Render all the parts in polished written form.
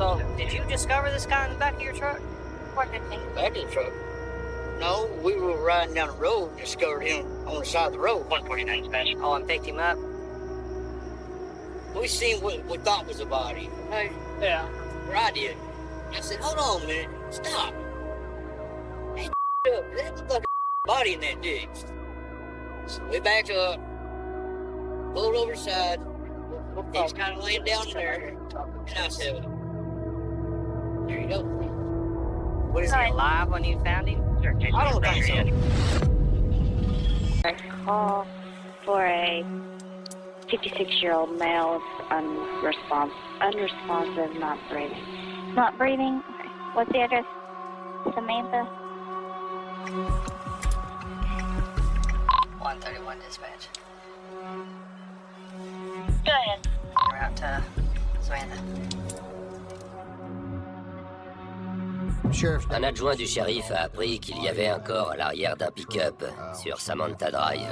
So, did you discover this guy in the back of your truck? What did they? Back of the truck? No, we were riding down the road and discovered him on the side of the road. 149 special. Oh, and picked him up? We seen what we thought was a body. Hey, Yeah. where I did. I said, hold on a minute, stop. Hey, up, there's a fucking body in that ditch. So we backed up, pulled over the side. He's kind of laying down in there. And I said, there you go. What, is he alive when you found him? I don't think so. A call for a 56-year-old male unresponsive, not breathing. Not breathing? Okay. What's the address? Samantha? 131 dispatch. Go ahead. We're out to Samantha. Un adjoint du shérif a appris qu'il y avait un corps à l'arrière d'un pick-up sur Samantha Drive.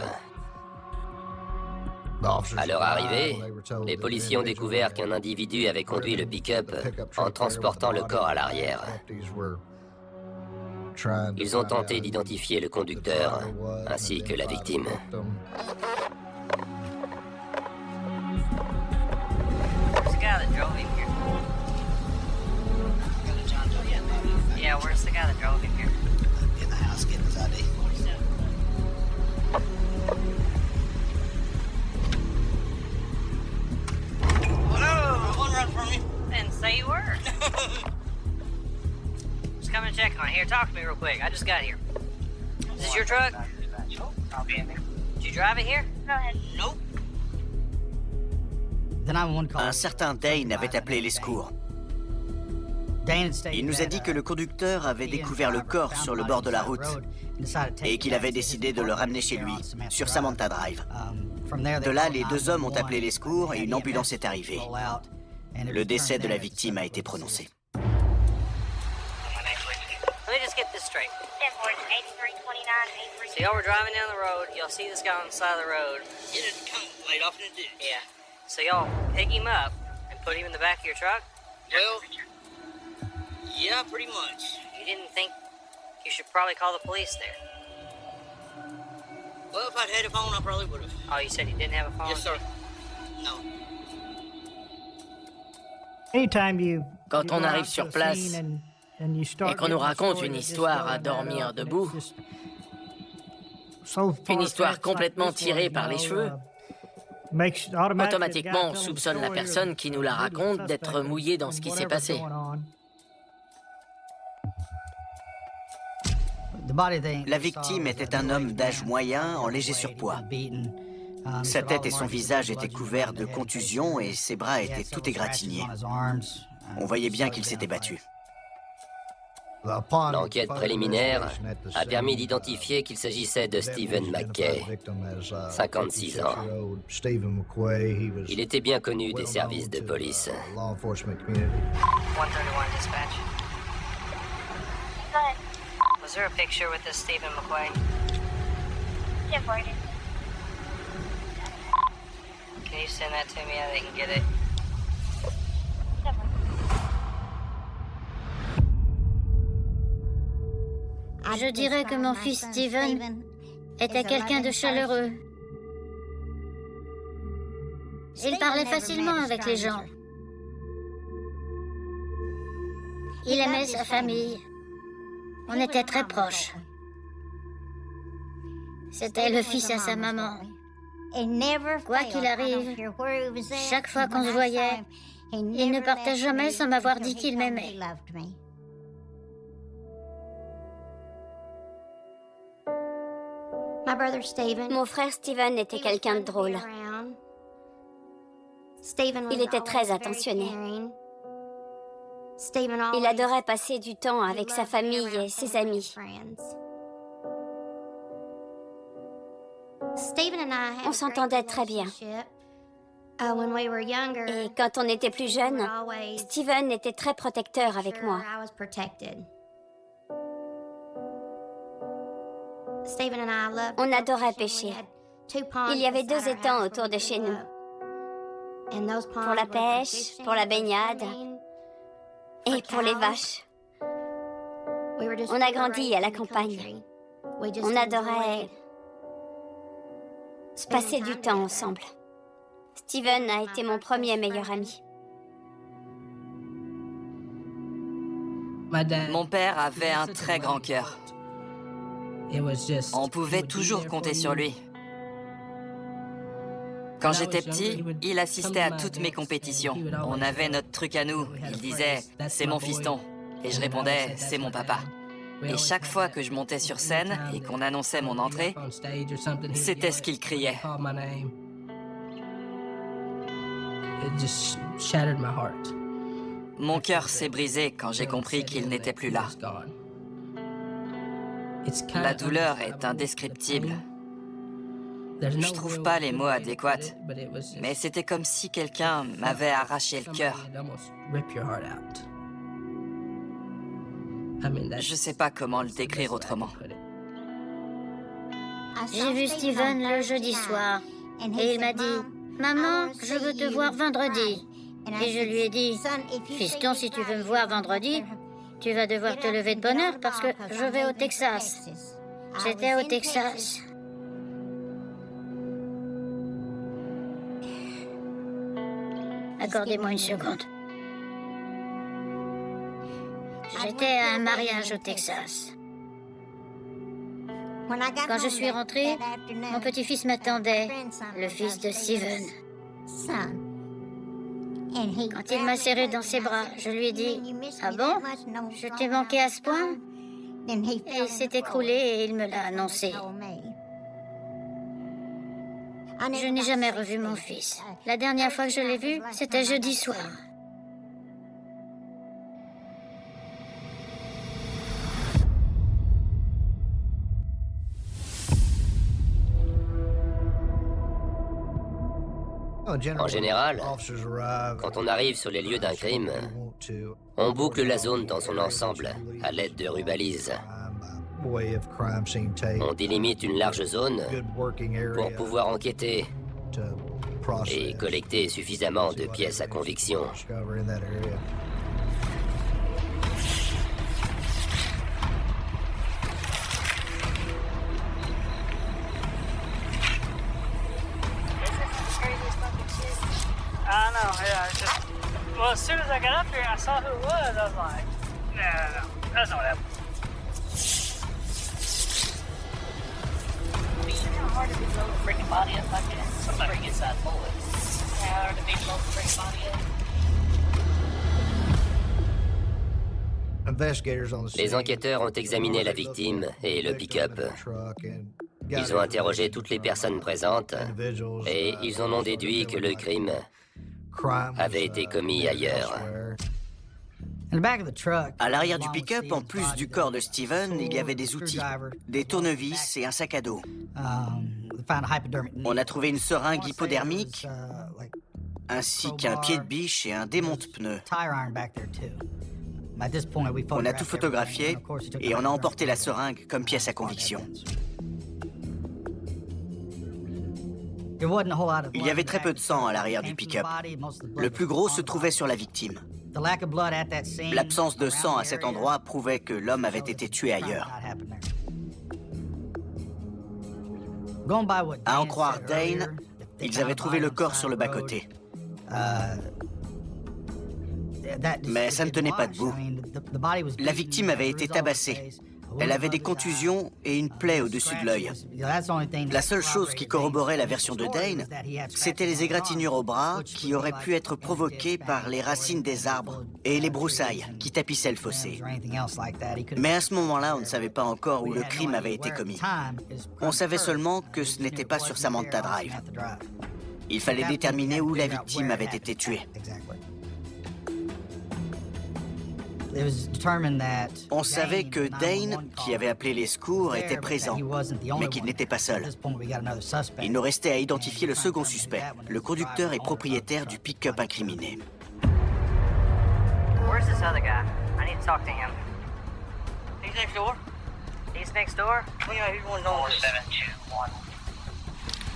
À leur arrivée, les policiers ont découvert qu'un individu avait conduit le pick-up en transportant le corps à l'arrière. Ils ont tenté d'identifier le conducteur ainsi que la victime. Where's the guy that drove him here? Yeah, where's the guy that drove him here? In the house getting his ID. Hello, one run from you. Didn't say you were. Just coming to check on it. Here, talk to me real quick. I just got here. Is this your truck? I'll be in there. Did you drive it here? Go ahead. Nope. Un certain Dane avait appelé les secours. Il nous a dit que le conducteur avait découvert le corps sur le bord de la route et qu'il avait décidé de le ramener chez lui, sur Samantha Drive. De là, les deux hommes ont appelé les secours et une ambulance est arrivée. Le décès de la victime a été prononcé. Let me just get this straight. 8329 So y'all were driving down the road. Y'all see this guy on the side of the road. Get it come laid off in the ditch. Yeah. So y'all pick him up and put him in the back of your truck? Well, yeah, pretty much. You didn't think you should probably call the police there? Well, if I'd had a phone, I probably would have. Oh, you said you didn't have a phone? Yes, sir. No. Quand on arrive sur place et qu'on nous raconte une histoire à dormir debout, une histoire complètement tirée par les cheveux, automatiquement on soupçonne la personne qui nous la raconte d'être mouillée dans ce qui s'est passé. La victime était un homme d'âge moyen en léger surpoids. Sa tête et son visage étaient couverts de contusions et ses bras étaient tout égratignés. On voyait bien qu'il s'était battu. L'enquête préliminaire a permis d'identifier qu'il s'agissait de Stephen McKay, 56 ans. Il était bien connu des services de police. 131 dispatch. Go ahead. Was there a picture with this Stephen McQuay? 1040. Can you send that to me? I didn't get it. 1040. Je dirais que mon fils Steven était quelqu'un de chaleureux. Il parlait facilement avec les gens. Il aimait sa famille. On était très proches. C'était le fils à sa maman. Quoi qu'il arrive, chaque fois qu'on se voyait, il ne partait jamais sans m'avoir dit qu'il m'aimait. Mon frère Steven était quelqu'un de drôle. Il était très attentionné. Il adorait passer du temps avec sa famille et ses amis. On s'entendait très bien. Et quand on était plus jeune, Steven était très protecteur avec moi. On adorait pêcher. Il y avait 2 étangs autour de chez nous. Pour la pêche, pour la baignade. Et pour les vaches. On a grandi à la campagne. On adorait passer du temps ensemble. Steven a été mon premier meilleur ami. Mon père avait un très grand cœur. On pouvait toujours compter sur lui. Quand j'étais petit, il assistait à toutes mes compétitions. On avait notre truc à nous. Il disait « c'est mon fiston ». Et je répondais « c'est mon papa ». Et chaque fois que je montais sur scène et qu'on annonçait mon entrée, c'était ce qu'il criait. Mon cœur s'est brisé quand j'ai compris qu'il n'était plus là. La douleur est indescriptible. Je trouve pas les mots adéquats, mais c'était comme si quelqu'un m'avait arraché le cœur. Je sais pas comment le décrire autrement. J'ai vu Steven le jeudi soir et il m'a dit « Maman, je veux te voir vendredi ». Et je lui ai dit « Fiston, si tu veux me voir vendredi, tu vas devoir te lever de bonne heure parce que je vais au Texas. » J'étais au Texas. Accordez-moi une seconde. J'étais à un mariage au Texas. Quand je suis rentrée, mon petit-fils m'attendait, le fils de Steven. Quand il m'a serré dans ses bras, je lui ai dit « Ah bon? Je t'ai manqué à ce point ?» Et il s'est écroulé et il me l'a annoncé. Je n'ai jamais revu mon fils. La dernière fois que je l'ai vu, c'était jeudi soir. En général, quand on arrive sur les lieux d'un crime, on boucle la zone dans son ensemble à l'aide de rubalises. On délimite une large zone pour pouvoir enquêter et collecter suffisamment de pièces à conviction. I know, yeah, it's just... Well, as soon as I got up here and I saw who it was, I was like, no, that's not what happened. It's kind of hard to be below the freaking body up like that. Somebody bring inside the bullet. Yeah, hard to be below the freaking body up. Les enquêteurs ont examiné la victime et le pick-up. Ils ont interrogé toutes les personnes présentes et ils en ont déduit que le crime avait été commis ailleurs. À l'arrière du pick-up, en plus du corps de Steven, il y avait des outils, des tournevis et un sac à dos. On a trouvé une seringue hypodermique, ainsi qu'un pied de biche et un démonte-pneus. On a tout photographié et on a emporté la seringue comme pièce à conviction. Il y avait très peu de sang à l'arrière du pick-up. Le plus gros se trouvait sur la victime. L'absence de sang à cet endroit prouvait que l'homme avait été tué ailleurs. À en croire Dane, ils avaient trouvé le corps sur le bas-côté. Mais ça ne tenait pas debout. La victime avait été tabassée. Elle avait des contusions et une plaie au-dessus de l'œil. La seule chose qui corroborait la version de Dane, c'était les égratignures au bras qui auraient pu être provoquées par les racines des arbres et les broussailles qui tapissaient le fossé. Mais à ce moment-là, on ne savait pas encore où le crime avait été commis. On savait seulement que ce n'était pas sur Samantha Drive. Il fallait déterminer où la victime avait été tuée. On savait que Dane, qui avait appelé les secours, était présent, mais qu'il n'était pas seul. Il nous restait à identifier le second suspect, le conducteur et propriétaire du pick-up incriminé. Where's this other guy? I need to talk to him. He's next door. He's next door? Well, yeah, he's one on 471.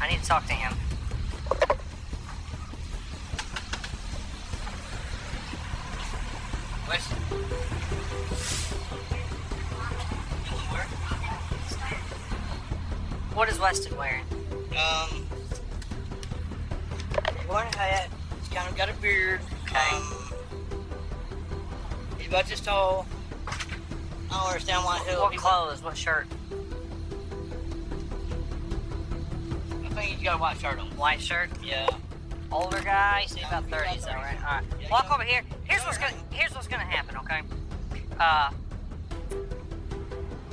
I need to talk to him. West. Weston wearing? He's wearing a hat. He's kind of got a beard. Okay. He's about this tall. I don't understand why the hell. What clothes? What shirt? I think he's got a white shirt on. White shirt? Yeah. Older guy? He's about 30s though, right? All right. Walk over here. Here's what's gonna happen, okay?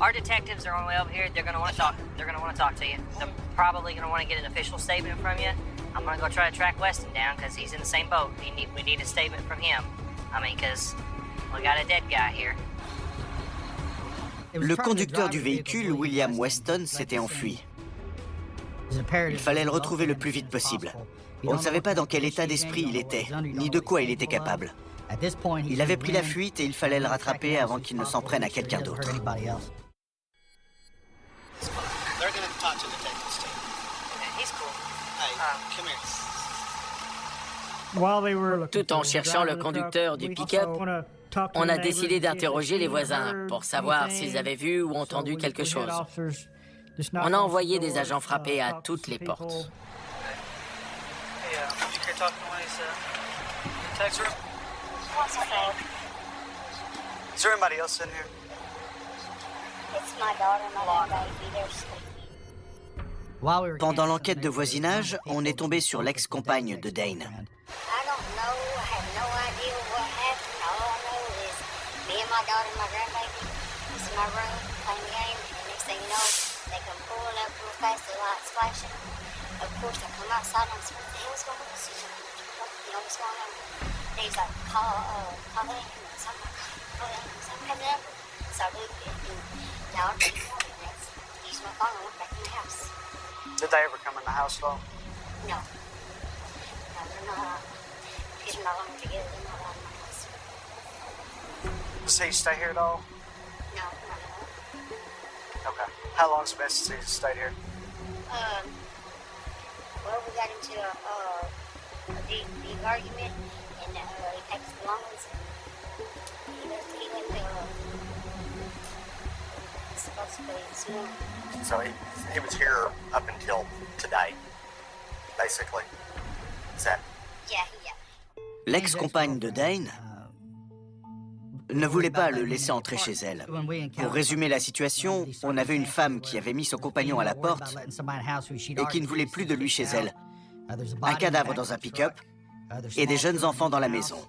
Our detectives are on the way over here. They're gonna want to talk. They're gonna want to talk to you. They're probably gonna want to get an official statement from you. I'm gonna go try to track Weston down because he's in the same boat. We need a statement from him. I mean, because we got a dead guy here. Le conducteur du véhicule, William Weston, s'était enfui. Il fallait le retrouver le plus vite possible. On ne savait pas dans quel état d'esprit il était, ni de quoi il était capable. Il avait pris la fuite et il fallait le rattraper avant qu'il ne s'en prenne à quelqu'un d'autre. Tout en cherchant le conducteur du pick-up, on a décidé d'interroger les voisins pour savoir s'ils avaient vu ou entendu quelque chose. On a envoyé des agents frapper à toutes les portes. Is there anybody else in here? It's my daughter, my baby. They're sleeping. Pendant l'enquête de voisinage, on est tombé sur l'ex-compagne de Dane. I don't know. I have no idea what happened. All I know is me and my daughter and my grandbaby was in my room playing the game, and next thing you know, they come pulling up real fast, the lights flashing. Of course, I come outside and I'm like, what the hell's going on? You know what's going on? They was like, call the ambulance. I'm like, call the ambulance. I'm coming up. So I moved it, and now I'm taking the ambulance. Used my phone and went back in the house. Did they ever come in the house at all? No. No, they're not. Because we're no longer together. They're not allowed in my house. Does he stay here at all? No, not at all. Okay. How long's it been since he's stayed here? Well, we got into a big argument, and he packed his belongings, and he went to, supposedly this morning. So he was here up until today, basically. Is that? Yeah. L'ex-compagne de Dane ne voulait pas le laisser entrer chez elle. Pour résumer la situation, on avait une femme qui avait mis son compagnon à la porte et qui ne voulait plus de lui chez elle. Un cadavre dans un pick-up et des jeunes enfants dans la maison.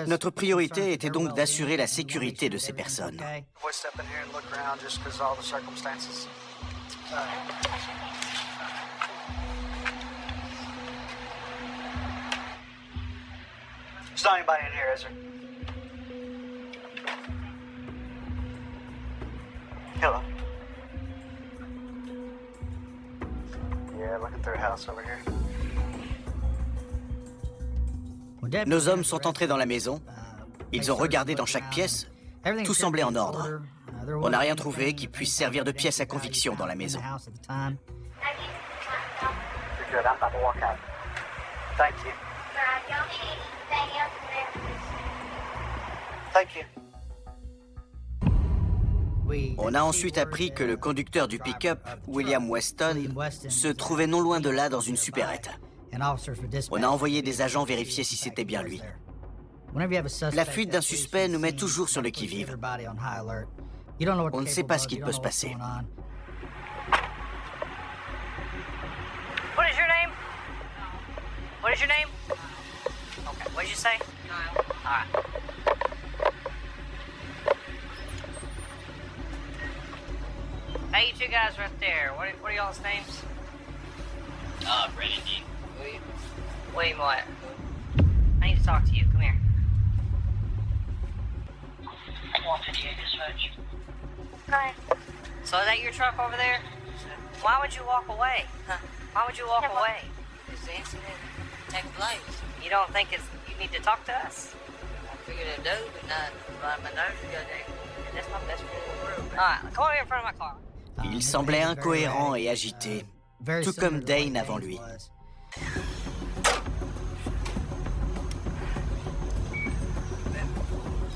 Notre priorité était donc d'assurer la sécurité de ces personnes. There's not anybody in here, is there? Hello. Yeah, looking through a house over here. Nos hommes sont entrés dans la maison. Ils ont regardé dans chaque pièce. Tout semblait en ordre. On n'a rien trouvé qui puisse servir de pièce à conviction dans la maison. You're good. I'm about to walk out. Thank you. Thank you. On a ensuite appris que le conducteur du pick-up, William Weston, se trouvait non loin de là dans une supérette. On a envoyé des agents vérifier si c'était bien lui. La fuite d'un suspect nous met toujours sur le qui-vive. On ne sait pas ce qu'il peut se passer. What is your name? What is your name? Okay, what did you say? All right. Hey, you two guys right there. What are y'all's names? Brandon D. William what? I need to talk to you. Come here. 158 dispatch. Okay. So is that your truck over there? Why would you walk away? Huh? Why would you walk away? Is the incident taking place? You don't think you need to talk to us? I figured I'd do, but not by my nose to go there. That's my best friend in the world. All right, come over here in front of my car. Il semblait incohérent et agité, tout comme Dane avant lui.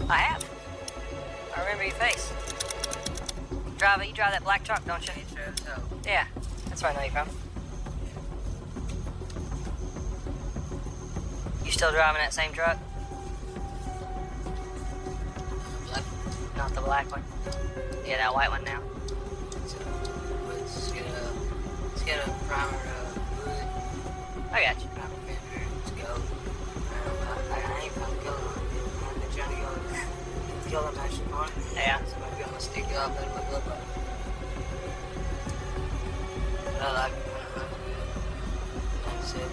I have. I remember your face. You drive that black truck, don't you? Yeah, that's where I know you from. You still driving that same truck? Not the black one. Yeah, that white one now. Let's get a primer hood. I got you. Primer fender. Let's go. I ain't from Gilliam. I've been trying to go to Gilliam actually on. Yeah. So maybe I'm gonna stick it up and look up. But I like it. Like I said.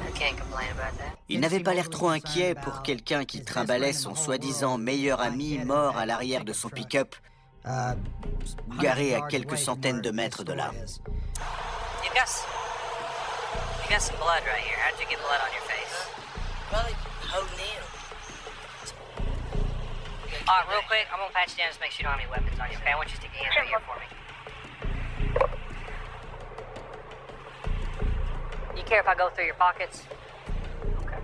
I can't complain about that. Il n'avait pas l'air trop inquiet pour quelqu'un qui trimballait son soi-disant meilleur ami mort à l'arrière de son pick-up, garé à quelques centaines de mètres de là. You got some blood right here. How'd you get blood on your face? Probably holding in. All right, real quick, I'm gonna patch you down just make sure you don't have any weapons on you, okay? I want you to stick your hands right here for me. You care if I go through your pockets? Okay.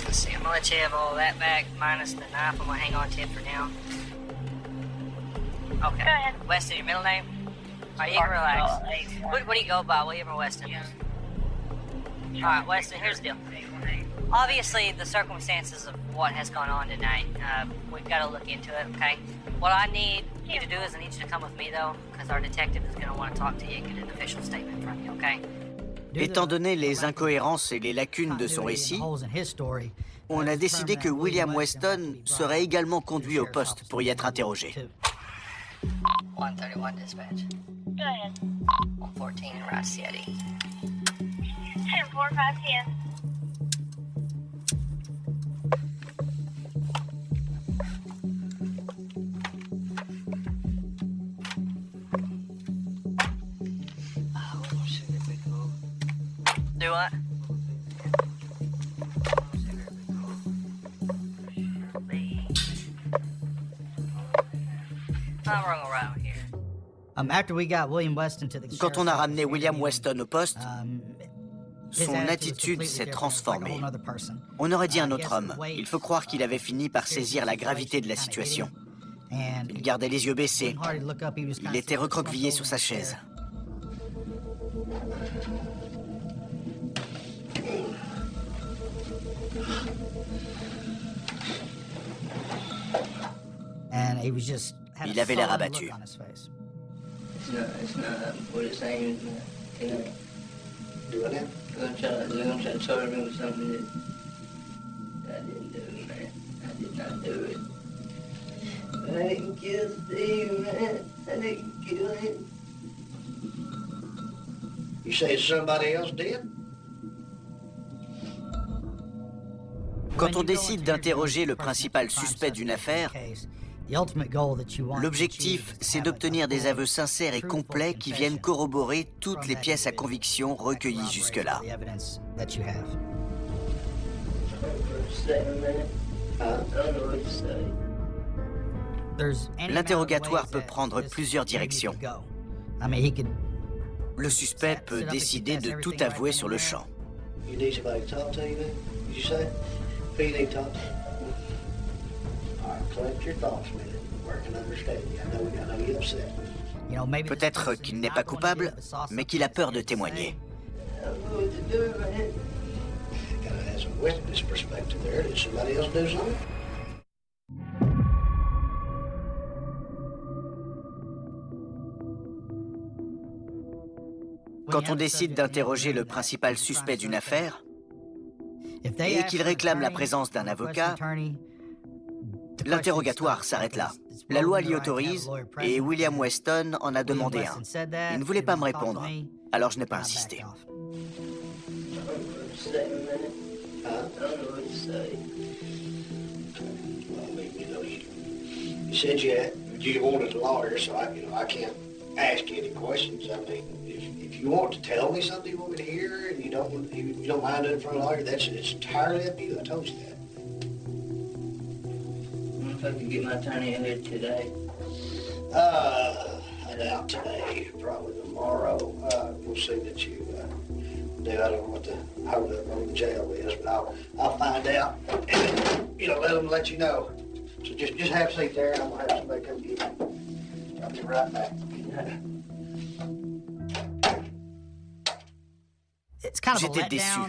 Let's see, I'm gonna let you have all that back, minus the knife. I'm gonna hang on to it for now. Okay. Go ahead. Weston, your middle name? Alright, you can relax. What do you go by, William or Weston? Alright, Weston, here's the deal. Obviously, the circumstances of what has gone on tonight, we've got to look into it, okay? What I need you to do is I need you to come with me, though, because our detective is going to want to talk to you and get an official statement from you, okay? Étant donné les incohérences et les lacunes de son récit, on a décidé que William Weston serait également conduit au poste pour y être interrogé. 131 dispatch. Go ahead. 114 Route City. 10-4-5-10. Do what? I'm wrong around here. Quand on a ramené William Weston au poste, son attitude s'est transformée. On aurait dit un autre homme. Il faut croire qu'il avait fini par saisir la gravité de la situation. Il gardait les yeux baissés. Il était recroquevillé sur sa chaise. Il avait l'air abattu. It's not what it's saying. Do it. They're gonna try to charge me with something that I didn't do, man. I did not do it. But I didn't kill Steve, man. I didn't kill him. You say somebody else did? Quand on décide d'interroger le principal suspect d'une affaire, l'objectif, c'est d'obtenir des aveux sincères et complets qui viennent corroborer toutes les pièces à conviction recueillies jusque-là. L'interrogatoire peut prendre plusieurs directions. Le suspect peut décider de tout avouer sur le champ. Peut-être qu'il n'est pas coupable, mais qu'il a peur de témoigner. Quand on décide d'interroger le principal suspect d'une affaire, et qu'il réclame la présence d'un avocat, l'interrogatoire s'arrête là. La loi l'y autorise et William Weston en a demandé un. Il ne voulait pas me répondre, alors je n'ai pas insisté. You said you wanted a lawyer, so I can't ask you any questions. I mean, if you want to tell me something you want me to hear, and you don't mind doing it in front of a lawyer, it's entirely up to you. I told you that. If I could get my attorney in here today. I doubt today, probably tomorrow. We'll see that you do. I don't know what the holdup on the jail is, but I'll find out and, you know, let you know. So just have a seat there, and I'm gonna have somebody come get you. I'll be right back. J'étais déçu.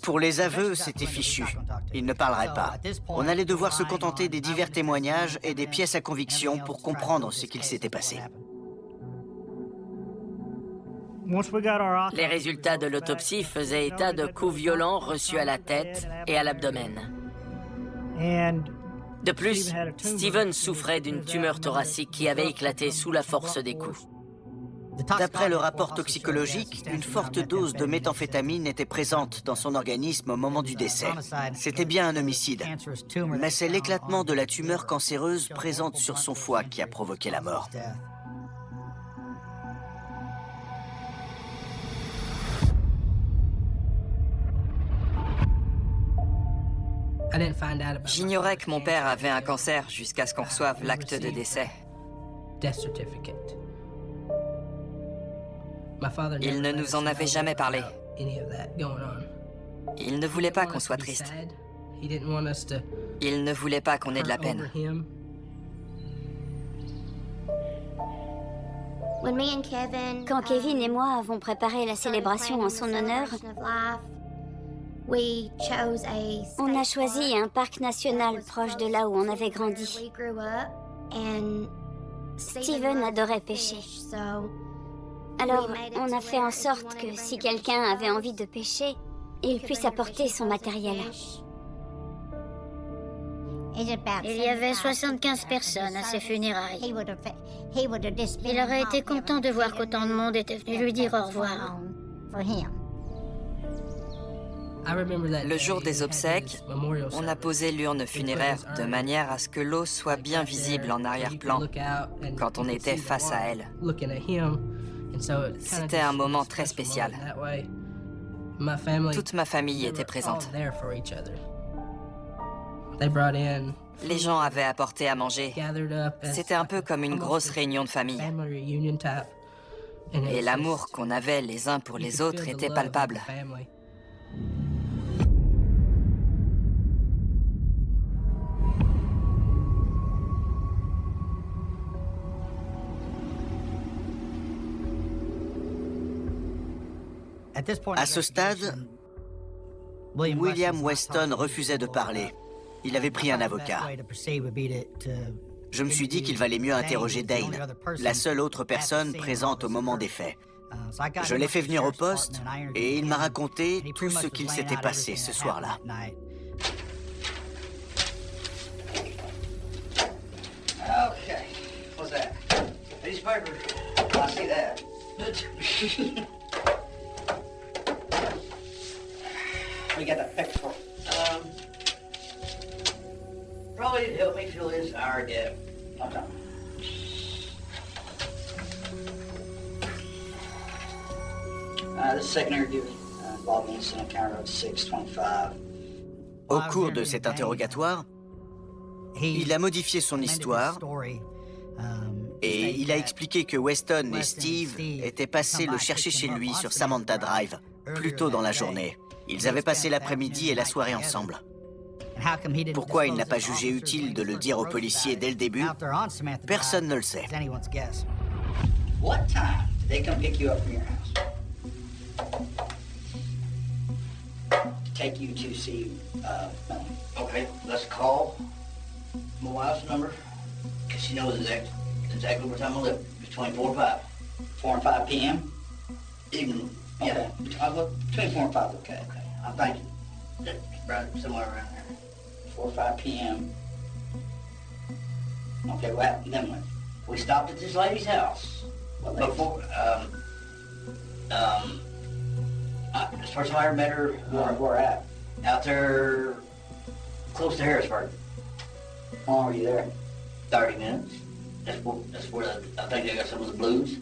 Pour les aveux, c'était fichu. Ils ne parleraient pas. On allait devoir se contenter des divers témoignages et des pièces à conviction pour comprendre ce qu'il s'était passé. Les résultats de l'autopsie faisaient état de coups violents reçus à la tête et à l'abdomen. De plus, Steven souffrait d'une tumeur thoracique qui avait éclaté sous la force des coups. D'après le rapport toxicologique, une forte dose de méthamphétamine était présente dans son organisme au moment du décès. C'était bien un homicide, mais c'est l'éclatement de la tumeur cancéreuse présente sur son foie qui a provoqué la mort. J'ignorais que mon père avait un cancer jusqu'à ce qu'on reçoive l'acte de décès. Il ne nous en avait jamais parlé. Il ne voulait pas qu'on soit triste. Il ne voulait pas qu'on ait de la peine. Quand Kevin et moi avons préparé la célébration en son honneur, on a choisi un parc national proche de là où on avait grandi. Steven adorait pêcher. Alors, on a fait en sorte que si quelqu'un avait envie de pêcher, il puisse apporter son matériel. Il y avait 75 personnes à ses funérailles. Il aurait été content de voir qu'autant de monde était venu lui dire au revoir. Le jour des obsèques, on a posé l'urne funéraire de manière à ce que l'eau soit bien visible en arrière-plan quand on était face à elle. C'était un moment très spécial. Toute ma famille était présente. Les gens avaient apporté à manger. C'était un peu comme une grosse réunion de famille. Et l'amour qu'on avait les uns pour les autres était palpable. À ce stade, William Weston refusait de parler. Il avait pris un avocat. Je me suis dit qu'il valait mieux interroger Dane, la seule autre personne présente au moment des faits. Je l'ai fait venir au poste et il m'a raconté tout ce qu'il s'était passé ce soir-là. Okay, what's that? Piece of paper. I see that. We got that picture. Probably to help me fill this hour debt. Okay. This secondary duty involving incident counter of 625. Au cours de cet interrogatoire, il a modifié son histoire et il a expliqué que Weston et Steve étaient passés le chercher chez lui sur Samantha Drive, plus tôt dans la journée. Ils avaient passé l'après-midi et la soirée ensemble. Pourquoi il n'a pas jugé utile de le dire aux policiers dès le début? Personne ne le sait. What time did they come pick you up from your house? Take you to see Melanie. Okay, let's call my wife's number, because she knows exactly what time I live. It's 24 and 5. 4 and 5 p.m. Evening. Yeah, between 4 and 5, okay. I'm thinking right somewhere around there. 4 or 5 p.m. Okay, what happened then? We stopped at this lady's house. Before, the first time I ever met her, where at? Out there, close to Harrisburg. How long were you there? 30 minutes. That's where I think they got some of the blues.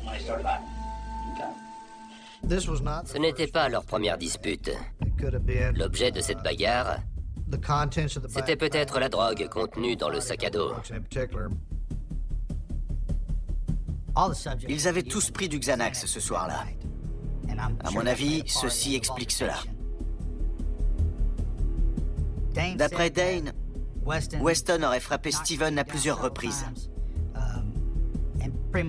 When they started fighting. Okay. Ce n'était pas leur première dispute. L'objet de cette bagarre, c'était peut-être la drogue contenue dans le sac à dos. Ils avaient tous pris du Xanax ce soir-là. À mon avis, ceci explique cela. D'après Dane, Weston aurait frappé Steven à plusieurs reprises.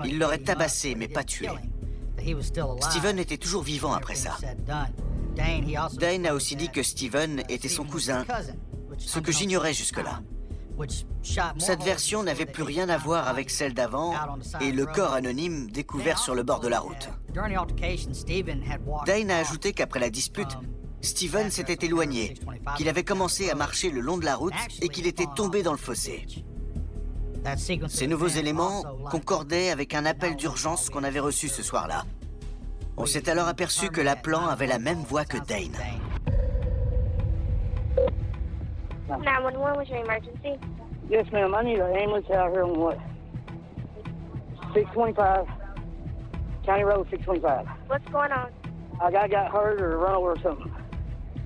Il l'aurait tabassé, mais pas tué. Steven était toujours vivant après ça. Dane a aussi dit que Steven était son cousin, ce que j'ignorais jusque-là. Cette version n'avait plus rien à voir avec celle d'avant et le corps anonyme découvert sur le bord de la route. Dane a ajouté qu'après la dispute, Steven s'était éloigné, qu'il avait commencé à marcher le long de la route et qu'il était tombé dans le fossé. Ces nouveaux éléments concordaient avec un appel d'urgence qu'on avait reçu ce soir-là. On s'est alors aperçu que l'appelant avait la même voix que Dane. 911, what's your emergency? Yes, ma'am. I need an ambulance out here on what? 625. County Road 625. What's going on? A guy got hurt or run over or something.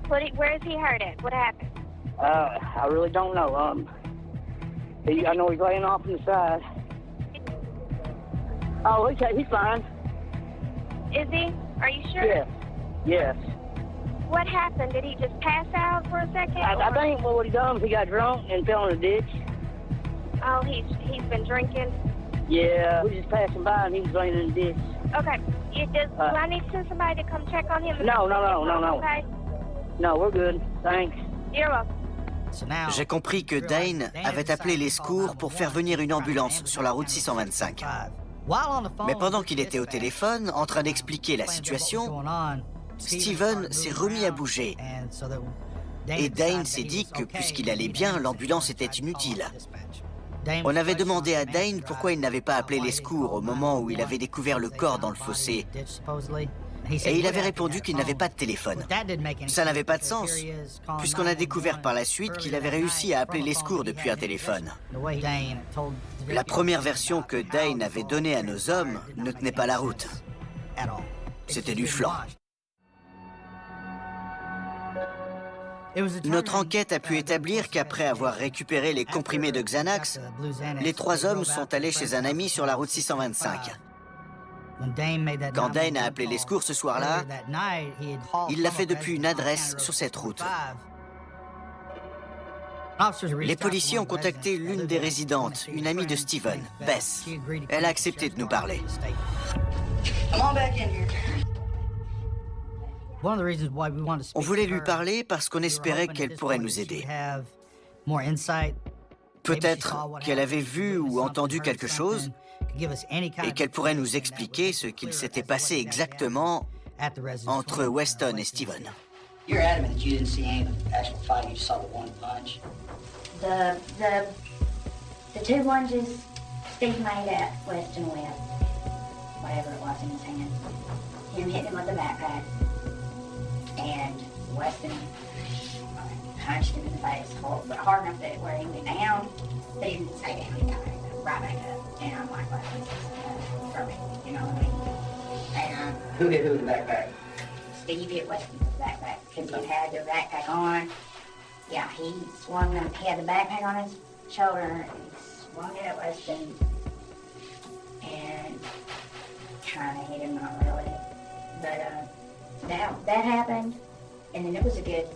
Where is he hurt at? What happened? I really don't know. I know he's laying off on the side. Oh, he's fine. Is he? Are you sure? Yes. Yes. What happened? Did he just pass out for a second? I think what he done was he got drunk and fell in a ditch. Oh, he's been drinking? Yeah, we just passing by and he was laying in the ditch. Okay. Do I need to send somebody to come check on him? No. Okay. No, we're good. Thanks. You're welcome. J'ai compris que Dane avait appelé les secours pour faire venir une ambulance sur la route 625. Mais pendant qu'il était au téléphone, en train d'expliquer la situation, Steven s'est remis à bouger. Et Dane s'est dit que puisqu'il allait bien, l'ambulance était inutile. On avait demandé à Dane pourquoi il n'avait pas appelé les secours au moment où il avait découvert le corps dans le fossé. Et il avait répondu qu'il n'avait pas de téléphone. Ça n'avait pas de sens, puisqu'on a découvert par la suite qu'il avait réussi à appeler les secours depuis un téléphone. La première version que Dane avait donnée à nos hommes ne tenait pas la route. C'était du flan. Notre enquête a pu établir qu'après avoir récupéré les comprimés de Xanax, les trois hommes sont allés chez un ami sur la route 625. Quand Dane a appelé les secours ce soir-là, il l'a fait depuis une adresse sur cette route. Les policiers ont contacté l'une des résidentes, une amie de Steven, Bess. Elle a accepté de nous parler. On voulait lui parler parce qu'on espérait qu'elle pourrait nous aider. Peut-être qu'elle avait vu ou entendu quelque chose et qu'elle pourrait nous expliquer ce qu'il s'était passé exactement entre Weston et Steven. You're adamant that you didn't see any actual fight, you just saw the one punch. The two lunges Steve made at Weston with, whatever it was in his hand, him hitting him with the backpack, and Weston punched him in the face hard enough that where he went down, but he didn't stay down, he got right back up. And I'm like, well, this is perfect, you know what I mean? And Who hit who with the backpack? Steve hit Weston with the backpack, because he had the backpack on. Yeah, he swung them, he had the backpack on his shoulder, and he swung it at Weston, and kind of hit him, not really. But that happened, and then it was a good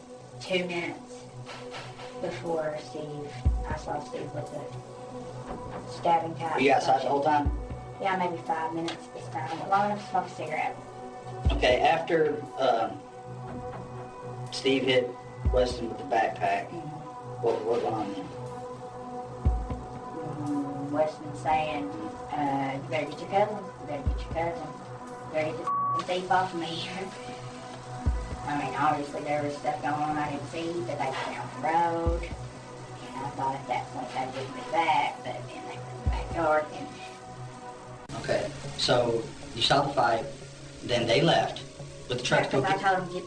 2 minutes before I saw Steve with the stabbing type. Were you outside the whole time? Yeah, maybe 5 minutes this time, long enough to smoke a cigarette. Okay, after Steve hit Weston with the backpack, what went on then? Weston saying, you better get your cousin, you better get your cousin, you better get this thief off of me. I mean, obviously there was stuff going on I didn't see, but they went down the road, and I thought at that point they'd give me back, but then they went in the backyard, and... Okay, so you saw the fight, then they left with the truck. I told him he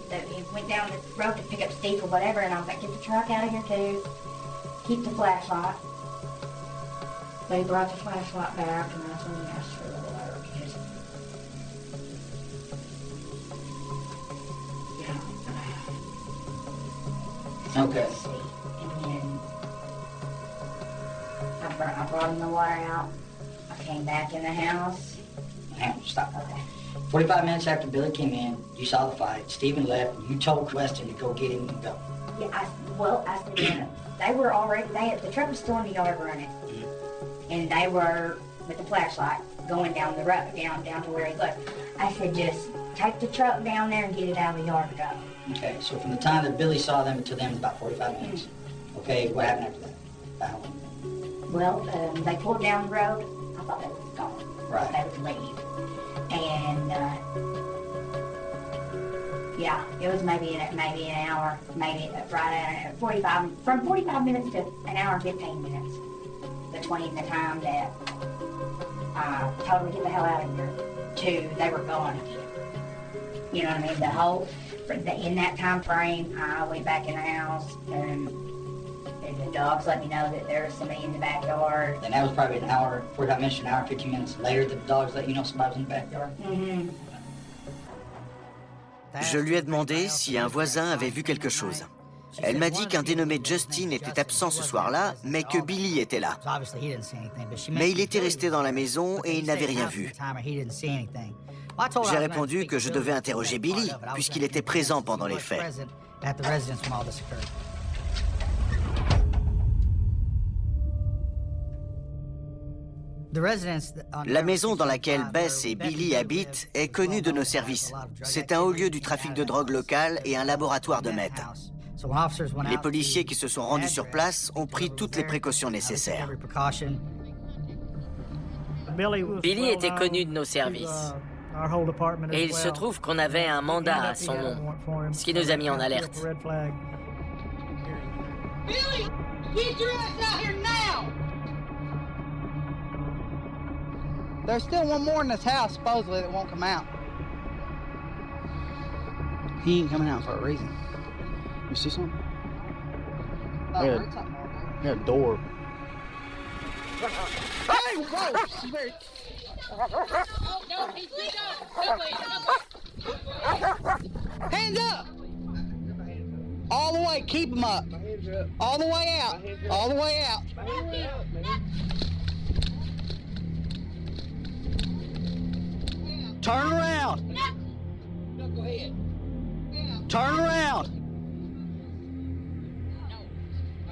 went down the road to pick up Steve or whatever, and I was like, get the truck out of here too, keep the flashlight. They brought the flashlight back, and that's when he asked for the letter, because... Okay. And then I brought him the water out. I came back in the house. Hang on, stop. Okay. 45 minutes after Billy came in, you saw the fight. Stephen left, and you told Weston to go get him and go. Yeah, I said, they were already, the truck was still in the yard running. And they were, with the flashlight, going down the road, down to where he looked. I said, just take the truck down there and get it out of the yard and go. Okay, so from the time that Billy saw them to them was about 45 minutes. Okay, what happened after that? Well, they pulled down the road. I thought they was gone. Right. They would leave. And, yeah, it was maybe an hour, maybe right at 45, from 45 minutes to an hour and 15 minutes between the time that I told them to get the hell out of here to they were gone again. You know what I mean? The whole, in that time frame, I went back in the house and the dogs let me know that there was somebody in the backyard. And that was probably an hour, 45 minutes, an hour, 15 minutes later that the dogs let you know somebody was in the backyard? Mm-hmm. Je lui ai demandé si un voisin avait vu quelque chose. Elle m'a dit qu'un dénommé Justin était absent ce soir-là, mais que Billy était là. Mais il était resté dans la maison et il n'avait rien vu. J'ai répondu que je devais interroger Billy, puisqu'il était présent pendant les faits. La maison dans laquelle Bess et Billy habitent est connue de nos services. C'est un haut lieu du trafic de drogue local et un laboratoire de meth. Les policiers qui se sont rendus sur place ont pris toutes les précautions nécessaires. Billy était connu de nos services. Et il se trouve qu'on avait un mandat à son nom, ce qui nous a mis en alerte. Billy, get your ass out here now! There's still one more in this house, supposedly, that won't come out. He ain't coming out for a reason. You see something? Yeah, a door. Hey, whoa! Hands up! All the way, keep them up. All the way out. All the way out. Turn around. No, go ahead. Turn around. No.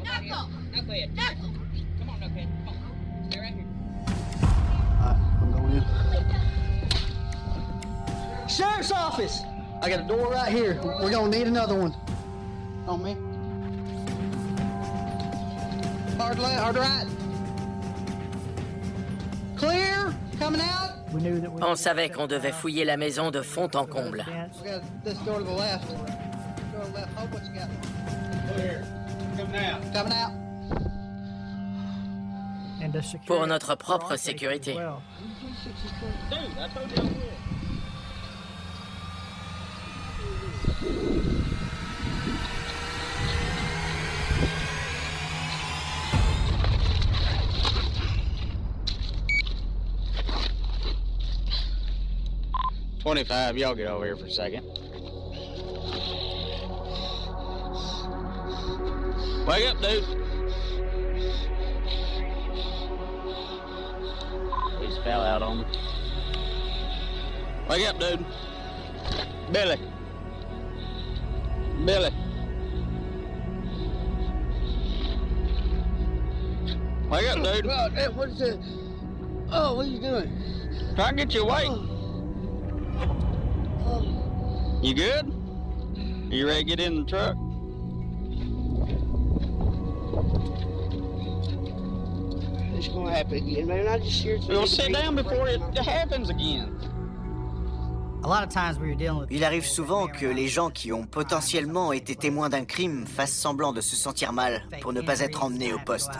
Knuckle. Knucklehead. Knuckle. Come on, Knucklehead. Come on. Stay right here. Alright, I'm going in. Sheriff's office. I got a door right here. We're gonna need another one. On me. Hard left, hard right. Clear. Coming out. On savait qu'on devait fouiller la maison de fond en comble. Pour notre propre sécurité. $25, y'all get over here for a second. Wake up, dude. We just fell out on me. Wake up, dude. Billy. Billy. Wake up, dude. What is it? Oh, what are you doing? Trying to get you awake. You good? Are you ready to get in the truck? It's gonna happen again, man. I just hear. We'll sit down before it happens again. Il arrive souvent que les gens qui ont potentiellement été témoins d'un crime fassent semblant de se sentir mal pour ne pas être emmenés au poste.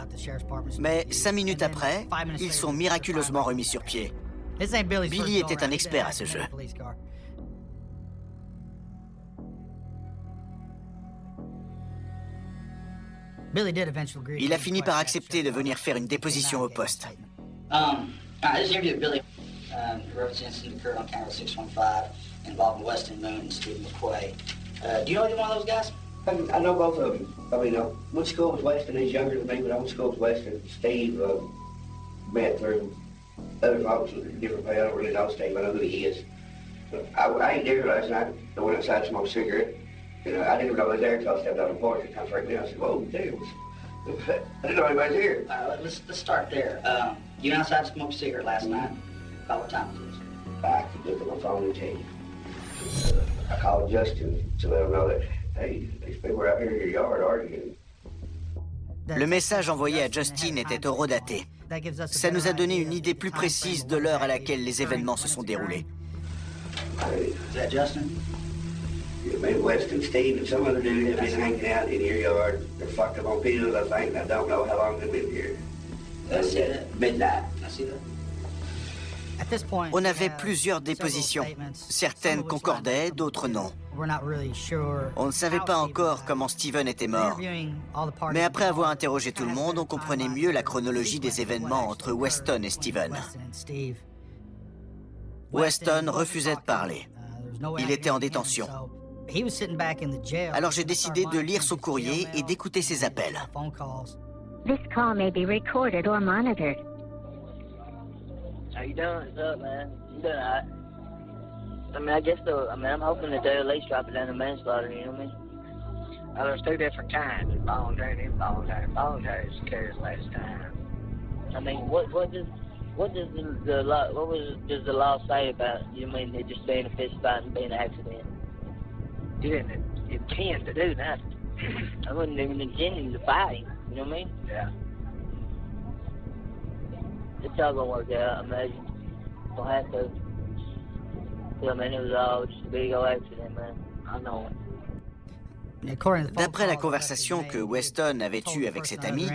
Mais 5 minutes après, ils sont miraculeusement remis sur pied. Billy était un expert à ce jeu. Il a fini par accepter de venir faire une déposition au poste. This interview with Billy reference incident occurred on Camera 615 involving Weston Moon and Stephen McQuay. Do you know either one of those guys? I know both of them. I mean, I went to school with Weston. He's younger than me, but I went to school with Weston. Steve met through other folks with different pay. I don't really know Steve. I know who he is. I ain't there last night. I went outside to smoke a cigarette. And I didn't even know I was there until I stepped out on the porch. It comes right down. I said, whoa, damn. I didn't know anybody's here. Let's start there. You went outside to smoke a cigarette last night. About what time was it? I could look at my phone and tell you. I called Justin to let him know that, hey, these people are out here in your yard arguing. Le message envoyé à Justin était horodaté. Ça nous a donné une idée plus précise de l'heure à laquelle les événements se sont déroulés. Is that Justin? Yeah, maybe Weston, Steve, and some other dude have been hanging out in your yard. They're fucked up on pills, I think, and I don't know how long they've been here. I see that. Midnight. I see that. On avait plusieurs dépositions. Certaines concordaient, d'autres non. On ne savait pas encore comment Steven était mort. Mais après avoir interrogé tout le monde, on comprenait mieux la chronologie des événements entre Weston et Steven. Weston refusait de parler. Il était en détention. Alors j'ai décidé de lire son courrier et d'écouter ses appels. This call may be recorded or monitored. How you doing? What's up, man? You doing alright? I mean, I guess I'm hoping that they'll at least drop it down to manslaughter, you know what I mean? Well, there's two different kinds, voluntary and involuntary. Voluntary is carries less time. I mean, what does the law say about, you mean, it just being a fist fight and being an accident? You didn't intend to do nothing. I wasn't even intending to fight him, you know what I mean? Yeah. It's all gonna work out, I imagine. Don't have to. I mean, it was all just a big old accident, man. I know it. D'après la conversation que Weston avait eue avec cet ami,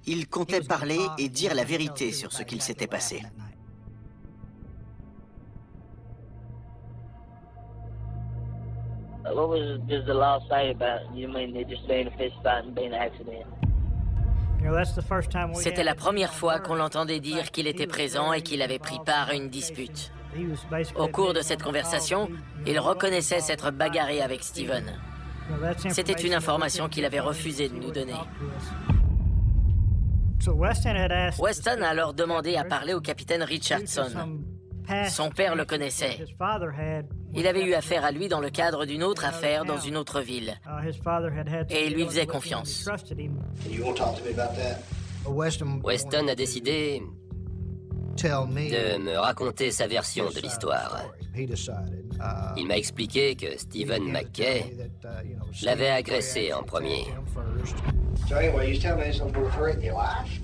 il comptait parler et dire la vérité sur ce qu'il s'était passé. What does the law say about, you mean, it just being a fist fight and being an accident? C'était la première fois qu'on l'entendait dire qu'il était présent et qu'il avait pris part à une dispute. Au cours de cette conversation, il reconnaissait s'être bagarré avec Steven. C'était une information qu'il avait refusé de nous donner. Weston a alors demandé à parler au capitaine Richardson. Son père le connaissait. Il avait eu affaire à lui dans le cadre d'une autre affaire dans une autre ville. Et il lui faisait confiance. Weston a décidé de me raconter sa version de l'histoire. Il m'a expliqué que Stephen McKay l'avait agressé en premier. So anyway, you was telling me something before in your life.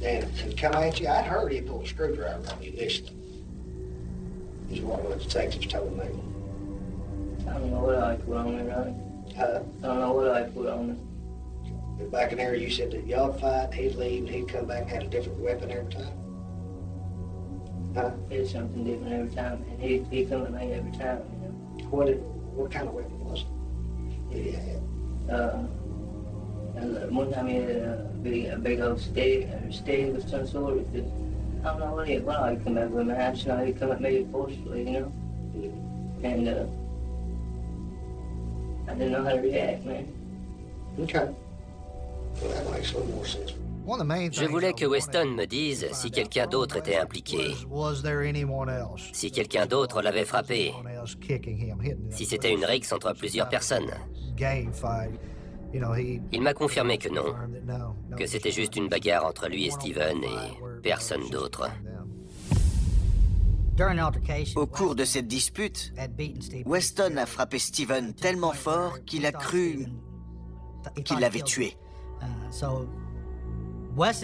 And come at you, I'd heard he pulled a screwdriver on you initially. Is what the detectives told me. I don't know what I put on it, Ronnie. Huh? I don't know what I put on it. But back in there, you said that y'all'd fight, he'd leave, and he'd come back and had a different weapon every time? Huh? It's something different every time, and he'd come at me every time, you know. What kind of weapon was it? Did he have? One time he had a big old stick of some sort. I don't know what he come at with my hand. You know, he'd come at me forcefully, you know. And I didn't know how to react, man. Okay. Well, that makes a little more sense. Je voulais que Weston me dise si quelqu'un d'autre était impliqué, si quelqu'un d'autre l'avait frappé, si c'était une rixe entre plusieurs personnes. Il m'a confirmé que non, que c'était juste une bagarre entre lui et Steven et personne d'autre. Au cours de cette dispute, Weston a frappé Steven tellement fort qu'il a cru qu'il l'avait tué.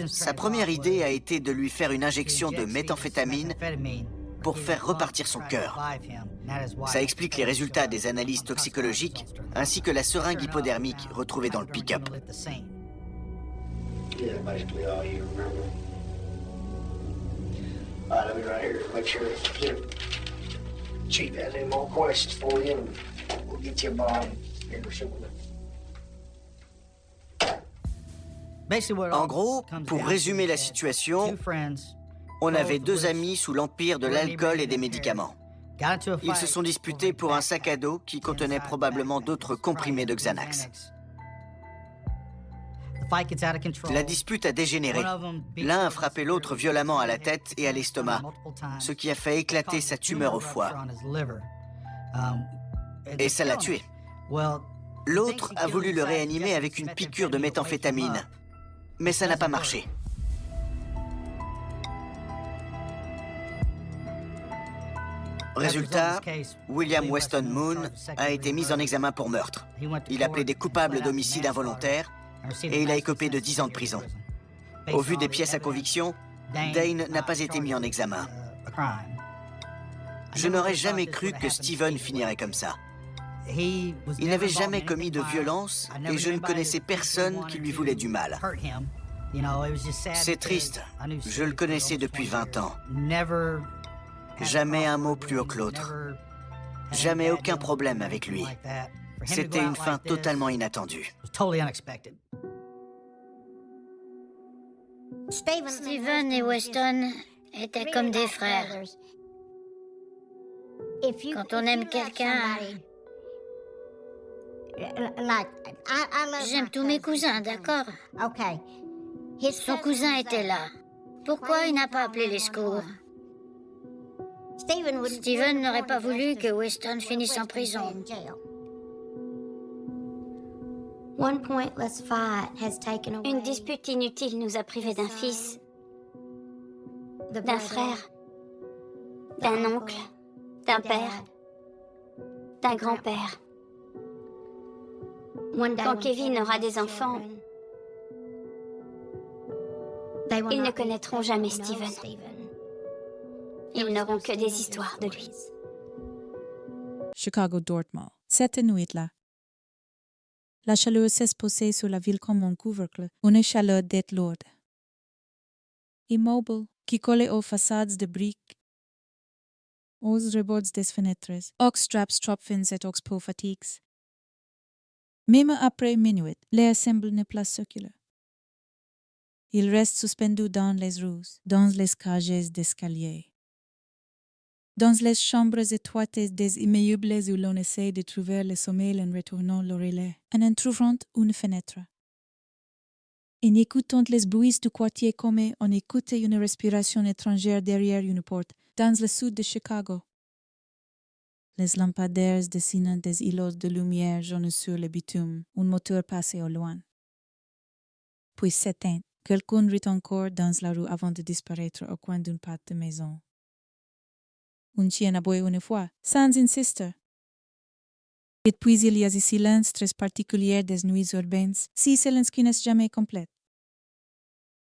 Sa première idée a été de lui faire une injection de méthamphétamine pour faire repartir son cœur. Ça explique les résultats des analyses toxicologiques ainsi que la seringue hypodermique retrouvée dans le pick-up. Yeah, basically all you remember. All right, let me right here. Make sure Chief has any more questions for you, and we'll get you a bond here shortly. En gros, pour résumer la situation, on avait deux amis sous l'empire de l'alcool et des médicaments. Ils se sont disputés pour un sac à dos qui contenait probablement d'autres comprimés de Xanax. La dispute a dégénéré. L'un a frappé l'autre violemment à la tête et à l'estomac, ce qui a fait éclater sa tumeur au foie. Et ça l'a tué. L'autre a voulu le réanimer avec une piqûre de méthamphétamine, mais ça n'a pas marché. Résultat, William Weston Moon a été mis en examen pour meurtre. Il a plaidé coupable d'homicide involontaire et il a écopé de 10 ans de prison. Au vu des pièces à conviction, Dane n'a pas été mis en examen. Je n'aurais jamais cru que Steven finirait comme ça. Il n'avait jamais commis de violence et je ne connaissais personne qui lui voulait du mal. C'est triste, je le connaissais depuis 20 ans. Jamais un mot plus haut que l'autre. Jamais aucun problème avec lui. C'était une fin totalement inattendue. Steven et Weston étaient comme des frères. Quand on aime quelqu'un... J'aime tous mes cousins, d'accord? Son cousin était là. Pourquoi il n'a pas appelé les secours? Steven n'aurait pas voulu que Weston finisse en prison. Une dispute inutile nous a privés d'un fils, d'un frère, d'un oncle, d'un père, d'un grand-père. Quand Kevin aura des enfants, ils ne connaîtront jamais Steven. Ils n'auront que des histoires de lui. Chicago Dortmund. Cette nuit-là, la chaleur s'est posée sur la ville comme un couvercle, une chaleur d'être lourde. Immobile, qui collait aux façades de briques, aux rebords des fenêtres, aux straps trop fins et aux peaux fatigues. Même après minuit, l'air semble ne plus circuler. Il reste suspendu dans les rues, dans les cages d'escalier. Dans les chambres étroites des immeubles où l'on essaie de trouver le sommeil en retournant l'oreille, en entr'ouvrant une fenêtre. En écoutant les bruits du quartier comme on écoute une respiration étrangère derrière une porte, dans le sud de Chicago. Les lampadaires dessinent des îlots de lumière jaunes sur le bitume, un moteur passe au loin. Puis s'éteint, quelqu'un rit encore dans la rue avant de disparaître au coin d'une patte de maison. Un chien aboie une fois, sans insister. Et puis il y a ce silence très particulier des nuits urbaines, si silence qui n'est jamais complet.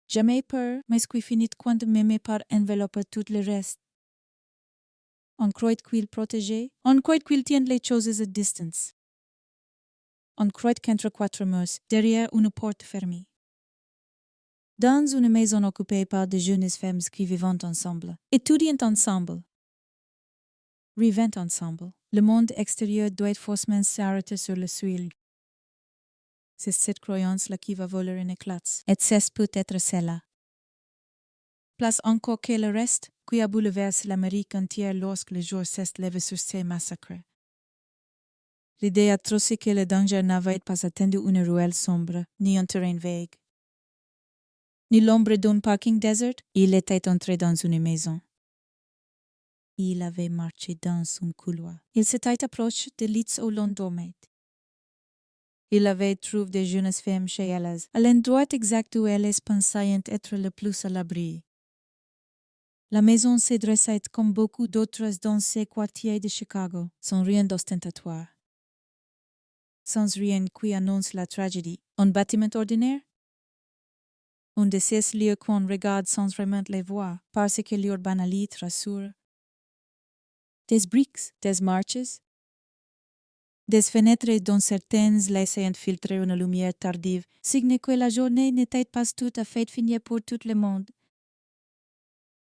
Jamais peur, mais qui finit quand même par envelopper tout le reste. On croit qu'il protège, on croit qu'il tient les choses à distance. On croit qu'entre quatre murs, derrière une porte fermée. Dans une maison occupée par de jeunes femmes qui vivent ensemble, étudiant ensemble, vivant ensemble, le monde extérieur doit forcément s'arrêter sur le seuil. C'est cette croyance-là qui va voler en éclats, et c'est peut-être celle-là. Place encore que le reste, qui a bouleversé l'Amérique entière lorsque le jour s'est levé sur ces massacres. L'idée atroce que le danger n'avait pas attendu une ruelle sombre, ni un terrain vague. Ni l'ombre d'un parking désert, il était entré dans une maison. Il avait marché dans un couloir. Il s'était approché des lits où l'on dormait. Il avait trouvé des jeunes femmes chez elles, à l'endroit exact où elles pensaient être le plus à l'abri. La maison se dressait comme beaucoup d'autres dans ces quartiers de Chicago, sans rien d'ostentatoire. Sans rien qui annonce la tragédie. Un bâtiment ordinaire? Un de ces lieux qu'on regarde sans vraiment les voir, parce que leur banalité rassure. Des briques, des marches, des fenêtres dont certaines laissaient infiltrer une lumière tardive, signe que la journée n'était pas tout à fait finie pour tout le monde.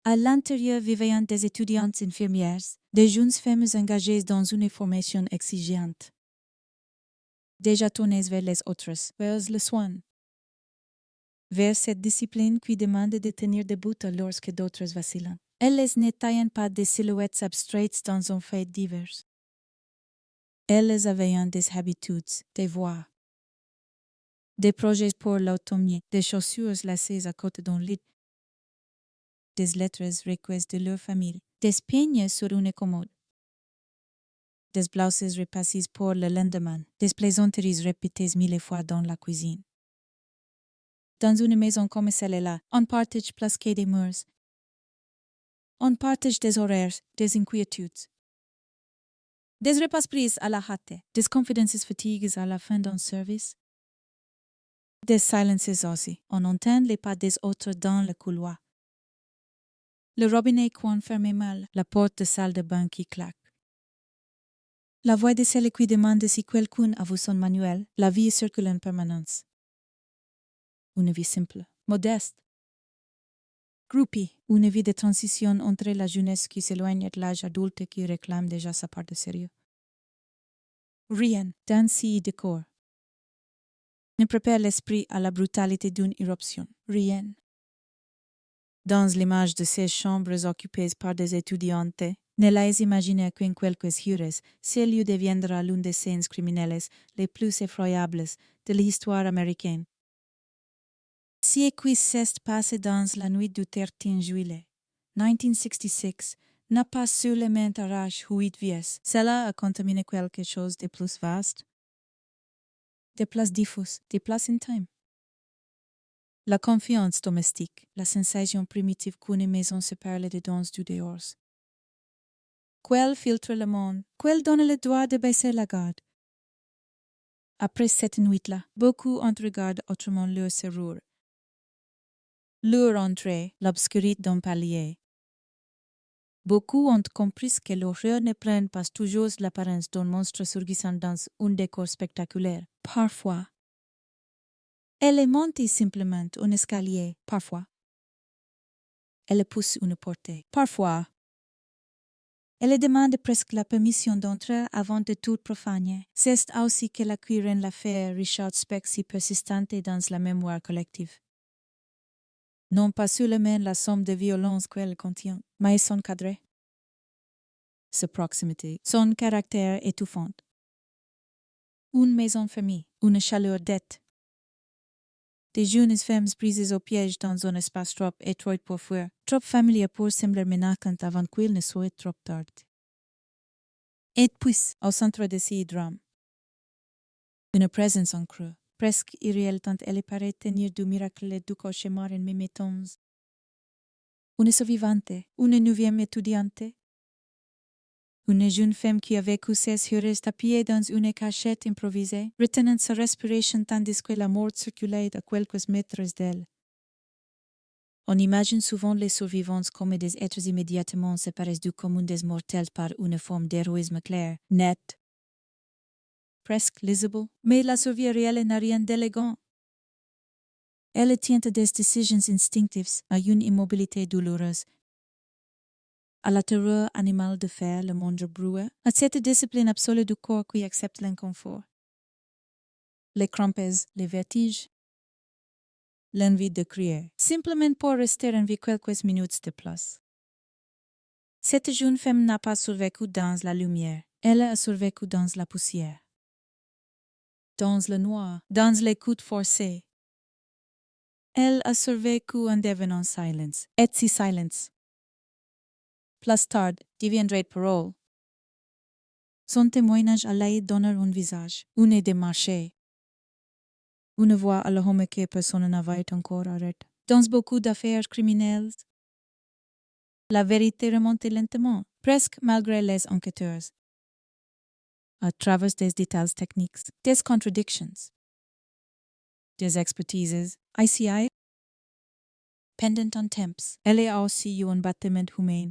À l'intérieur vivaient des étudiantes infirmières, des jeunes femmes engagées dans une formation exigeante. Déjà tournées vers les autres, vers le soin. Vers cette discipline qui demande de tenir debout lorsque d'autres vacillent. Elles n'étaient pas des silhouettes abstraites dans un fait divers. Elles avaient des habitudes, des voix. Des projets pour l'automne, des chaussures lacées à côté d'un lit, des lettres requises de leur famille, des peignes sur une commode, des blouses repassées pour le lendemain, des plaisanteries répétées 1000 fois dans la cuisine. Dans une maison comme celle-là, on partage plus que des mœurs. On partage des horaires, des inquiétudes, des repas pris à la hâte, des confidences fatigues à la fin d'un service, des silences aussi. On entend les pas des autres dans le couloir. Le robinet coin fermé mal, la porte de salle de bain qui claque. La voix de celle qui demande si quelqu'un a vu son manuel, la vie circule en permanence. Une vie simple, modeste. Groupie, une vie de transition entre la jeunesse qui s'éloigne de l'âge adulte qui réclame déjà sa part de sérieux. Rien, d'ansi décor, ne prépare l'esprit à la brutalité d'une éruption. Rien. Dans l'image de ces chambres occupées par des étudiantes, ne laisse imaginer qu'en quelques heures, ce lieu deviendra l'une des scènes criminelles les plus effroyables de l'histoire américaine. Si qui s'est passé dans la nuit du 13 juillet 1966 n'a pas seulement arraché 8 vies, cela a contaminé quelque chose de plus vaste, de plus diffus, de plus intime. La confiance domestique, la sensation primitive qu'une maison se parle de danse du dehors. Quel filtre le monde, quel donne le droit de baisser la garde. Après cette nuit-là, beaucoup ont regardé autrement leur serrure. Leur entrée, l'obscurité d'un palier. Beaucoup ont compris que l'horreur ne prend pas toujours l'apparence d'un monstre surgissant dans un décor spectaculaire. Parfois, elle monte simplement un escalier. Parfois, elle pousse une portée. Parfois, elle demande presque la permission d'entrer avant de tout profaner. C'est aussi que la rend l'affaire Richard Speck si persistante dans la mémoire collective. Non pas seulement la somme de violence qu'elle contient, mais son cadre, sa proximité, son caractère étouffant. Une maison fermée, une chaleur dette. Des jeunes femmes prises au piège dans un espace trop étroit pour fuir, trop familier pour sembler menaçant avant qu'il ne soit trop tard. Et puis, au centre de ces drames, une présence en creux, presque irréelle tant elle paraît tenir du miracle et du cauchemar en même temps. Une survivante, une neuvième étudiante, une jeune femme qui a vécu 16 heures tapie dans une cachette improvisée, retenant sa respiration tandis que la mort circulait à quelques mètres d'elle. On imagine souvent les survivants comme des êtres immédiatement séparés du commun des mortels par une forme d'héroïsme clair, net, presque lisible, mais la survie réelle n'a rien d'élégant. Elle tient à des décisions instinctives, à une immobilité douloureuse, à la terreur animale de faire le moindre bruit, à cette discipline absolue du corps qui accepte l'inconfort. Les crampes, les vertiges, l'envie de crier, simplement pour rester en vie quelques minutes de plus. Cette jeune femme n'a pas survécu dans la lumière, elle a survécu dans la poussière. Dans le noir, dans l'écoute forcée. Elle a survécu en devenant silence, et si silence. Plus tard, deviendrait parole. Son témoignage allait donner un visage, une démarche, une voix à l'homme que personne n'avait encore arrêté. Dans beaucoup d'affaires criminelles, la vérité remonte lentement, presque malgré les enquêteurs, à travers des détails techniques, des contradictions, des expertises. ICI, pendant un temps, elle a aussi eu un battement humain.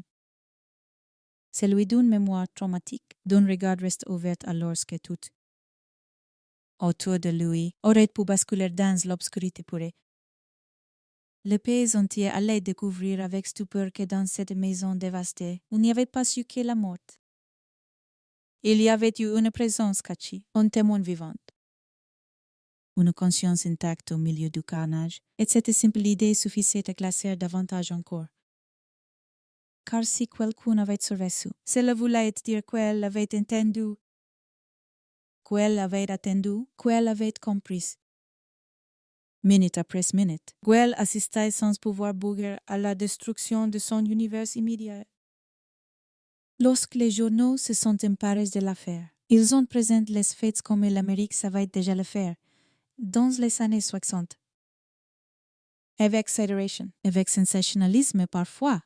Celui d'une mémoire traumatique, d'un regard reste ouvert alors que tout. Autour de lui, aurait pu basculer dans l'obscurité purée. Le pays entier allait découvrir avec stupeur que dans cette maison dévastée, il n'y avait pas su que la mort. Il y avait eu une présence cachée, un témoin vivant. Une conscience intacte au milieu du carnage, et cette simple idée suffisait à glacer davantage encore. Car si quelqu'un avait survécu, cela voulait dire qu'elle avait entendu, qu'elle avait attendu, qu'elle avait compris. Minute après minute, Gwen assistait sans pouvoir bouger à la destruction de son univers immédiat. Lorsque les journaux se sont emparés de l'affaire, ils ont présenté les faits comme l'Amérique savait déjà le faire, dans les années 60. Avec exagération, avec sensationnalisme parfois,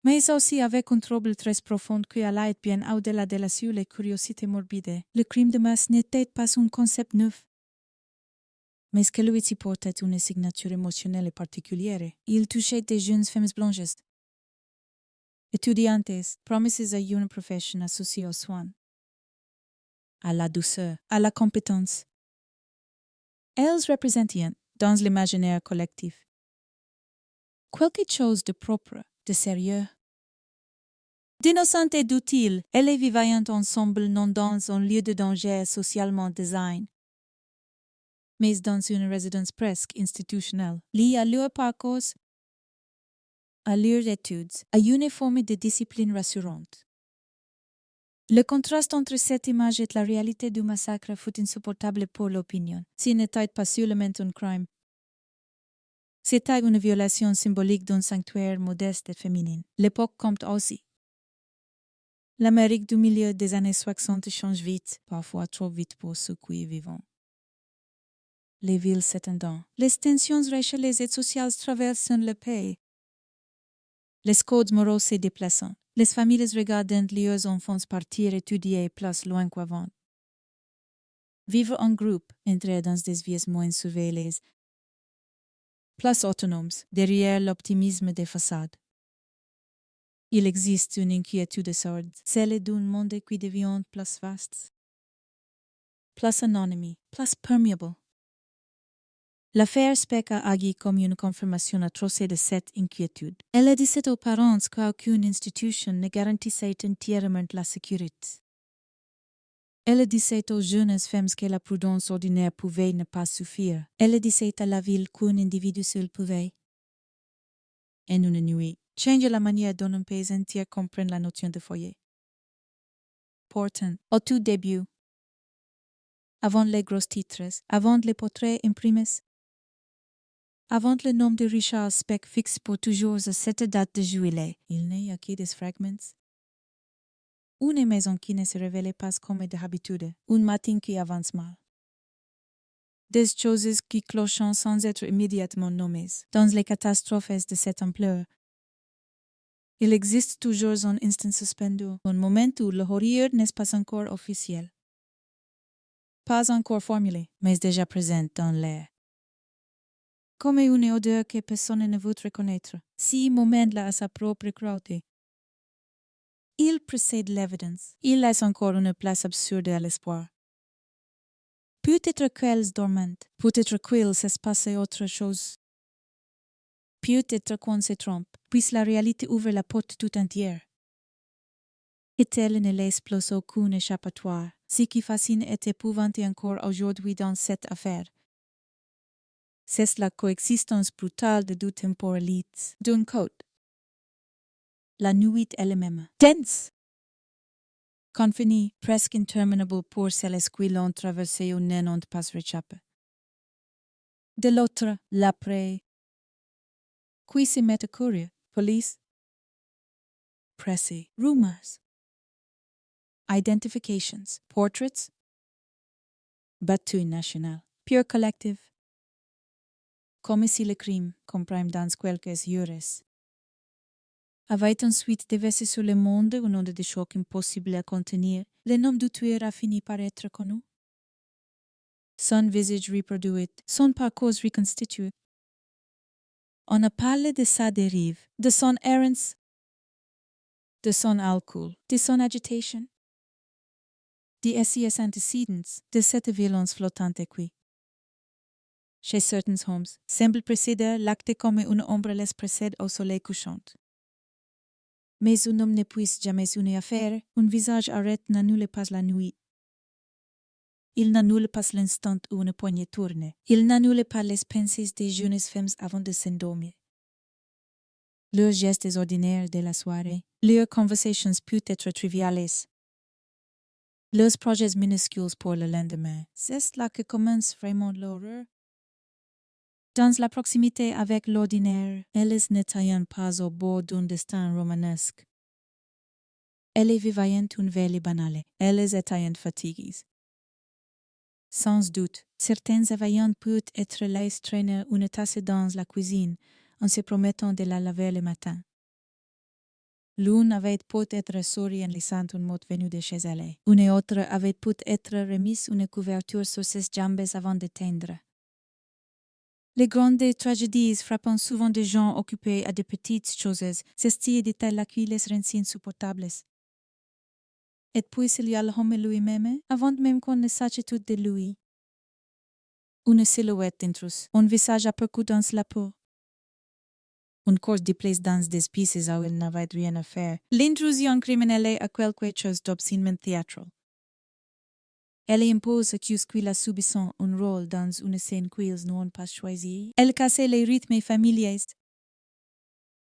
mais aussi avec un trouble très profond qui allait bien au-delà de la seule curiosité morbide. Le crime de masse n'était pas un concept neuf, mais que lui portait une signature émotionnelle particulière. Il touchait des jeunes femmes blanches, étudiantes, promises à une profession associée aux soins, à la douceur, à la compétence. Elles représentaient, dans l'imaginaire collectif, quelque chose de propre, de sérieux, d'innocent et d'utile. Elles vivaient ensemble non dans un lieu de danger socialement design, mais dans une résidence presque institutionnelle, liée à leur parcours, à leurs études, à une forme de discipline rassurante. Le contraste entre cette image et la réalité du massacre fut insupportable pour l'opinion. S'il n'était pas seulement un crime, c'était une violation symbolique d'un sanctuaire modeste et féminin. L'époque compte aussi. L'Amérique du milieu des années 60 change vite, parfois trop vite pour ceux qui y vivent. Les villes s'étendant, les tensions raciales et sociales traversent le pays. Les codes moraux se déplaçant, les familles regardant leurs enfants partir étudier place loin qu'avant. Vivre en groupe, entrer dans des vies moins surveillées, place autonomes, derrière l'optimisme des façades. Il existe une inquiétude sourde, celle d'un monde qui devient plus vaste. Plus anonyme, plus perméable. L'affaire Speck a agi comme une confirmation atroce de cette inquiétude. Elle a dit aux parents qu'aucune institution ne garantissait entièrement la sécurité. Elle a dit aux jeunes femmes que la prudence ordinaire pouvait ne pas suffire. Elle a dit à la ville qu'un individu seul pouvait, en une nuit, changer la manière dont un pays entier comprend la notion de foyer. Pourtant, au tout début, avant les gros titres, avant les portraits imprimés, avant le nom de Richard Speck fixe pour toujours à cette date de juillet, il n'y a que des fragments. Une maison qui ne se révélait pas comme d'habitude, un matin qui avance mal. Des choses qui clochent sans être immédiatement nommées. Dans les catastrophes de cette ampleur, il existe toujours un instant suspendu, un moment où le horreur n'est pas encore officiel. Pas encore formulé, mais déjà présent dans l'air. Comme une odeur que personne ne veut reconnaître, si moment-là a sa propre cruauté. Il précède l'évidence. Il laisse encore une place absurde à l'espoir. Peut-être qu'elles dorment, peut-être qu'il s'est passé autre chose. Peut-être qu'on se trompe, puisque la réalité ouvre la porte tout entière. Et elle ne laisse plus aucun échappatoire. Ce qui fascine est épouvanté encore aujourd'hui dans cette affaire. C'est la coexistence brutale de deux temporalités, d'un code. La nuit elle-même, dense, confinée, presque interminable pour celles qui l'ont traversée ou n'ont pas réchappé. De l'autre, l'après, qui se met à courir, police, presse, rumors, identifications, portraits, bataille nationale, pure collective. Comme si le crime, comprime dans quelques heures, avait ensuite déversé sur le monde une onde de choc impossible à contenir, le nom du tueur a fini par être connu. Son visage reproduit, son parcours reconstitué. On a parlé de sa dérive, de son errance, de son alcool, de son agitation, des SES antécédents de cette violence flottante qui, chez certains hommes, semble précéder l'acte comme une ombre les précède au soleil couchant. Mais un homme ne puisse jamais une affaire, un visage arrête n'annule pas la nuit. Il n'annule pas l'instant où une poignée tourne. Il n'annule pas les pensées des jeunes femmes avant de s'endormir. Leurs gestes ordinaires de la soirée, leurs conversations peut-être triviales, leurs projets minuscules pour le lendemain, c'est là que commence vraiment l'horreur. Dans la proximité avec l'ordinaire, elles n'étaient pas au bord d'un destin romanesque. Elles vivaient une vie banale. Elles étaient fatiguées. Sans doute, certaines avaient pu être laissées traîner une tasse dans la cuisine en se promettant de la laver le matin. L'une avait peut-être souri en laissant une mot venue de chez elle. Une autre avait peut-être remis une couverture sur ses jambes avant d'éteindre. Les grandes tragédies frappant souvent des gens occupés à de petites choses, ceci de telles à qui les rendent insupportables. Et puis il y a l'homme lui-même, avant même qu'on ne sache tout de lui. Une silhouette intruse, un visage aperçu dans la peau. Un corps déplacé dans des pièces où il n'avait rien à faire. L'intrusion criminelle a quelque chose d'obscènement théâtral. Elle impose à ceux qui la subissent un rôle dans une scène qu'ils n'ont pas choisie. Elle casse les rythmes familiers.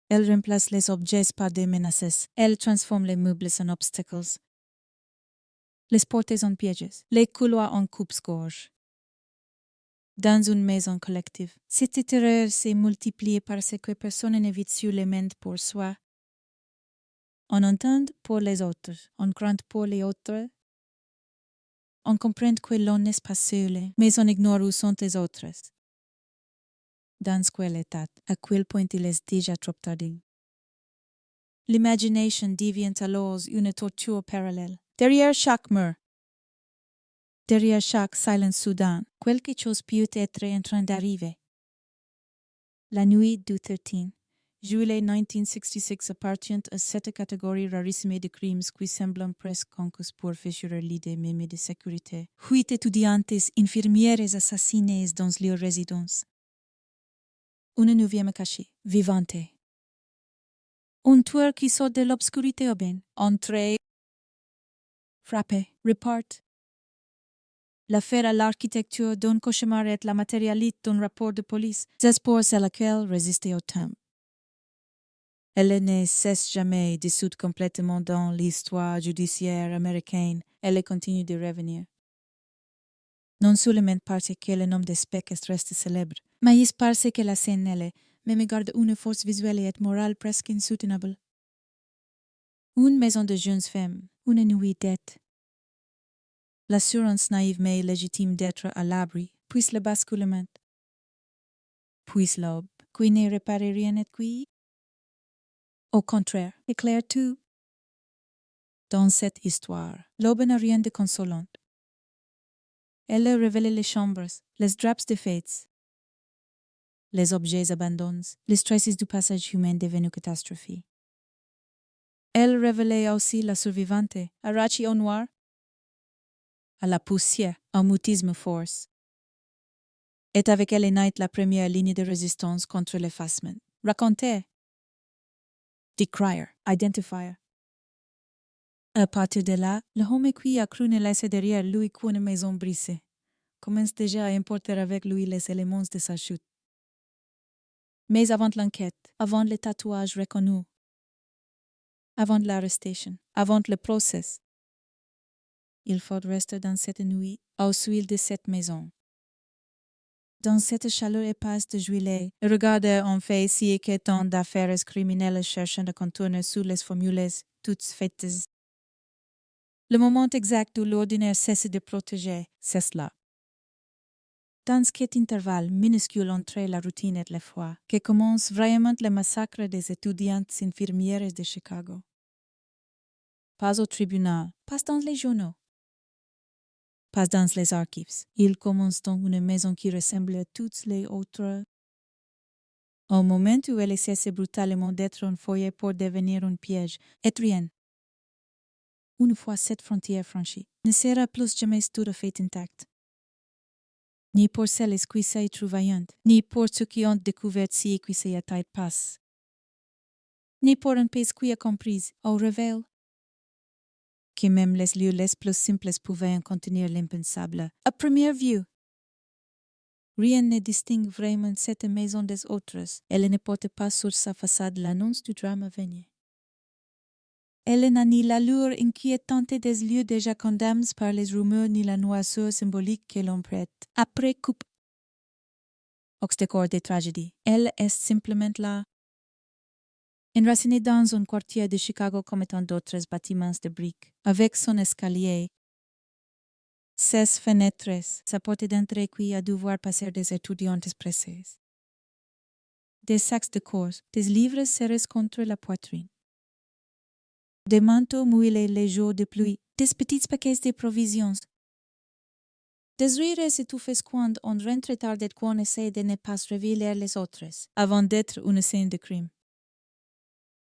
Elle remplace les objets par des menaces. Elle transforme les meubles en obstacles. Les portes en pièges. Les couloirs en coupe-gorge. Dans une maison collective, cette terreur s'est multipliée parce que personne n'évite sur les mains pour soi. On entend pour les autres, on craint pour les autres. On comprend que l'on n'est pas seul, mais on ignore où sont les autres. Dans quel état, à quel point il est déjà trop tard. L'imagination devient alors une torture parallèle. Derrière chaque mur, derrière chaque silence soudain, quelque chose peut être en train d'arriver. La nuit du 13, juillet 1966 appartient à cette catégorie rarissime de crimes qui semblent presque conquis pour ficher l'idée même de sécurité. 8 étudiantes infirmières assassinées dans leur résidence. Une 9e cachée, vivante. Un tueur qui sort de l'obscurité urbaine, entre, frappe, repart. L'affaire à l'architecture d'un cauchemar est la matérialité d'un rapport de police, espoir à laquelle résister au temps. Elle ne cesse jamais de dissoute complètement dans l'histoire judiciaire américaine. Elle continue de revenir. Non seulement parce que le nom de spectre reste célèbre, mais parce que la scène elle même garde une force visuelle et morale presque insoutenable. Une maison de jeunes femmes, une nuit d'être. L'assurance naïve mais légitime d'être à l'abri, puis le basculement. Puis l'aube, qui ne répare rien et qui, au contraire, éclaire tout. Dans cette histoire, l'aube n'a rien de consolant. Elle révèle les chambres, les draps de fêtes, les objets abandonnés, les traces du passage humain devenu catastrophe. Elle révélait aussi la survivante, arrachée au noir, à la poussière, au mutisme force. Et avec elle naît la première ligne de résistance contre l'effacement. Raconter. Decrier, identifier. À partir de là, le homme qui a cru ne laisser derrière lui qu'une maison brisée commence déjà à importer avec lui les éléments de sa chute. Mais avant l'enquête, avant les tatouages reconnus, avant l'arrestation, avant le procès, il faut rester dans cette nuit au seuil de cette maison. Dans cette chaleur épaisse de juillet, regarder en fait si que tant d'affaires criminelles cherchant à contourner sous les formules toutes faites. Le moment exact où l'ordinaire cesse de protéger, c'est là. Dans cet intervalle minuscule entre la routine et l'effroi, que commence vraiment le massacre des étudiantes infirmières de Chicago. Pas au tribunal, pas dans les journaux, pas dans les archives. Il commence dans une maison qui ressemble à toutes les autres. Au moment où elle cesse brutalement d'être un foyer pour devenir un piège, et rien. Une fois cette frontière franchie, ne sera plus jamais tout à fait intact. Ni pour celles qui s'y trouvaient, ni pour ceux qui ont découvert ce qui s'y était passé, ni pour un pays qui a compris, au révèle, que même les lieux les plus simples pouvaient contenir l'impensable. À première vue, rien ne distingue vraiment cette maison des autres. Elle ne porte pas sur sa façade l'annonce du drame à venir. Elle n'a ni l'allure inquiétante des lieux déjà condamnés par les rumeurs ni la noirceur symbolique que l'on prête. Après coupe. au décor des tragédies. Elle est simplement là, enracinée dans un quartier de Chicago comme tant d'autres bâtiments de briques, avec son escalier, ses fenêtres, sa porte d'entrée qui a dû voir passer des étudiantes pressées, des sacs de course, des livres serrés contre la poitrine, des manteaux mouillés les jours de pluie, des petits paquets de provisions, des rires étouffés quand on rentre tard et qu'on essaie de ne pas révéler les autres, avant d'être une scène de crime.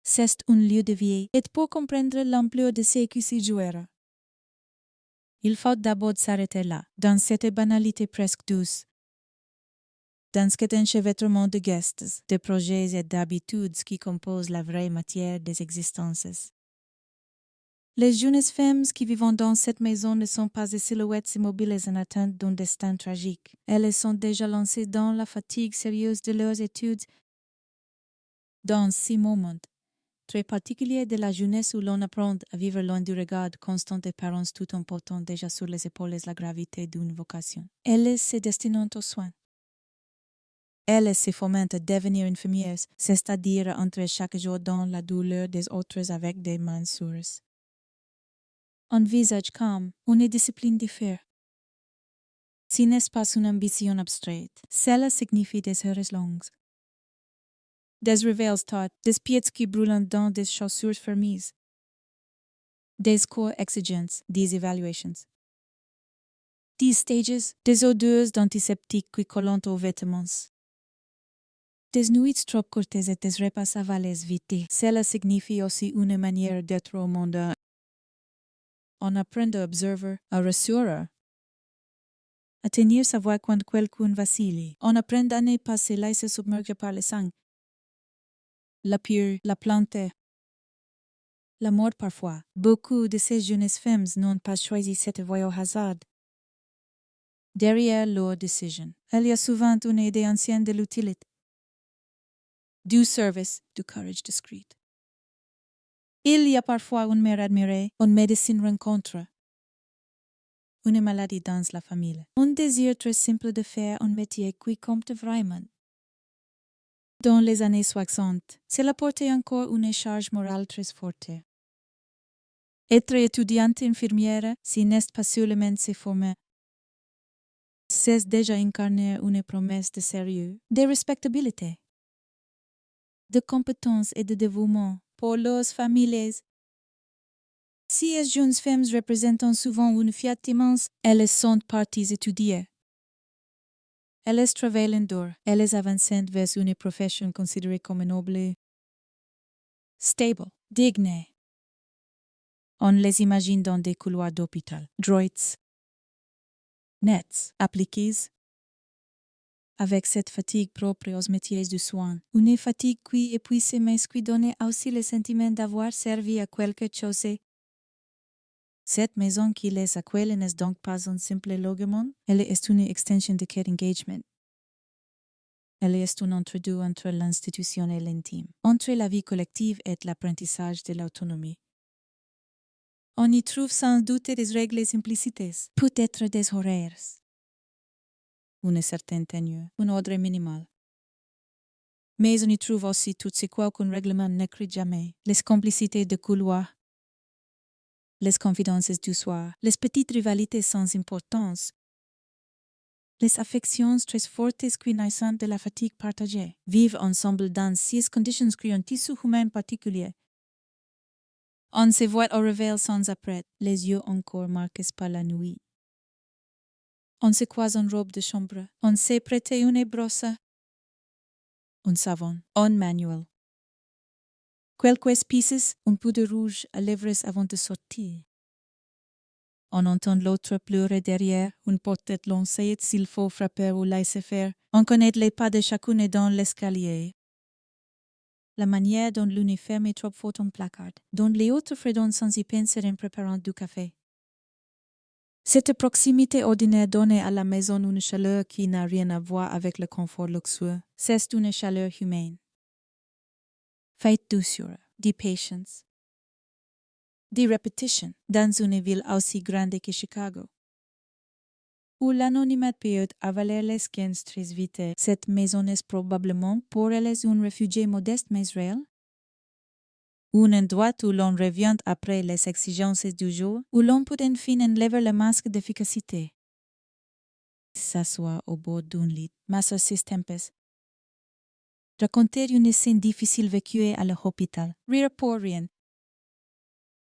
C'est un lieu de vie, et pour comprendre l'ampleur de ce qui s'y jouera, il faut d'abord s'arrêter là, dans cette banalité presque douce, dans cet enchevêtrement de gestes, de projets et d'habitudes qui composent la vraie matière des existences. Les jeunes femmes qui vivent dans cette maison ne sont pas des silhouettes immobiles en attente d'un destin tragique. Elles sont déjà lancées dans la fatigue sérieuse de leurs études. Dans ces moments très particuliers de la jeunesse où l'on apprend à vivre loin du regard constant des parents tout en portant déjà sur les épaules la gravité d'une vocation. Elles se destinent aux soins. Elles se fomentent à devenir infirmières, c'est-à-dire à entrer chaque jour dans la douleur des autres avec des mains sûres. Un visage calme, une discipline diffère. Ce n'est pas une ambition abstraite, cela signifie des heures longues. Des réveils tard, des pieds qui brûlent dans des chaussures fermées. Des cours exigences, des évaluations. Des stages, des odeurs d'antiseptiques qui collent aux vêtements. Des nuits trop courtes et des repas avalés vite, cela signifie aussi une manière d'être au monde. On apprend à observer, à rassurer, à tenir sa voix quand quelqu'un vacille. On apprend à ne pas se laisser submerger par le sang. La pure, la plante, la mort parfois. Beaucoup de ces jeunes femmes n'ont pas choisi cette voie au hasard. Derrière leur décision, il y a souvent une idée ancienne de l'utilité, du service, du courage discreet. Il y a parfois une mère admirée, une médecine rencontre, une maladie dans la famille, un désir très simple de faire un métier qui compte vraiment. Dans les années 60, cela portait encore une charge morale très forte. Être étudiante infirmière, ce n'est pas seulement se former, c'est déjà incarner une promesse de sérieux, de respectabilité, de compétence et de dévouement pour leurs familles. Ces jeunes femmes représentent souvent une fierté immense, elles sont parties étudier. Elles travaillent dur, elles avancent vers une profession considérée comme noble, stable, digne. On les imagine dans des couloirs d'hôpital, droits, nets, appliqués, avec cette fatigue propre aux métiers du soin, une fatigue qui épuise mais qui donne aussi le sentiment d'avoir servi à quelque chose. Cette maison qui les accueille n'est donc pas un simple logement, elle est une extension de care engagement. Elle est un entre-deux entre l'institution et l'intime, entre la vie collective et l'apprentissage de l'autonomie. On y trouve sans doute des règles implicites, peut-être des horaires, une certaine tenue, un ordre minimal. Mais on y trouve aussi tout ce qu'aucun règlement n'écrit jamais, les complicités de couloir, les confidences du soir, les petites rivalités sans importance, les affections très fortes qui naissent de la fatigue partagée, vivent ensemble dans 6 conditions qui ont un tissu humain particulier. On se voit au réveil sans apprêt, les yeux encore marqués par la nuit. On se croise en robe de chambre, on s'est prêté une brosse, un savon, un manuel. Quelques épices, un peu de rouge à lèvres avant de sortir. On entend l'autre pleurer derrière, une porte lancée s'il faut frapper ou laisser faire. On connaît les pas de chacune dans l'escalier. La manière dont l'une ferme trop fort un placard, dont les autres fredonnent sans y penser en préparant du café. Cette proximité ordinaire donne à la maison une chaleur qui n'a rien à voir avec le confort luxueux. C'est une chaleur humaine. Faite douceur, de patience, de répétition dans une ville aussi grande que Chicago. où l'anonymat peut avaler les 15 très vite. Cette maison est probablement pour elles un réfugié modeste mais réel. Un endroit où l'on revient après les exigences du jour, où l'on peut enfin enlever le masque d'efficacité. S'asseoir au bord d'un lit, masser ses tempes. Raconter une scène difficile vécue à l'hôpital. Rire pour rien.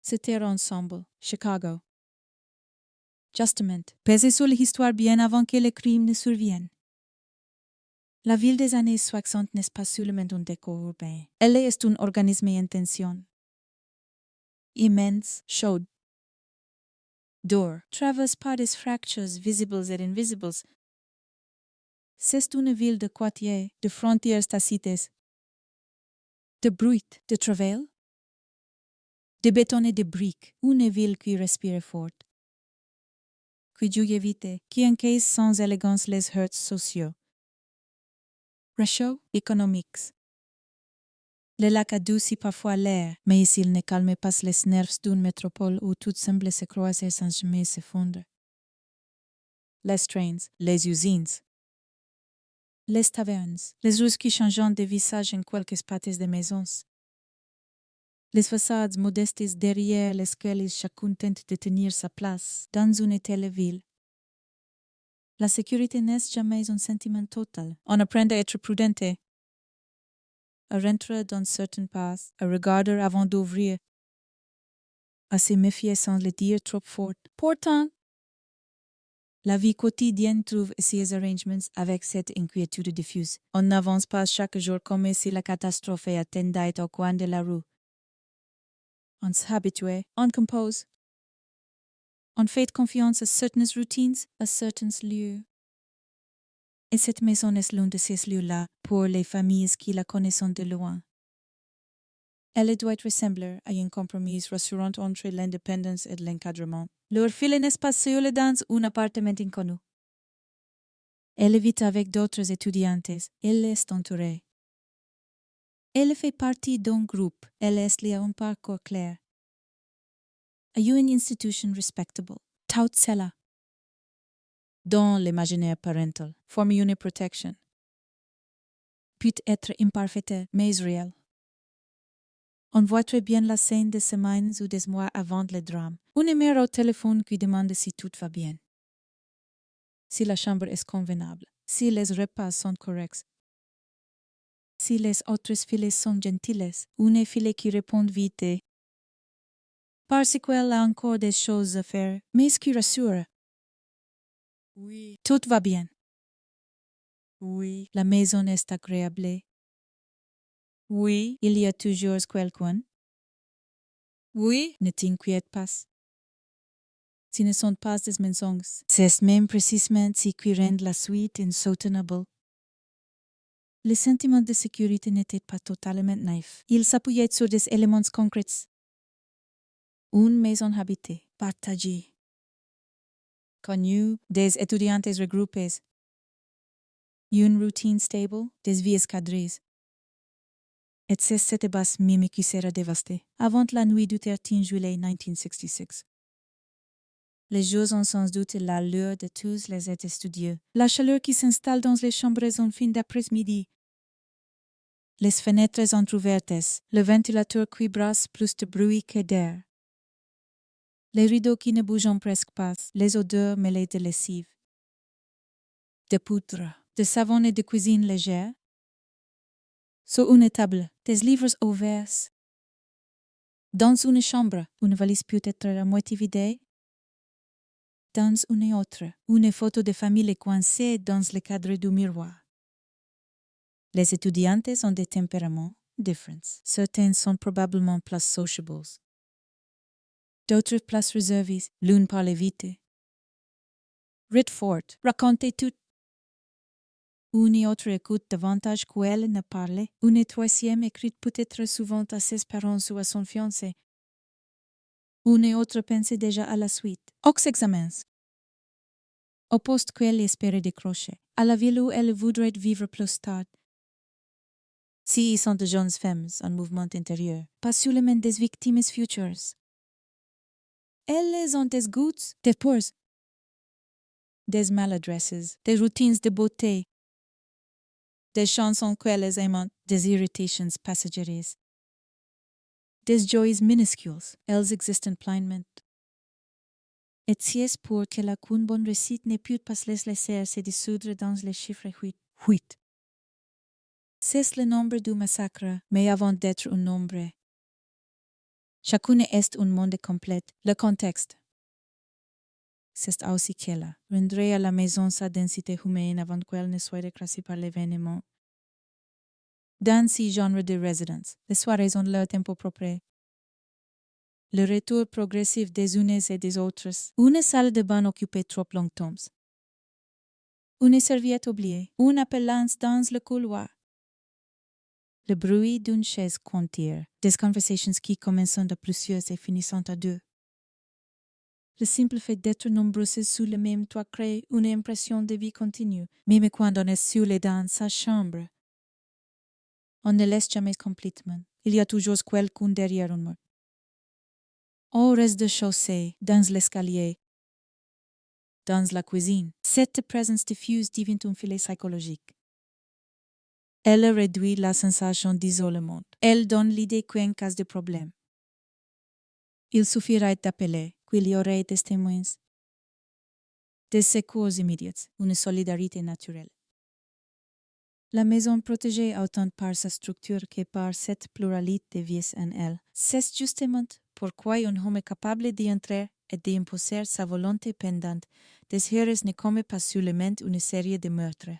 Se taire ensemble. Chicago. Justement, peser sur l'histoire bien avant que le crime ne survienne. La ville des années 60 n'est pas seulement un décor urbain. Elle est un organisme en tension. Immense, chaude. Dure, traversée par des fractures visibles et invisibles. C'est une ville de quartiers, de frontières tacites, de bruit, de travail, de béton et de briques, une ville qui respire fort, qui juge vite, qui encaisse sans élégance les heurts sociaux. Ratio économiques. Le lac adoucit parfois l'air, mais il ne calme pas les nerfs d'une métropole où tout semble se croiser sans jamais s'effondrer. Les trains, les usines, les tavernes, les rues qui changent de visage en quelques pâtés de maisons. Les façades modestes derrière lesquelles chacun tente de tenir sa place dans une telle ville. La sécurité n'est jamais un sentiment total. On apprend à être prudente, à rentrer dans certains pas, à regarder avant d'ouvrir, à se méfier sans le dire trop fort. Pourtant, la vie quotidienne trouve ses arrangements avec cette inquiétude diffuse. On n'avance pas chaque jour comme si la catastrophe attendait au coin de la rue. On s'habitue, on compose. On fait confiance à certaines routines, à certains lieux. Et cette maison est l'un de ces lieux-là pour les familles qui la connaissent de loin. Elle doit ressembler à un compromis rassurant entre l'indépendance et l'encadrement. Leur fille n'est pas seule dans un appartement inconnu. Elle vit avec d'autres étudiantes. Elle est entourée. Elle fait partie d'un groupe. Elle est liée à un parcours clair. À une institution respectable. Tout cela, dans l'imaginaire parental, forme une protection. Peut être imparfaite, mais réelle. On voit très bien la scène des semaines ou des mois avant le drame. Un numéro au téléphone qui demande si tout va bien. Si la chambre est convenable. Si les repas sont corrects. Si les autres filles sont gentilles. Une fille qui répond vite. Parce qu'elle a encore des choses à faire, mais qui rassure. Oui. Tout va bien. Oui. La maison est agréable. Oui. Il y a toujours quelqu'un. Oui. Ne t'inquiète pas. Ce ne sont pas des mensonges. C'est même précisément ce qui rend la suite insoutenable. Le sentiment de sécurité n'était pas totalement naïf. Il s'appuyait sur des éléments concrets. Une maison habitée, partagée. Connue, des étudiantes regroupées. Une routine stable, des vies cadrées. Et c'est cette base même qui sera dévastée, avant la nuit du 13 juillet 1966. Les jours ont sans doute l'allure de tous les étudiants. La chaleur qui s'installe dans les chambres en fin d'après-midi. Les fenêtres entrouvertes, le ventilateur qui brasse plus de bruit que d'air. Les rideaux qui ne bougent presque pas, les odeurs mêlées de lessive. De poudre, de savon et de cuisine légère. Sur une table, des livres ouverts. Dans une chambre, une valise peut être à moitié vidée. Dans une autre, une photo de famille coincée dans le cadre du miroir. Les étudiantes ont des tempéraments différents. Certaines sont probablement plus sociables. D'autres plus réservées, l'une parle vite. Rit fort, racontez tout. Une autre écoute davantage qu'elle ne parle. Une troisième écrit peut-être souvent à ses parents ou à son fiancé. Une autre pense déjà à la suite. Aux examens. Au poste qu'elle espérait décrocher. À la ville où elle voudrait vivre plus tard. Si sont de jeunes femmes en mouvement intérieur, pas seulement des victimes futures. Elles ont des goûts, des peurs. des maladresses, des routines de beauté, des chansons qu'elles aiment, des irritations passagères, des joies minuscules, elles existent pleinement. Et c'est pour que la qu'une bonne réussite ne peut pas les laisser se dissoudre dans les chiffres 8. C'est le nombre du massacre, mais avant d'être un nombre. Chacune est un monde complet, le contexte. C'est aussi qu'elle rendrait à la maison sa densité humaine avant qu'elle ne soit écrasée par l'événement. Dans ce genre de résidence, les soirées ont leur tempo propre. Le retour progressif des unes et des autres. Une salle de bain occupée trop longtemps. Une serviette oubliée. Une appellance dans le couloir. Le bruit d'une chaise comptire. Des conversations qui commencent à plusieurs et finissent à 2. Le simple fait d'être nombreuses sous le même toit crée une impression de vie continue, même quand on est seul dans sa chambre. On ne laisse jamais complètement. Il y a toujours quelqu'un derrière un mur. Au rez-de-chaussée, dans l'escalier, dans la cuisine, cette présence diffuse devient un filet psychologique. Elle réduit la sensation d'isolement. Elle donne l'idée qu'en cas de problème, il suffirait d'appeler, qu'il y aurait des témoins, des secours immédiats, une solidarité naturelle. La maison protégée autant par sa structure que par cette pluralité de vies en elle. C'est justement pourquoi un homme est capable d'y entrer et d'imposer sa volonté pendante des heures ne commet pas seulement une série de meurtres.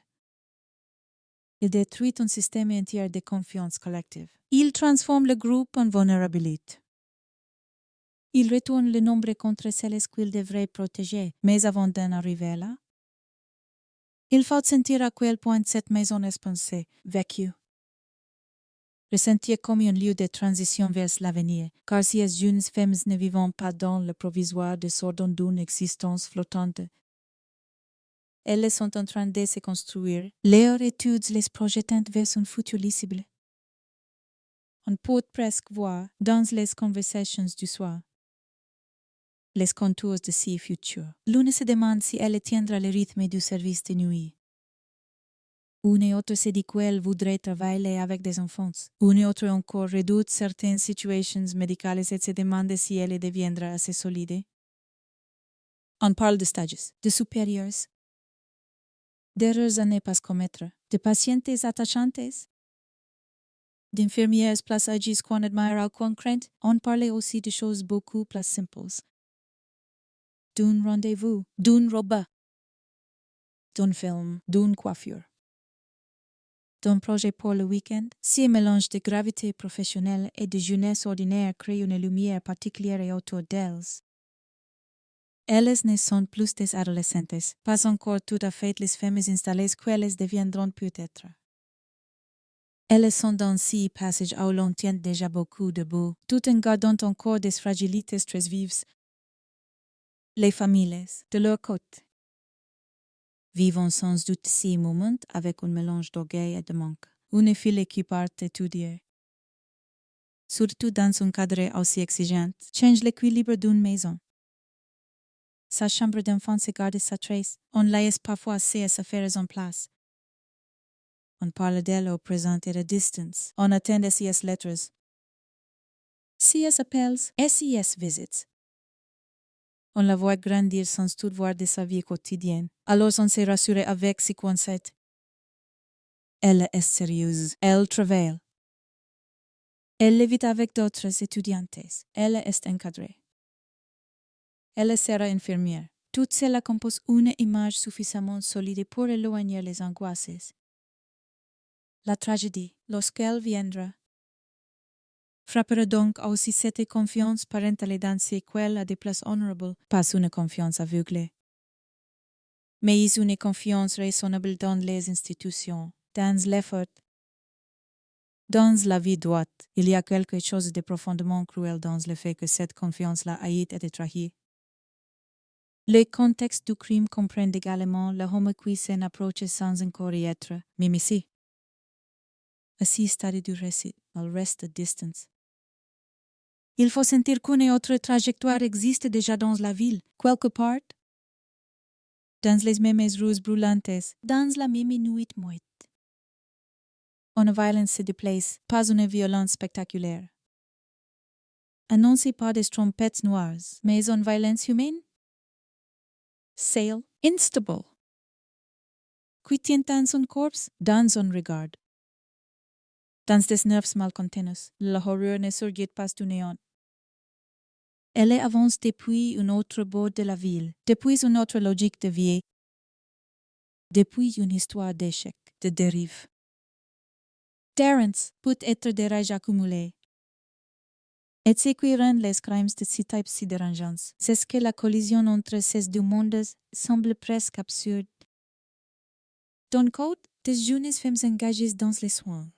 Il détruit un système entier de confiance collective. Il transforme le groupe en vulnérabilité. Il retourne le nombre contre celles qu'il devrait protéger, mais avant d'en arriver là, il faut sentir à quel point cette maison est pensée, vécue. Ressentir comme un lieu de transition vers l'avenir, car ces jeunes femmes ne vivent pas dans le provisoire de sorte d'une existence flottante. Elles sont en train de se construire, leurs études les projettent vers un futur lisible. On peut presque voir, dans les conversations du soir, les contours de ce futur. L'une se demande si elle tiendra le rythme du service de nuit. Une autre se dit qu'elle voudrait travailler avec des enfants. Une autre encore redoute certaines situations médicales et se demande si elle deviendra assez solide. On parle de stages, de supérieurs, d'erreurs à ne pas commettre, de patientes attachantes, d'infirmières plus agiles qu'on admire ou qu'on craint. On parlait aussi de choses beaucoup plus simples. D'un rendez-vous, d'une robe, d'un film, d'une coiffure. D'un projet pour le week-end, ce mélange de gravité professionnelle et de jeunesse ordinaire crée une lumière particulière autour d'elles. Elles ne sont plus des adolescentes, pas encore tout à fait les femmes installées qu'elles deviendront peut-être. Elles sont dans ce passage où l'on tient déjà beaucoup debout, tout en gardant encore des fragilités très vives. Les familles, de leur côté, vivent sans doute ces moments avec un mélange d'orgueil et de manque. Une fille qui part étudier, surtout dans un cadre aussi exigeant, change l'équilibre d'une maison. Sa chambre d'enfant se garde sa trace. On laisse parfois ses affaires en place. On parle d'elle au présent et à distance. On attend SES letters, CS appels, SES visits. On la voit grandir sans tout voir de sa vie quotidienne. Alors on s'est rassuré avec ce qu'on sait. Elle est sérieuse. Elle travaille. Elle vit avec d'autres étudiantes. Elle est encadrée. Elle sera infirmière. Tout cela compose une image suffisamment solide pour éloigner les angoisses. La tragédie, lorsqu'elle viendra, frappera donc aussi cette confiance parentale dans sequel à des places honorables, pas une confiance aveuglée. Mais une confiance raisonnable dans les institutions, dans l'effort, dans la vie droite. Il y a quelque chose de profondément cruel dans le fait que cette confiance-là a été trahie. Le contexte du crime comprend également le homme qui s'en approche sans encore y être, même ici. À ce stade du récit, elle reste distance. Il faut sentir qu'une autre trajectoire existe déjà dans la ville, quelque part. dans les mêmes rues brûlantes, dans la même nuit moite. Une violence se déplace, pas une violence spectaculaire. Annoncée par des trompettes noires, mais une violence humaine? Sale, instable. Qui tient dans son corps, dans son regard. Dans des nerfs malcontenus, la horreur ne surgit pas du néant. Elle avance depuis un autre bord de la ville, depuis une autre logique de vie, depuis une histoire d'échec, de dérive. Terrence peut être des rages accumulées. Et ce qui rend les crimes de ce type si dérangeants, c'est que la collision entre ces deux mondes semble presque absurde. D'un côté, des jeunes femmes engagées dans les soins,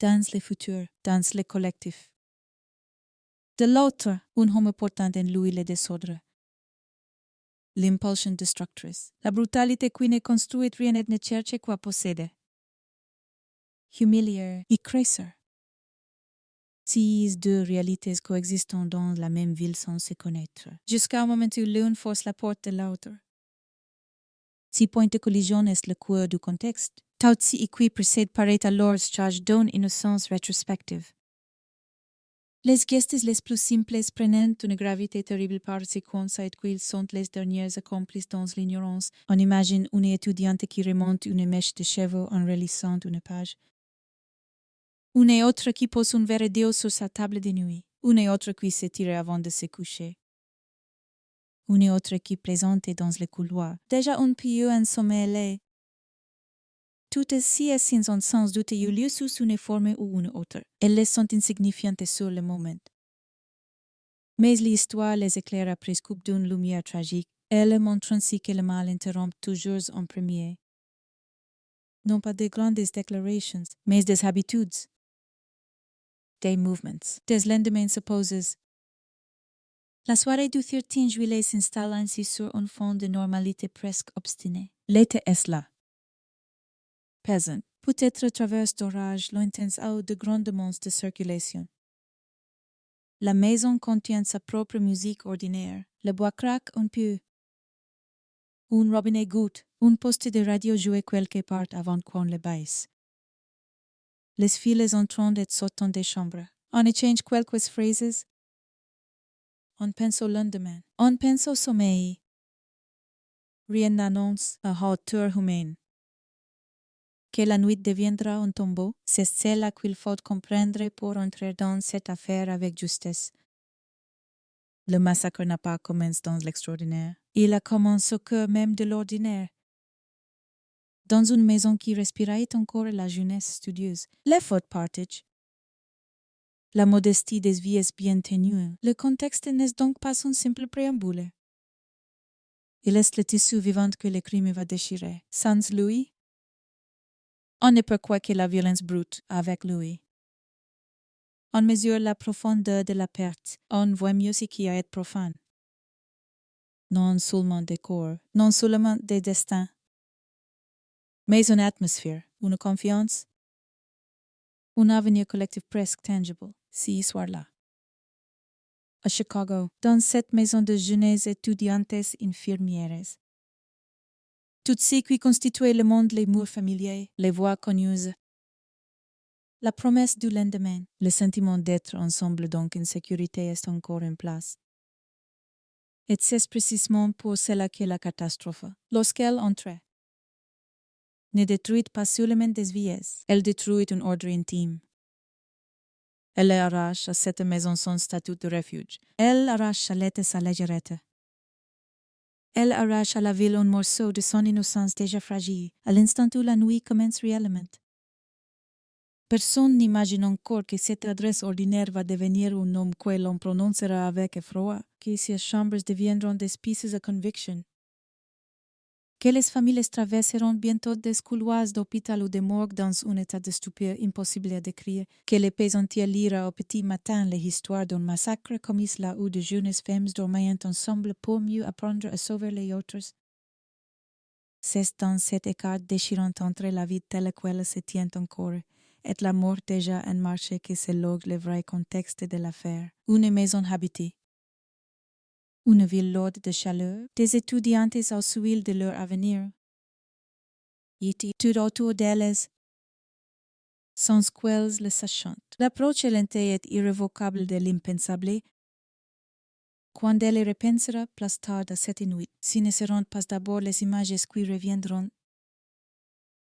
dans le futur, dans le collectif. De l'autre, un homme portant en lui le désordre. L'impulsion destructrice, la brutalité qui ne construit rien et ne cherche quoi posséder. Humilier et creuser. Ces deux réalités coexistent dans la même ville sans se connaître, jusqu'au moment où l'une force la porte de l'autre. Si point de collision est le cœur du contexte, tout ce qui précède paraît alors chargé d'une innocence rétrospective. Les gestes les plus simples prennent une gravité terrible par ce coïncide qu'ils sont les derniers accomplices dans l'ignorance. On imagine une étudiante qui remonte une mèche de cheveux en relisant une page. Une autre qui pose un verre d'eau sur sa table de nuit. Une autre qui s'étire avant de se coucher. Une autre qui plaisante dans le couloir, déjà un peu ensommeillée. Toutes ces ont sans doute eu lieu sous une forme ou une autre. Elles sont insignifiantes sur le moment. Mais l'histoire les éclaire après coupe d'une lumière tragique. Elles montrent ainsi que le mal interrompt toujours en premier. Non pas des grandes déclarations, mais des habitudes. Des mouvements, des lendemains supposes. La soirée du 13 juillet s'installe ainsi sur un fond de normalité presque obstinée. L'été est là. Pesant, peut-être à travers d'orages lointains ou de grondements de circulation. La maison contient sa propre musique ordinaire. Le bois craque un peu. Un robinet goutte, un poste de radio joue quelque part avant qu'on le baisse. Les filles entrant et sortant des chambres. On échange quelques phrases. On pense au lendemain. On pense au sommeil. Rien n'annonce à hauteur humaine. Que la nuit deviendra un tombeau, c'est cela qu'il faut comprendre pour entrer dans cette affaire avec justesse. Le massacre n'a pas commencé dans l'extraordinaire. Il a commencé au cœur même de l'ordinaire. Dans une maison qui respirait encore la jeunesse studieuse, l'effort partage. La modestie des vies bien tenues. Le contexte n'est donc pas un simple préambule. Il est le tissu vivant que le crime va déchirer. Sans lui, on ne peut croire que la violence brute avec lui. On mesure la profondeur de la perte. On voit mieux ce qui est profane. Non seulement des corps, non seulement des destins, mais une atmosphère, une confiance, un avenir collectif presque tangible, ce soir-là. À Chicago, dans cette maison de jeunes étudiantes infirmières. Tout ce qui constituait le monde, les murs familiers, les voix connues. La promesse du lendemain, le sentiment d'être ensemble donc en sécurité est encore en place. Et c'est précisément pour cela que la catastrophe, lorsqu'elle entrait, ne détruit pas seulement des vies, elle détruit un ordre intime. Elle arrache à cette maison son statut de refuge. Elle arrache à l'été sa légèreté. Elle arrache à la ville un morceau de son innocence déjà fragile, à l'instant où la nuit commence réellement. Personne n'imagine encore que cette adresse ordinaire va devenir un nom que l'on prononcera avec effroi, que ces chambres deviendront des pieces de conviction. Que les familles traverseront bientôt des couloirs d'hôpital ou de morgue dans un état de stupeur impossible à décrire, que les pesantiers liront au petit matin les histoires d'un massacre commis là où de jeunes femmes dormaient ensemble pour mieux apprendre à sauver les autres. C'est dans cet écart déchirant entre la vie telle qu'elle se tient encore, et la mort déjà en marche que se loge le vrai contexte de l'affaire, une maison habitée. Une ville lourde de chaleur, des étudiantes au suil de leur avenir. Yiti tout autour d'elles, sans qu'elles le sachant. L'approche lente est irrévocable de l'impensable. Quand elle repensera plus tard à cette nuit, si ne seront pas d'abord les images qui reviendront,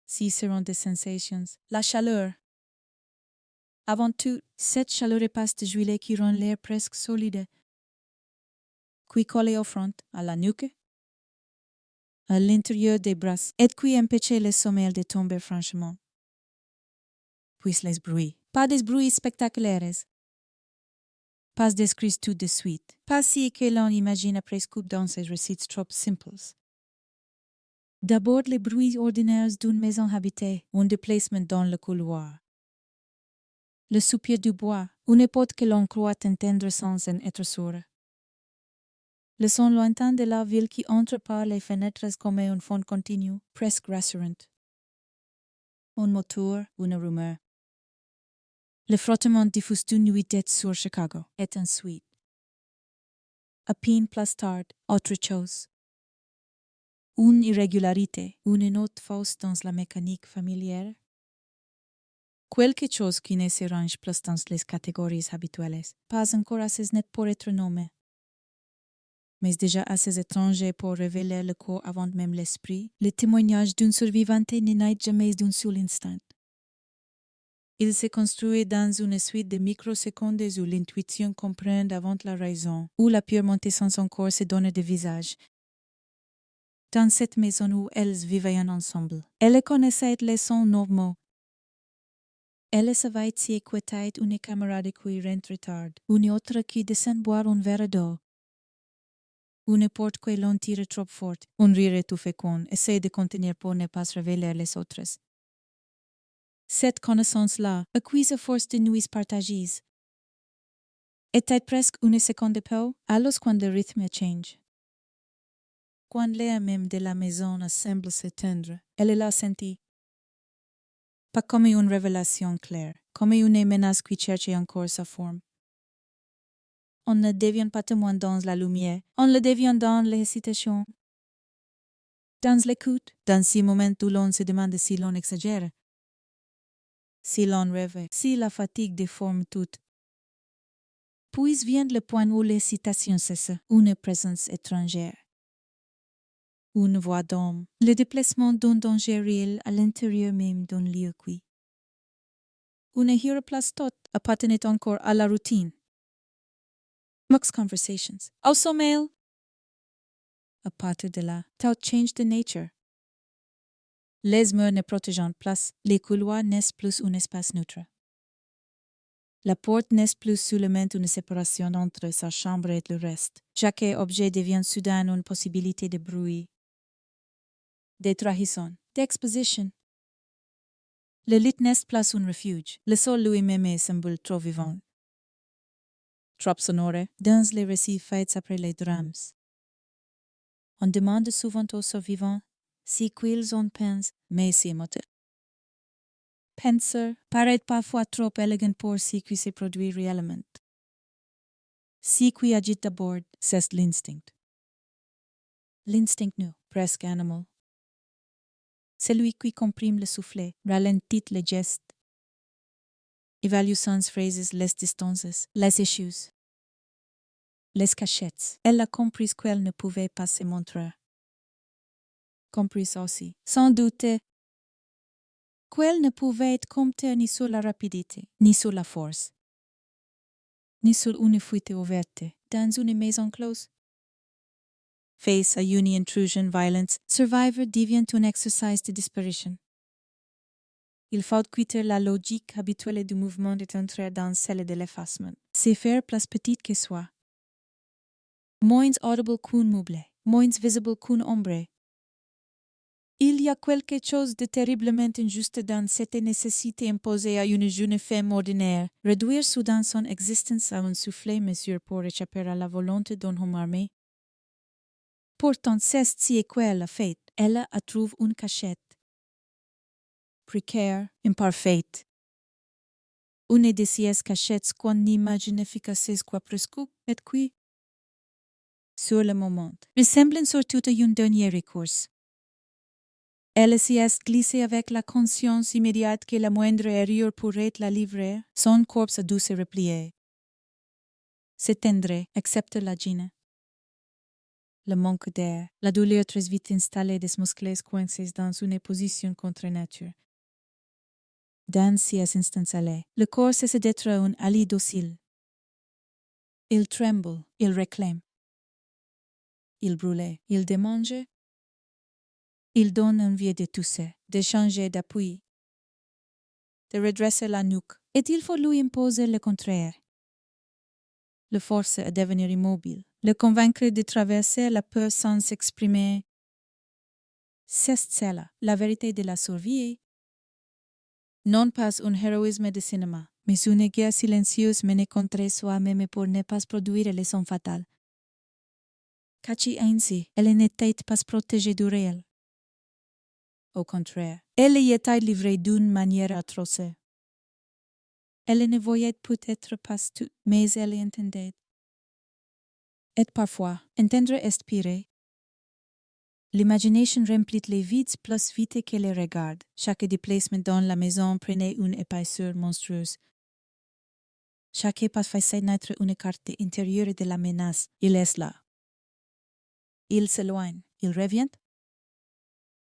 si seront des sensations. La chaleur. Avant tout, cette chaleur épaisse de juillet qui rend l'air presque solide, qui colle au front, à la nuque, à l'intérieur des bras, et qui empêche le sommeil de tomber franchement. Puis les bruits. Pas des bruits spectaculaires. Pas des cris tout de suite. Pas si que l'on imagine presque dans ces récits trop simples. D'abord les bruits ordinaires d'une maison habitée, un déplacement dans le couloir. Le soupir du bois, une époque que l'on croit entendre sans en être sûr. Le son lointain de la ville qui entre par les fenêtres comme un fond continu, presque rassurant. Un moteur, une rumeur. Le frottement diffus d'une nuitée sur Chicago est ensuite. À peine plus tard, autre chose. Une irrégularité, une note fausse dans la mécanique familière. Quelque chose qui ne se range plus dans les catégories habituelles, pas encore assez net pour être nommé, mais déjà assez étranger pour révéler le corps avant même l'esprit. Le témoignage d'une survivante ne naît jamais d'un seul instant. Il se construit dans une suite de microsecondes où l'intuition comprend avant la raison, où la pure montée sans son corps se donne des visages. Dans cette maison où elles vivaient ensemble, elles connaissaient les sons normaux. Elles savaient si écouter une camarade qui rentre tard, une autre qui descend boire un verre d'eau, une porte que l'on tire trop fort, un rire étouffé qu'on essaie de contenir pour ne pas révéler les autres. Cette connaissance-là acquise à force de nuits partagées. Était presque une seconde de peu, alors quand le rythme change. Quand l'air même de la maison semble s'éteindre, elle l'a senti. Pas comme une révélation claire, comme une menace qui cherche encore sa forme. On ne devient pas témoin dans la lumière, on le devient dans l'hésitation. Dans l'écoute, dans ces moments où l'on se demande si l'on exagère. Si l'on rêve, si la fatigue déforme tout. Puis vient le point où l'hésitation cesse, une présence étrangère. Une voix d'homme, le déplacement d'un danger réel à l'intérieur même d'un lieu qui. Une hero place tot appartenait encore à la routine. Mux conversations. Au sommeil. À partir de là, tout change de nature. Les murs ne protégeant plus, les couloirs n'est plus un espace neutre. La porte n'est plus seulement une séparation entre sa chambre et le reste. Chaque objet devient soudain une possibilité de bruit, de trahison, d'exposition. Le lit n'est plus un refuge. Le sol lui-même semble trop vivant. Trop sonore, dans les récits faits après les drames. On demande souvent aux survivants si qu'ils en pensent, mais c'est moteur. Penser paraît parfois trop élégant pour ce qui se produit réellement. Ce qui agite d'abord, c'est l'instinct. L'instinct nu, presque animal. Celui qui comprime le soufflet, ralentit les gestes, évalue sans phrases les distances, les issues, les cachettes. Elle a compris qu'elle ne pouvait pas se montrer. Compris aussi, sans doute, qu'elle ne pouvait compter ni sur la rapidité, ni sur la force, ni sur une fuite ouverte dans une maison close. Face à une intrusion violente, survivor devient un exercice de disparition. Il faut quitter la logique habituelle du mouvement et entrer dans celle de l'effacement. C'est faire plus petite que soi. Moins audible qu'un meuble, moins visible qu'une ombre. Il y a quelque chose de terriblement injuste dans cette nécessité imposée à une jeune femme ordinaire, réduire soudain son existence à un soufflet mesure pour échapper à la volonté d'un homme armé. Pourtant, c'est ce qu'elle a fait. Elle a trouvé une cachette. Précaire, imparfaite. Une de ces cachettes qu'on n'imagine efficaces quoi presque, et qui, sur le moment, ressemblent surtout à un dernier recours. Elle s'y est glissée avec la conscience immédiate que la moindre erreur pourrait la livrer, son corps a dû se replier. S'éteindre, excepte la gêne. Le manque d'air, la douleur très vite installée des muscles coincés dans une position contre nature. DANS s'y est installé. Le corps cesse d'être un allié docile. Il tremble, il réclame. Il brûle, il démange. Il donne envie de tousser, de changer d'appui, de redresser la nuque. Et il faut lui imposer le contraire. Le forcer à devenir immobile, le convaincre de traverser la peur sans s'exprimer. C'est cela, la vérité de la survie. Non pas un héroïsme de cinéma, mais une guerre silencieuse menée contre soi-même pour ne pas produire les sons fatals. CACHÉ ainsi, elle n'était pas protégée du réel. Au contraire, elle y était livrée d'une manière atroce. Elle ne voyait peut-être pas tout, mais elle entendait. Et parfois, entendre expirer. L'imagination remplit les vides plus vite que les regards. Chaque déplacement dans la maison prenait une épaisseur monstrueuse. Chaque pas faisait naître une carte intérieure de la menace. Il est là. Il s'éloigne. Il revient.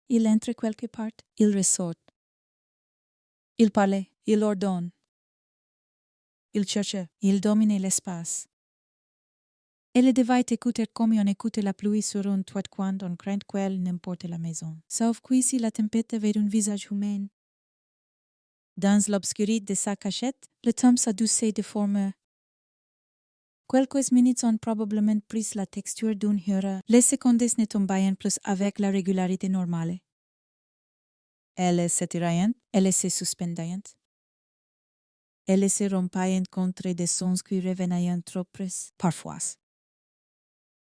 Il entre quelque part. Il ressort. Il parlait. Il ordonne. Il cherchait. Il dominait l'espace. Elle devait écouter comme on écoute la pluie sur un toit quand on craint qu'elle n'emporte la maison. Sauf qu'ici la tempête avait un visage humain. Dans l'obscurité de sa cachette, le temps s'adoucit de forme. Quelques minutes ont probablement pris la texture d'une heure. Les secondes ne tombaient plus avec la régularité normale. Elle s'étiraient, elle se suspendaient. Elle se rompaient contre des sons qui revenaient trop près, parfois.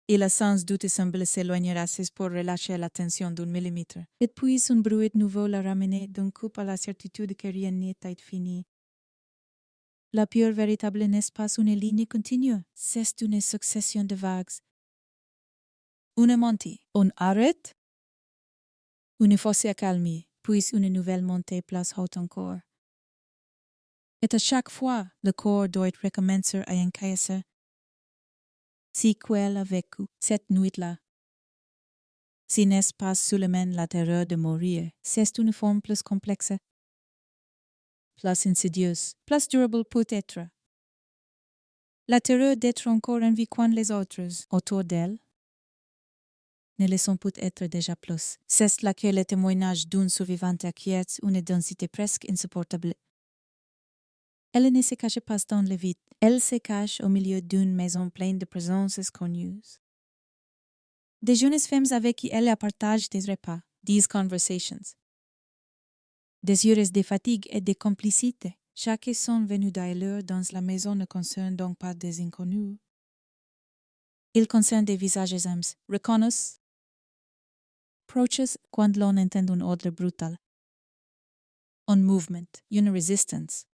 Il a sans doute semblé s'éloigner assez pour relâcher la tension d'un millimètre. Et puis un bruit nouveau la ramenait d'un coup à la certitude que rien n'était fini. La pure véritable n'est pas une ligne continue, c'est une succession de vagues. Une montée, un arrêt, une fosse accalmie, puis une nouvelle montée place haute encore. Et à chaque fois, le corps doit recommencer à encaisser. Si qu'elle a vécu cette nuit-là. Si n'est pas seulement la terreur de mourir, c'est une forme plus complexe, plus insidieuse, plus durable peut-être. La terreur d'être encore en vie quand les autres, autour d'elle, ne le sont peut-être déjà plus. C'est là que le témoignage d'une survivante acquiert une densité presque insupportable. Elle ne se cache pas dans le vide, elle se cache au milieu d'une maison pleine de présences connues. Des jeunes femmes avec qui elle partage des repas, des conversations. Des heures de fatigue et de complicité. Chaque son venu d'ailleurs dans la maison ne concerne donc pas des inconnus. Il concerne des visages âmes, reconnaissent, approaches quand l'on entend un ordre brutal. Un mouvement, une résistance.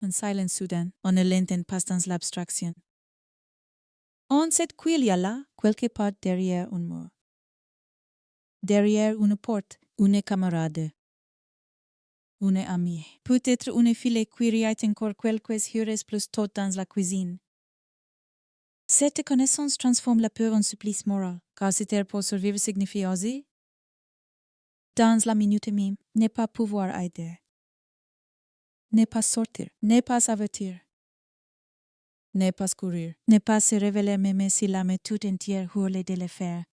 Un silence soudain, on ne l'entend pas dans l'abstraction. On sait qu'il y a là, quelque part derrière un mur. Derrière une porte, une camarade. Une amie. Peut-être une fille qui riait encore quelques heures plus tôt dans la cuisine. Cette connaissance transforme la peur en supplice moral, car c'était pour survivre signifie oser. Dans la minute même, ne pas pouvoir aider. Ne pas sortir, ne pas avertir. Ne pas courir, ne pas se révéler même si l'âme tout entière hurle de le faire.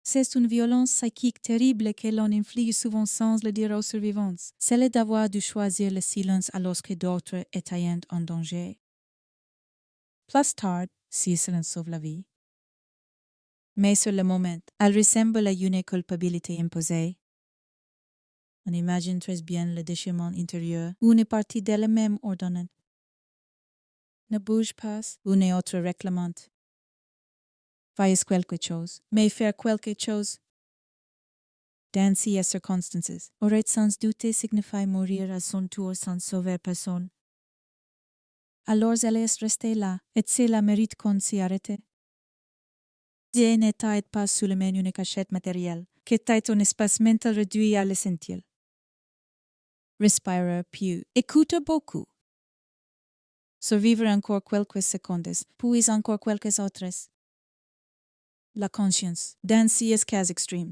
C'est une violence psychique terrible que l'on inflige souvent sans le dire aux survivants. Celle d'avoir dû choisir le silence alors que d'autres étaient en danger. Plus tard, si cela sauve la vie. Mais sur le moment, elle ressemble à une culpabilité imposée. On imagine très bien le déchirement intérieur ou une partie d'elle-même ordonnante. Ne bouge pas ou une autre réclamante. Fasse quelque chose, mais faire quelque chose. Dans ces circonstances, aurait sans doute signifié mourir à son tour sans sauver personne. Alors elle est restée là, et c'est la mérite qu'on s'y arrêtait. Dieu ne t'aide pas sous le menu une cachette matérielle, qui t'aide un espace mental réduit à l'essentiel. Respire più. Écoute beaucoup. Survivre encore quelques secondes, puis encore quelques autres. La conscience, dans ses cas extrêmes,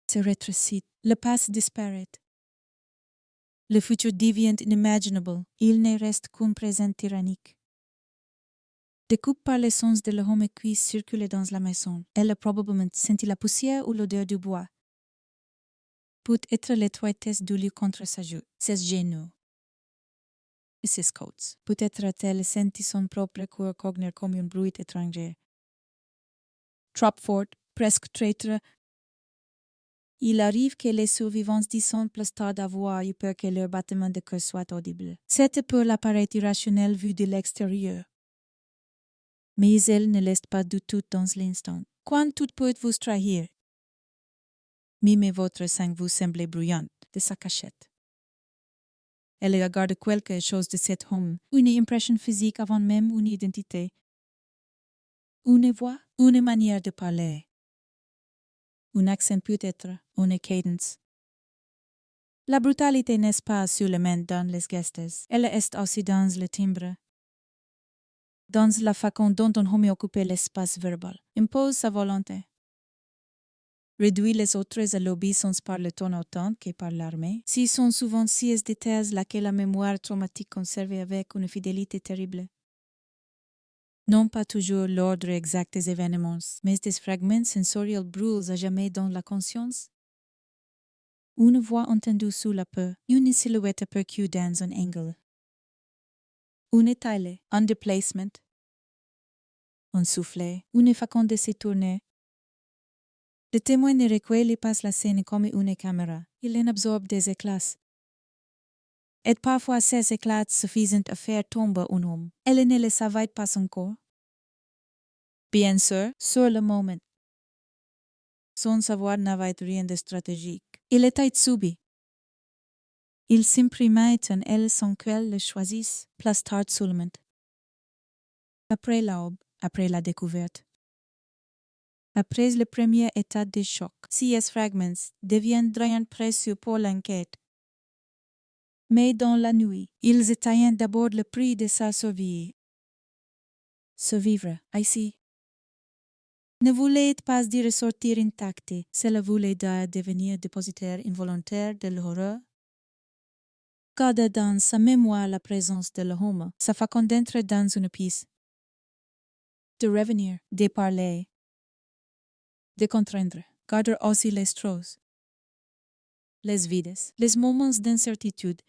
se rétrécit, le passé disparaît. Le futur devient inimaginable, il ne reste qu'un présent tyrannique. Découpe par les sons de l'homme qui circulait dans la maison. Elle a probablement senti la poussière ou l'odeur du bois. Peut-être l'étroitesse du lit contre ses genoux et ses côtes. Peut-être a-t-elle senti son propre corps cogner comme un bruit étranger. Trop fort, presque traître. Il arrive que les survivants dissemblent tard d'avoir eu peur que leur battement de cœur soit audible. Cette peur leur paraît irrationnelle vue de l'extérieur. Mais elle ne laisse pas du tout dans l'instant. Quand tout peut vous trahir, mimez votre sang vous semble bruyante de sa cachette. Elle regarde quelque chose de cet homme, une impression physique avant même une identité. Une voix, une manière de parler. Un accent peut-être, une cadence. La brutalité n'est pas seulement dans les gestes, elle est aussi dans le timbre. Dans la façon dont un homme occupe l'espace verbal, impose sa volonté. Réduit les autres à l'obéissance par le ton autant que par l'armée, si sont souvent si détails laquelle la mémoire traumatique conserve avec une fidélité terrible. Non pas toujours l'ordre exact des événements, mais des fragments sensoriels brûlent à jamais dans la conscience. Une voix entendue sous la peur, une silhouette aperçue dans un angle. Une taille, un déplacement, un soufflet, une façon de se tourner. Le témoin ne recueille pas la scène comme une caméra, il en absorbe des éclats. Et parfois ces éclats suffisent à faire tomber un homme. Elle ne le savait pas encore. Bien sûr, sur le moment. Son savoir n'avait rien de stratégique. Il était subit. Il s'imprimait en elle sans qu'elle le choisisse, plus tard seulement. Après l'aube, après la découverte. Après le premier état de choc, ces fragments deviendront précieux pour l'enquête. Mais dans la nuit, ils étaient d'abord le prix de sa survie. Survivre, ici. Ne voulait pas dire ressortir intact, cela voulait dire devenir dépositaire involontaire de l'horreur. Garde dans sa mémoire la présence de l'homme, sa façon d'entrer dans une pièce. De revenir, de parler. De contraindre, garder aussi les choses. Les vides, les moments d'incertitude,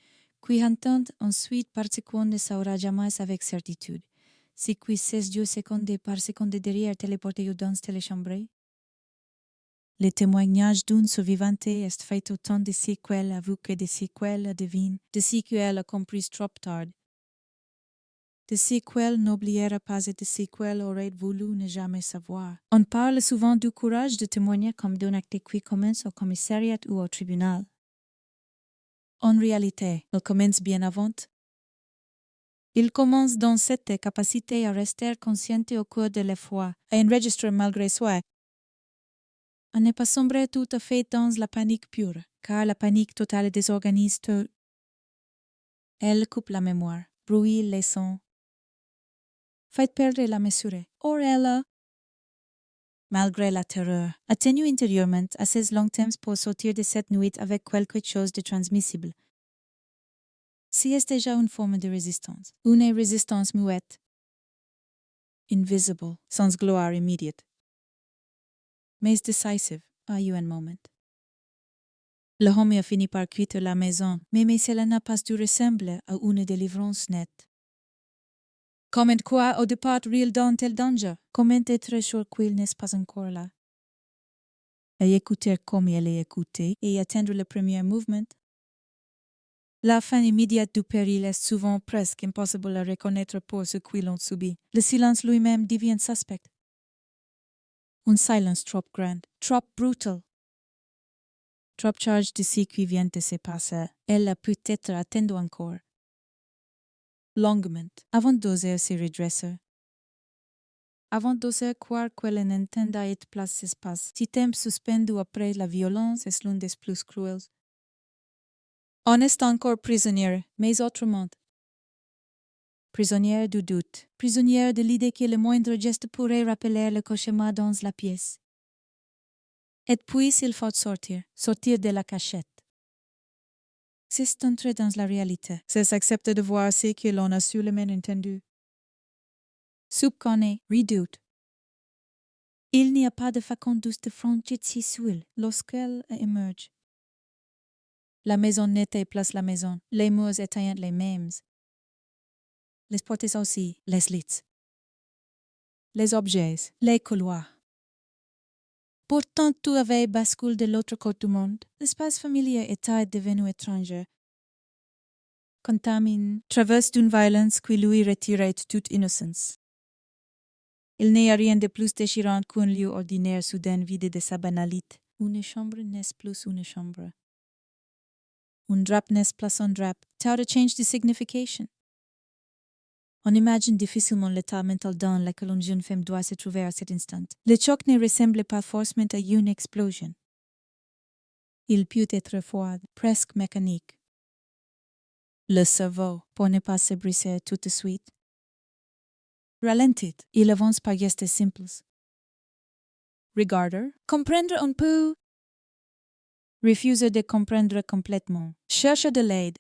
qui entendent ensuite parce qu'on ne saura jamais avec certitude, si qui 16 secondes par seconde derrière téléporté dans téléchambré. Le témoignage d'une survivante est fait autant de séquelles avouées que de séquelles divines, de séquelles comprises trop tard. De séquelles n'oubliera pas et de séquelles auraient voulu ne jamais savoir. On parle souvent du courage de témoigner comme d'un acte qui commence au commissariat ou au tribunal. En réalité, il commence bien avant. Il commence dans cette capacité à rester conscient au cours de l'effroi, à enregistrer malgré soi, à ne pas sombrer tout à fait dans la panique pure, car la panique totale désorganise tout. Elle coupe la mémoire, brouille les sons, fait perdre la mesure. Or elle, malgré la terreur, atténue intérieurement assez longtemps pour sortir de cette nuit avec quelque chose de transmissible. Si est déjà une forme de résistance, une résistance muette, invisible, sans gloire immédiate, mais décisive à un moment. Le homme a fini par quitter la maison, mais cela n'a pas dû ressembler à une délivrance nette. Comment quoi au départ réel dans tel danger? Comment être sûr qu'il n'est pas encore là? Et écouter comme elle est écoutée et attendre le premier mouvement? La fin immédiate du péril est souvent presque impossible à reconnaître pour ceux qui l'ont subi. Le silence lui-même devient suspect. Un silence trop grand, trop brutal. Trop chargé de ce qui vient de se passer. Elle a peut-être attendu encore. longuement, avant d'oser se redresser. Avant d'oser croire qu'elle n'entenda et place espace, si temps suspendu après la violence est l'un des plus cruels. On est encore prisonnière, mais autrement. Prisonnière du doute, prisonnière de l'idée que le moindre geste pourrait rappeler le cauchemar dans la pièce. Et puis il faut sortir de la cachette. C'est entrer dans la réalité, c'est accepter de voir ce que l'on a sûrement entendu. Soupçonner, redoute. Il n'y a pas de façon douce de franchir si seule lorsqu'elle émerge. La maison n'était place la maison, les murs étaient les mêmes. Les portes aussi, les lits. Les objets, les couloirs. Pourtant, tout avait basculé de l'autre côté du monde. L'espace familier était devenu étranger. Contaminé, traverse d'une violence qui lui retirait toute innocence. Il n'y a rien de plus déchirant qu'un lieu ordinaire soudain vide de sa banalité. Une chambre n'est plus une chambre. Un drap n'est plus un drap. How to change the signification? On imagine difficilement l'état mental dans lequel une jeune femme doit se trouver à cet instant. Le choc ne ressemble pas forcément à une explosion. Il peut être froid, presque mécanique. Le cerveau, pour ne pas se briser tout de suite. Ralentit, il avance par gestes simples. Regarder, comprendre un peu. Refuser de comprendre complètement. Chercher de l'aide.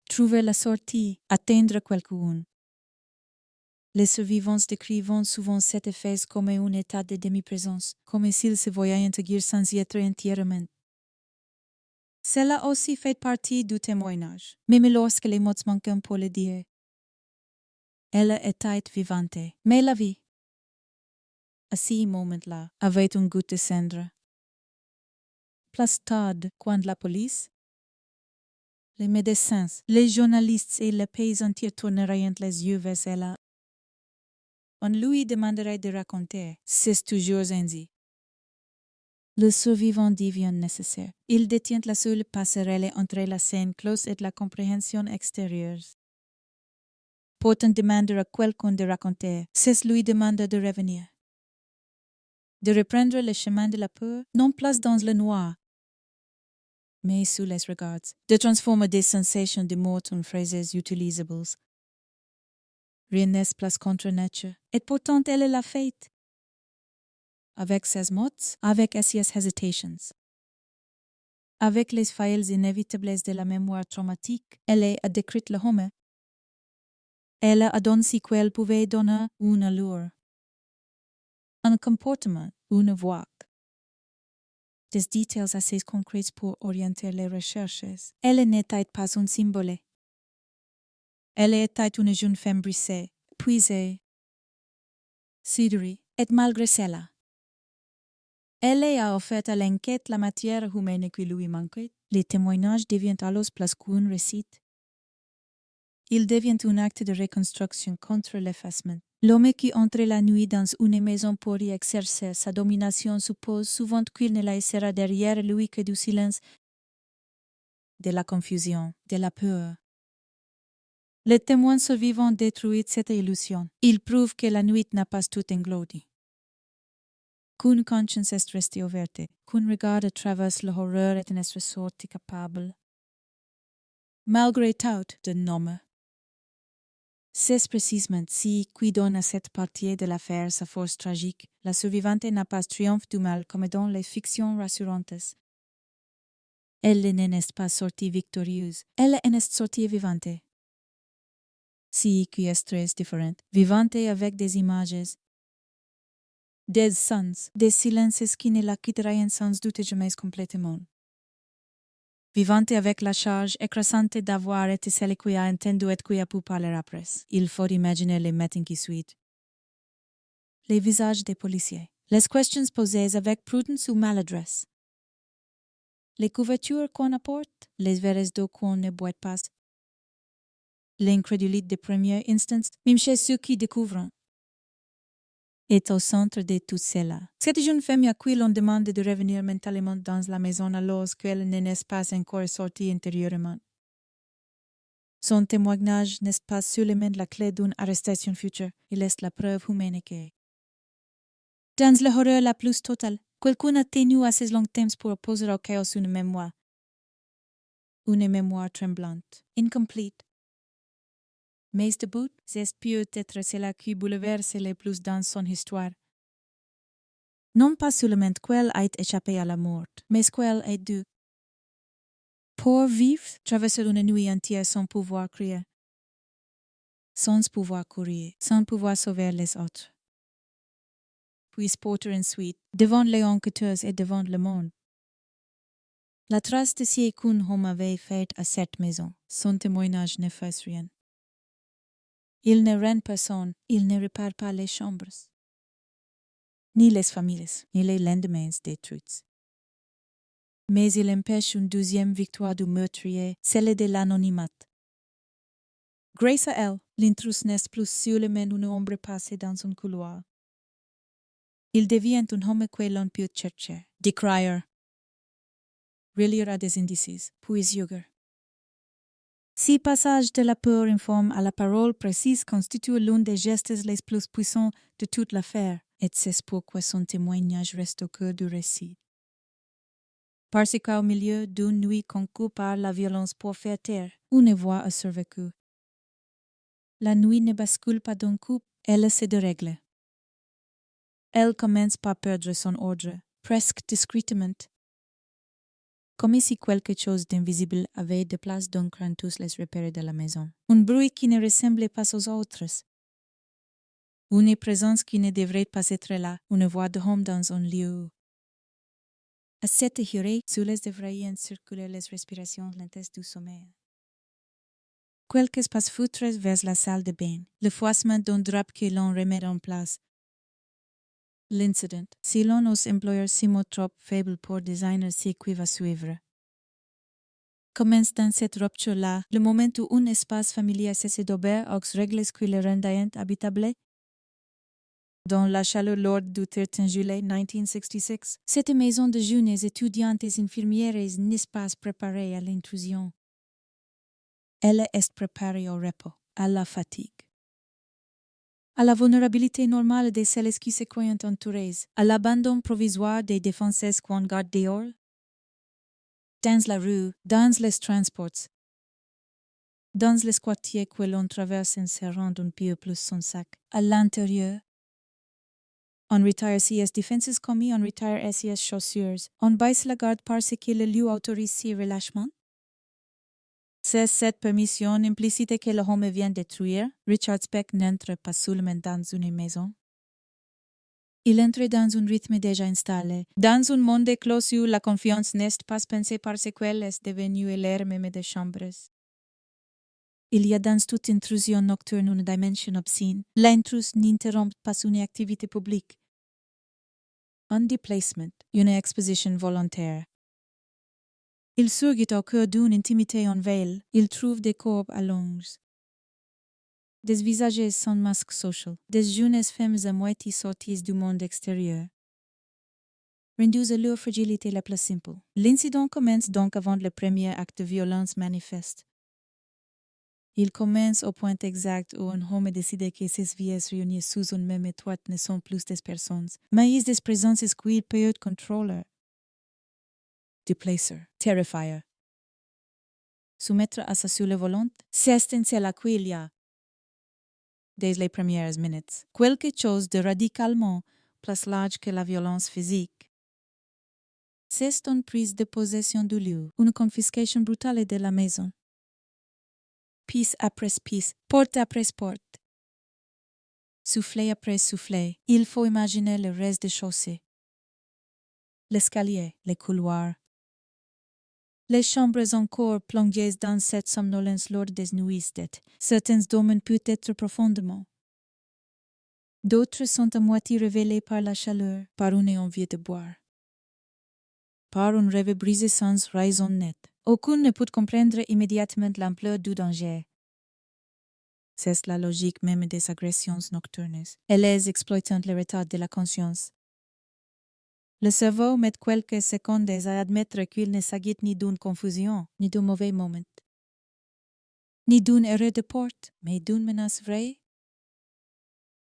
Trouver la sortie, atteindre quelqu'un. Les survivants décrivent souvent cet effet comme un état de demi-présence, comme s'ils se voyaient intégrer sans y être entièrement. Cela aussi fait partie du témoignage, même lorsque les mots manquent pour le dire. Elle était vivante, mais la vie, à ce moment-là, avait un goût de cendre. Plus tard, quand la police, les médecins, les journalistes et les pays entiers tourneraient les yeux vers elle, on lui demanderait de raconter, c'est toujours ainsi. Le survivant devient nécessaire. Il détient la seule passerelle entre la scène close et la compréhension extérieure. Pourtant demander à quelqu'un de raconter, c'est lui demander de revenir. De reprendre le chemin de la peur, non plus dans le noir, mais sous les regards, de transformer des sensations de mort en phrases utilisables. Rien n'est plus contre nature, et pourtant elle l'a fait. Avec ses mots, avec ses hesitations. Avec les failles inévitables de la mémoire traumatique, elle a décrit le homme. Elle a donné ce qu'elle pouvait donner une allure. Un comportement, une voix. Des détails assez concrets pour orienter les recherches. Elle n'était pas un symbole. Elle était une jeune femme brisée, puisée, sidérée, et malgré cela. Elle a offert à l'enquête la matière humaine qui lui manquait. Les témoignages deviennent alors plus qu'un récit. Il devient un acte de reconstruction contre l'effacement. L'homme qui entre la nuit dans une maison pour y exercer sa domination suppose souvent qu'il ne laissera derrière lui que du silence, de la confusion, de la peur. Le témoin survivant détruit cette illusion. Il prouve que la nuit n'a pas tout englobé. Qu'une conscience est restée ouverte, qu'un regard à travers l'horreur est un être sorti capable. Malgré tout, de nommer. C'est précisément ce qui donne à cette partie de l'affaire sa force tragique. La survivante n'a pas triomphe du mal comme dans les fictions rassurantes. Elle n'est pas sortie victorieuse, elle en est sortie vivante. Ce qui est très différent, vivante avec des images, des sons, des silences qui ne la quitteraient sans doute jamais complètement. Vivante avec la charge écrasante d'avoir été celle qui a entendu et qui a pu parler après. Il faut imaginer les matins qui suivent. Les visages des policiers. Les questions posées avec prudence ou maladresse. Les couvertures qu'on apporte. Les verres d'eau qu'on ne boit pas. L'incrédulité de premier instant, même chez ceux qui découvrent. Est au centre de tout cela. Cette jeune femme à qui l'on demande de revenir mentalement dans la maison alors qu'elle n'en est pas encore sortie intérieurement. Son témoignage n'est pas seulement la clé d'une arrestation future, il est la preuve humaine que. Dans l'horreur la plus totale, quelqu'un a tenu assez longtemps pour opposer au chaos une mémoire. Une mémoire tremblante, incomplete. Mais debout, c'est peut-être cela qui bouleverse le plus dans son histoire. Non pas seulement qu'elle ait échappé à la mort, mais qu'elle ait dû. Pour vivre, traverser une nuit entière sans pouvoir crier, sans pouvoir courir, sans pouvoir sauver les autres. Puis porter ensuite, devant les enquêteurs et devant le monde. La trace de ce qu'un homme avait fait à cette maison, son témoignage ne fait rien. Il ne rend personne, il ne répare pas les chambres, ni les familles, ni les lendemains détruits. Mais il empêche une deuxième victoire du meurtrier, celle de l'anonymat. Grâce à elle, l'intrus n'est plus seulement une ombre passée dans un couloir. Il devient un homme que l'on peut chercher, décrire, relire à des indices, puis juger. Si passage de la peur informe à la parole précise constitue l'un des gestes les plus puissants de toute l'affaire, et c'est pourquoi son témoignage reste au cœur du récit. Parce qu'au milieu d'une nuit conquue par la violence pour faire taire, une voix a survécu. La nuit ne bascule pas d'un coup, elle se dérègle. Elle commence par perdre son ordre, presque discrètement, comme si quelque chose d'invisible avait de place dans tous les repères de la maison. Un bruit qui ne ressemblait pas aux autres. Une présence qui ne devrait pas être là, une voix de homme dans un lieu. À cette heure, sous les devraient circuler les respirations lentes du sommeil. Quelques pas foutres vers la salle de bain, le froissement d'un drap que l'on remet en place. L'incident, si l'on ose employer ces mots trop faibles pour designer ce qui va suivre. Commence dans cette rupture-là le moment où un espace familier cesse d'obéir aux règles qui le rendaient habitable. Dans la chaleur lourde du 13 juillet 1966, cette maison de jeunes étudiantes et infirmières n'est pas préparée à l'intrusion. Elle est préparée au repos, à la fatigue, à la vulnérabilité normale de celles qui se croient entourées, à l'abandon provisoire des défenses qu'on garde dehors. Dans la rue, dans les transports, dans les quartiers que l'on traverse en serrant un peu plus son sac, à l'intérieur, on retire ses défenses commis, on retire ses chaussures, on baisse la garde parce que le lieu autorise ces relâchements. C'est cette permission implicite que l'homme vient détruire. Richard Speck n'entre pas seulement dans une maison. Il entre dans un rythme déjà installé, dans un monde clos où la confiance n'est pas pensée parce qu'elle est devenue l'air même des chambres. Il y a dans toute intrusion nocturne une dimension obscene. L'intrus n'interrompt pas une activité publique. Un déplacement, une exposition volontaire. Il surgit au cœur d'une intimité en veille. Il trouve des corps allongés. Des visages sans masque social. Des jeunes femmes à moitié sorties du monde extérieur. Rendues à leur fragilité la plus simple. L'incident commence donc avant le premier acte de violence manifeste. Il commence au point exact où un homme décide que ses vies réunies sous une même étoile ne sont plus des personnes, mais des présences qu'il peut contrôler. Déplacer, terrifier. Soumettre à sa seule volonté, c'est cela qu'il y a. Dès les premières minutes, quelque chose de radicalement plus large que la violence physique. C'est une prise de possession du lieu, une confiscation brutale de la maison. Piece après piece, porte après porte. Soufflet après soufflet, il faut imaginer le reste des chaussées. L'escalier, les couloirs. Les chambres encore plongées dans cette somnolence lors des nuits d'été. Certaines dorment peut-être profondément. D'autres sont à moitié révélées par la chaleur, par une envie de boire. Par un rêve brisé sans raison nette. Aucun ne peut comprendre immédiatement l'ampleur du danger. C'est la logique même des agressions nocturnes. Elles exploitant le retard de la conscience. Le cerveau met quelques secondes à admettre qu'il ne s'agit ni d'une confusion, ni d'un mauvais moment. ni d'une erreur de porte, mais d'une menace vraie.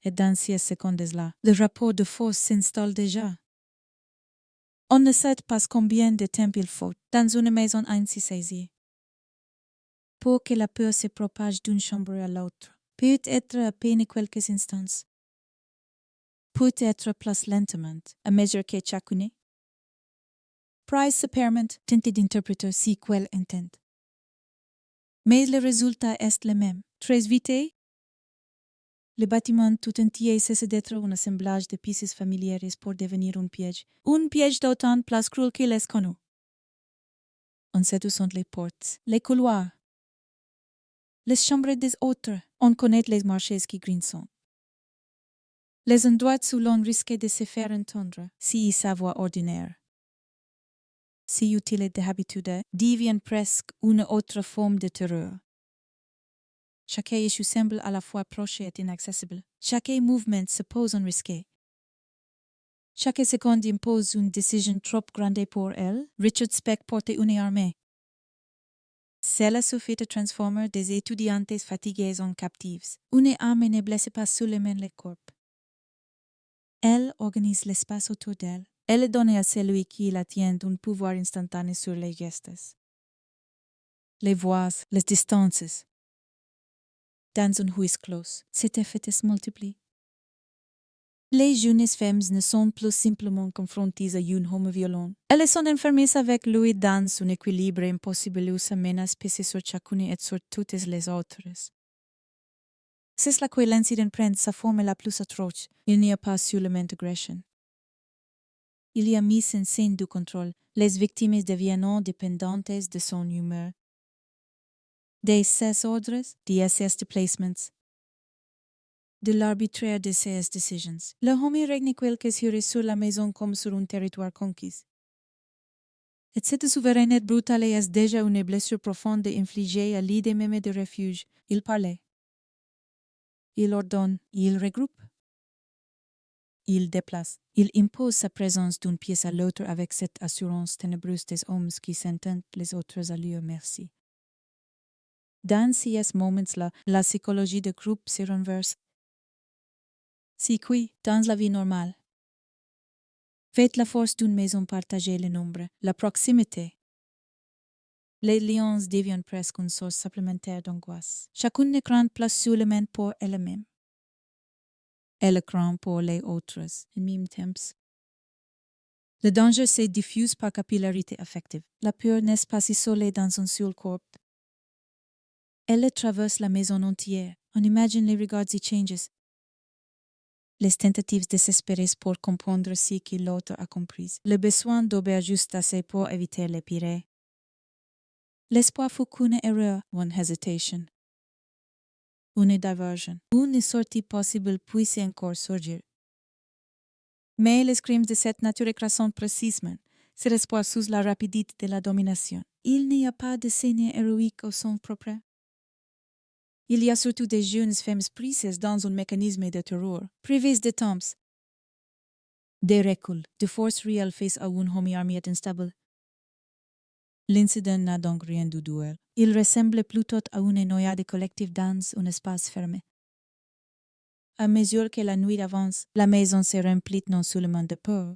Et dans ces secondes-là, le rapport de force s'installe déjà. On ne sait pas combien de temps il faut dans une maison ainsi saisie pour que la peur se propage d'une chambre à l'autre. Peut-être à peine quelques instants. Peut-être plus lentement, à mesure que chacune. Price Superman tentait d'interpréter si quel intent. Mais le résultat est le même. Très vite, le bâtiment tout entier cesse d'être un assemblage de pièces familières pour devenir un piège. Un piège d'autant plus cruel qu'il est connu. On sait où sont les portes, les couloirs, les chambres des autres. On connaît les marchés qui grinçent. Les endroits où l'on risque de se faire entendre, si sa voix ordinaire. Si utile d'habitude, devient presque une autre forme de terreur. Chaque échec semble à la fois proche et inaccessible. Chaque mouvement se pose en risqué. Chaque seconde impose une décision trop grande pour elle. Richard Speck portait une armée. Cela suffit de transformer des étudiantes fatiguées en captives. Une armée ne blesse pas seulement le corps. Elle organise l'espace autour d'elle. Elle donne à celui qui la tient un pouvoir instantané sur les gestes, les voix, les distances. Dans un huis clos, cet effet se multiplie. Les jeunes femmes ne sont plus simplement confrontées à un homme violent. Elles sont enfermées avec lui dans un équilibre impossible où sa menace pèse sur chacune et sur toutes les autres. C'est là que l'incident prend sa forme la plus atroce. Il n'y a pas seulement d'agression. Il y a mise en scène du contrôle, les victimes deviennent dépendantes de son humeur. Des ses ordres, des ses placements, de l'arbitraire de ses décisions. Le homme règne quelques heures sur la maison comme sur un territoire conquis. Et cette souveraineté brutale est déjà une blessure profonde infligée à l'idée même de refuge. Il parlait. Il ordonne, il regroupe. Il déplace. Il impose sa présence d'une pièce à l'autre avec cette assurance ténébreuse des hommes qui sentent les autres à leur merci. Dans ces moments-là, la psychologie de groupe se renverse. Si qui, dans la vie normale, fait la force d'une maison partagée le nombre, la proximité. Les liens deviennent presque une source supplémentaire d'angoisse. Chacune ne craint plus seulement pour elle-même. Elle craint pour les autres, en même temps. Le danger se diffuse par capillarité affective. La peur n'est pas isolée dans un seul corps. Elle traverse la maison entière. On imagine les regards et changes. Les tentatives désespérées pour comprendre ce que l'autre a compris. Le besoin d'obéir juste assez pour éviter le pire. L'espoir fut qu'une erreur, one hesitation. Une diversion. Une sortie possible puisse encore surgir. Mais les crimes de cette nature écrasante précisément se reposent sous la rapidité de la domination. Il n'y a pas de scène héroïque au sens propre. Il y a surtout des jeunes femmes prises dans un mécanisme de terreur, privées de temps. Des reculs, de force réelle face à une homme armée instable. L'incident n'a donc rien de duel. Il ressemble plutôt à une noyade collective dans un espace fermé. À mesure que la nuit avance, la maison se remplit non seulement de peur,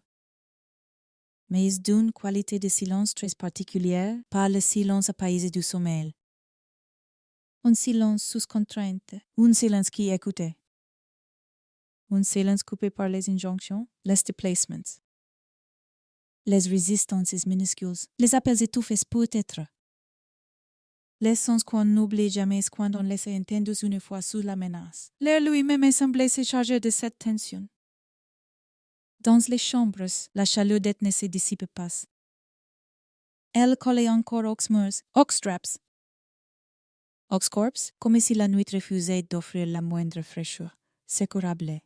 mais d'une qualité de silence très particulière par le silence apaisé du sommeil. Un silence sous contrainte, un silence qui écoutait. Un silence coupé par les injonctions, les déplacements. Les résistances minuscules, les appels étouffés peut-être. Les sons qu'on n'oublie jamais quand on laisse entendre une fois sous la menace. L'air lui-même semblait se charger de cette tension. Dans les chambres, la chaleur ne se dissipe pas. Elle collait encore aux murs, aux straps. Aux corps, comme si la nuit refusait d'offrir la moindre fraîcheur. Secourable.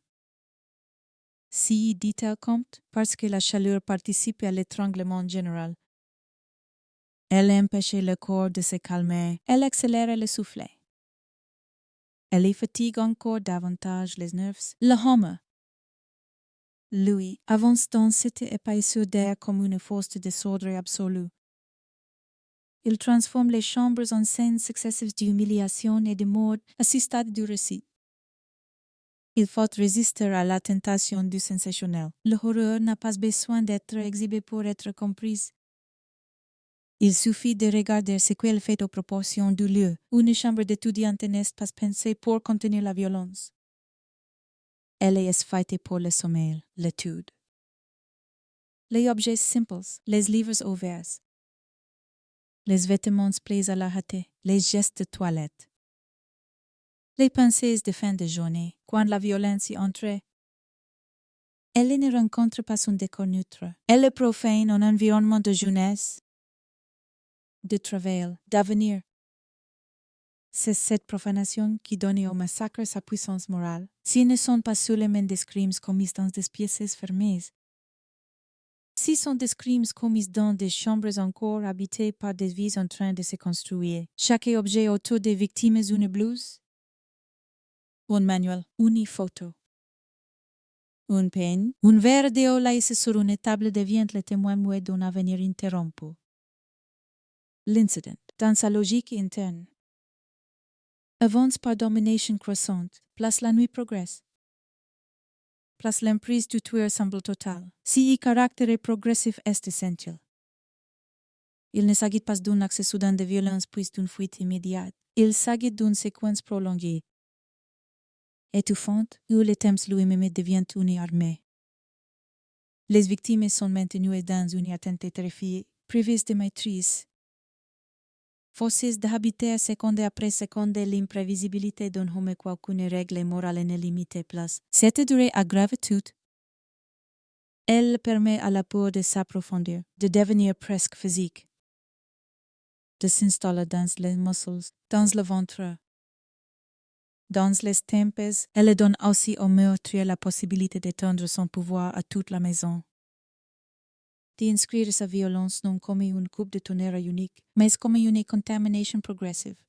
Si, dit-elle compte, parce que la chaleur participe à l'étranglement général. Elle empêchait le corps de se calmer, elle accélérait le souffle. Elle y fatigue encore davantage les nerfs. Le homme, lui, avance dans cette épaisseur d'air comme une force de désordre absolu. Il transforme les chambres en scènes successives d'humiliation et de mort à ce stade du récit. Il faut résister à la tentation du sensationnel. L'horreur n'a pas besoin d'être exhibée pour être comprise. Il suffit de regarder ce qu'elle fait aux proportions du lieu. Une chambre d'étudiante n'est pas pensée pour contenir la violence. Elle est faite pour le sommeil, l'étude. Les objets simples, les livres ouverts, les vêtements plaisent à la hâte, les gestes de toilette. Les pensées de fin de journée, quand la violence y entre. Elle ne rencontre pas son décor neutre. Elle profane un environnement de jeunesse, de travail, d'avenir. C'est cette profanation qui donne au massacre sa puissance morale. S'ils ne sont pas seulement des crimes commis dans des pièces fermées, si sont des crimes commis dans des chambres encore habitées par des vies en train de se construire, chaque objet autour des victimes est une blouse, un manuel, une photo, une peigne, un verre d'eau laissé sur une table devient le témoin muet d'un avenir interrompu. L'incident, dans sa logique interne, avance par domination croissante, place la nuit progresse. Place l'emprise du tueur semble totale. Si le caractère progressif est essentiel. Il ne s'agit pas d'un accès soudain de violence puis d'une fuite immédiate. Il s'agit d'une séquence prolongée, étouffante, où le temps lui-même devient une armée. Les victimes sont maintenues dans une attente terrifiée, privées de maîtrise. Forcées d'habiter seconde après seconde l'imprévisibilité d'un homme qu'aucune règle morale ne limite place. Cette durée aggrave tout. Elle permet à la peau de s'approfondir, de devenir presque physique, de s'installer dans les muscles, dans le ventre, dans les tempes. Elle donne aussi au meurtrier la possibilité d'étendre son pouvoir à toute la maison. D'inscrire sa violence non comme une coupe de tonnerre unique, mais comme une contamination progressive.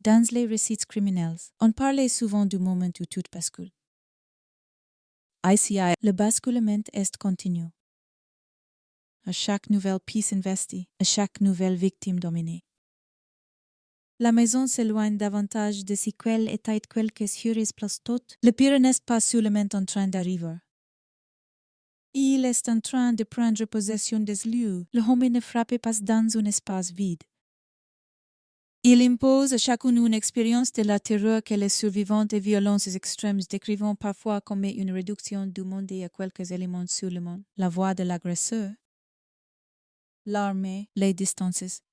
Dans les récits criminels, on parlait souvent du moment où tout bascule. Ici, le basculement est continu. À chaque nouvelle piste investie, à chaque nouvelle victime dominée. La maison s'éloigne davantage de si quelle était quelque chose place toute. Le pire n'est pas seulement en train d'arriver. Il est en train de prendre possession des lieux. Le homme ne frappe pas dans un espace vide. Il impose à chacun une expérience de la terreur que les survivants des violences extrêmes décrivent parfois comme une réduction du monde à quelques éléments seulement. La voix de l'agresseur, l'armée, les distances,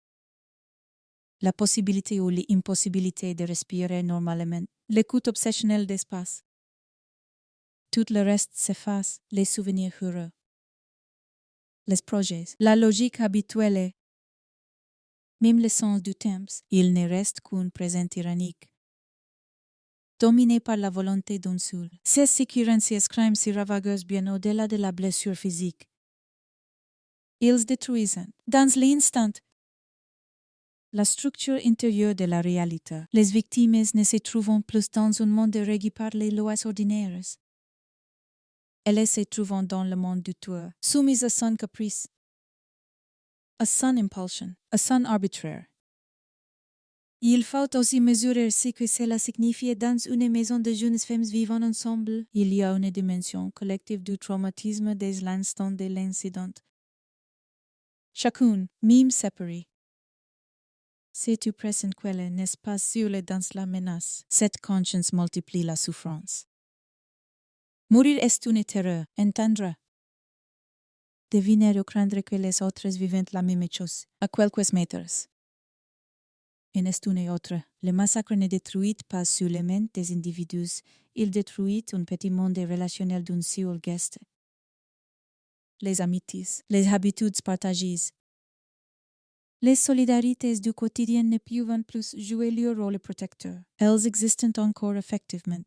la possibilité ou l'impossibilité de respirer normalement, l'écoute obsessionnelle d'espace. Tout le reste s'efface, les souvenirs heureux. Les projets, la logique habituelle, même le sens du temps, il ne reste qu'un présent tyrannique. Dominé par la volonté d'un seul, c'est ce qui rend ces crimes si ravageurs bien au-delà de la blessure physique. Ils détruisent, dans l'instant, la structure intérieure de la réalité. Les victimes ne se trouvent plus dans un monde régi par les lois ordinaires. Elles se trouvent dans le monde du tueur, soumises à son caprice, à son impulsion, à son arbitraire. Il faut aussi mesurer ce que cela signifie dans une maison de jeunes femmes vivant ensemble. Il y a une dimension collective du traumatisme dès l'instant de l'incident. Chacune, même séparée. Si tu presses quelle n'est pas sur dans la menace, cette conscience multiplie la souffrance. Mourir est une terreur, entendre. Deviner ou craindre que les autres vivent la même chose, à quelques mètres. Et n'est une autre. Le massacre ne détruit pas seulement des individus, il détruit un petit monde relationnel d'un seul geste. Les amitiés, les habitudes partagées. Les solidarités du quotidien ne peuvent plus jouer leur rôle protecteur. Elles existent encore effectivement.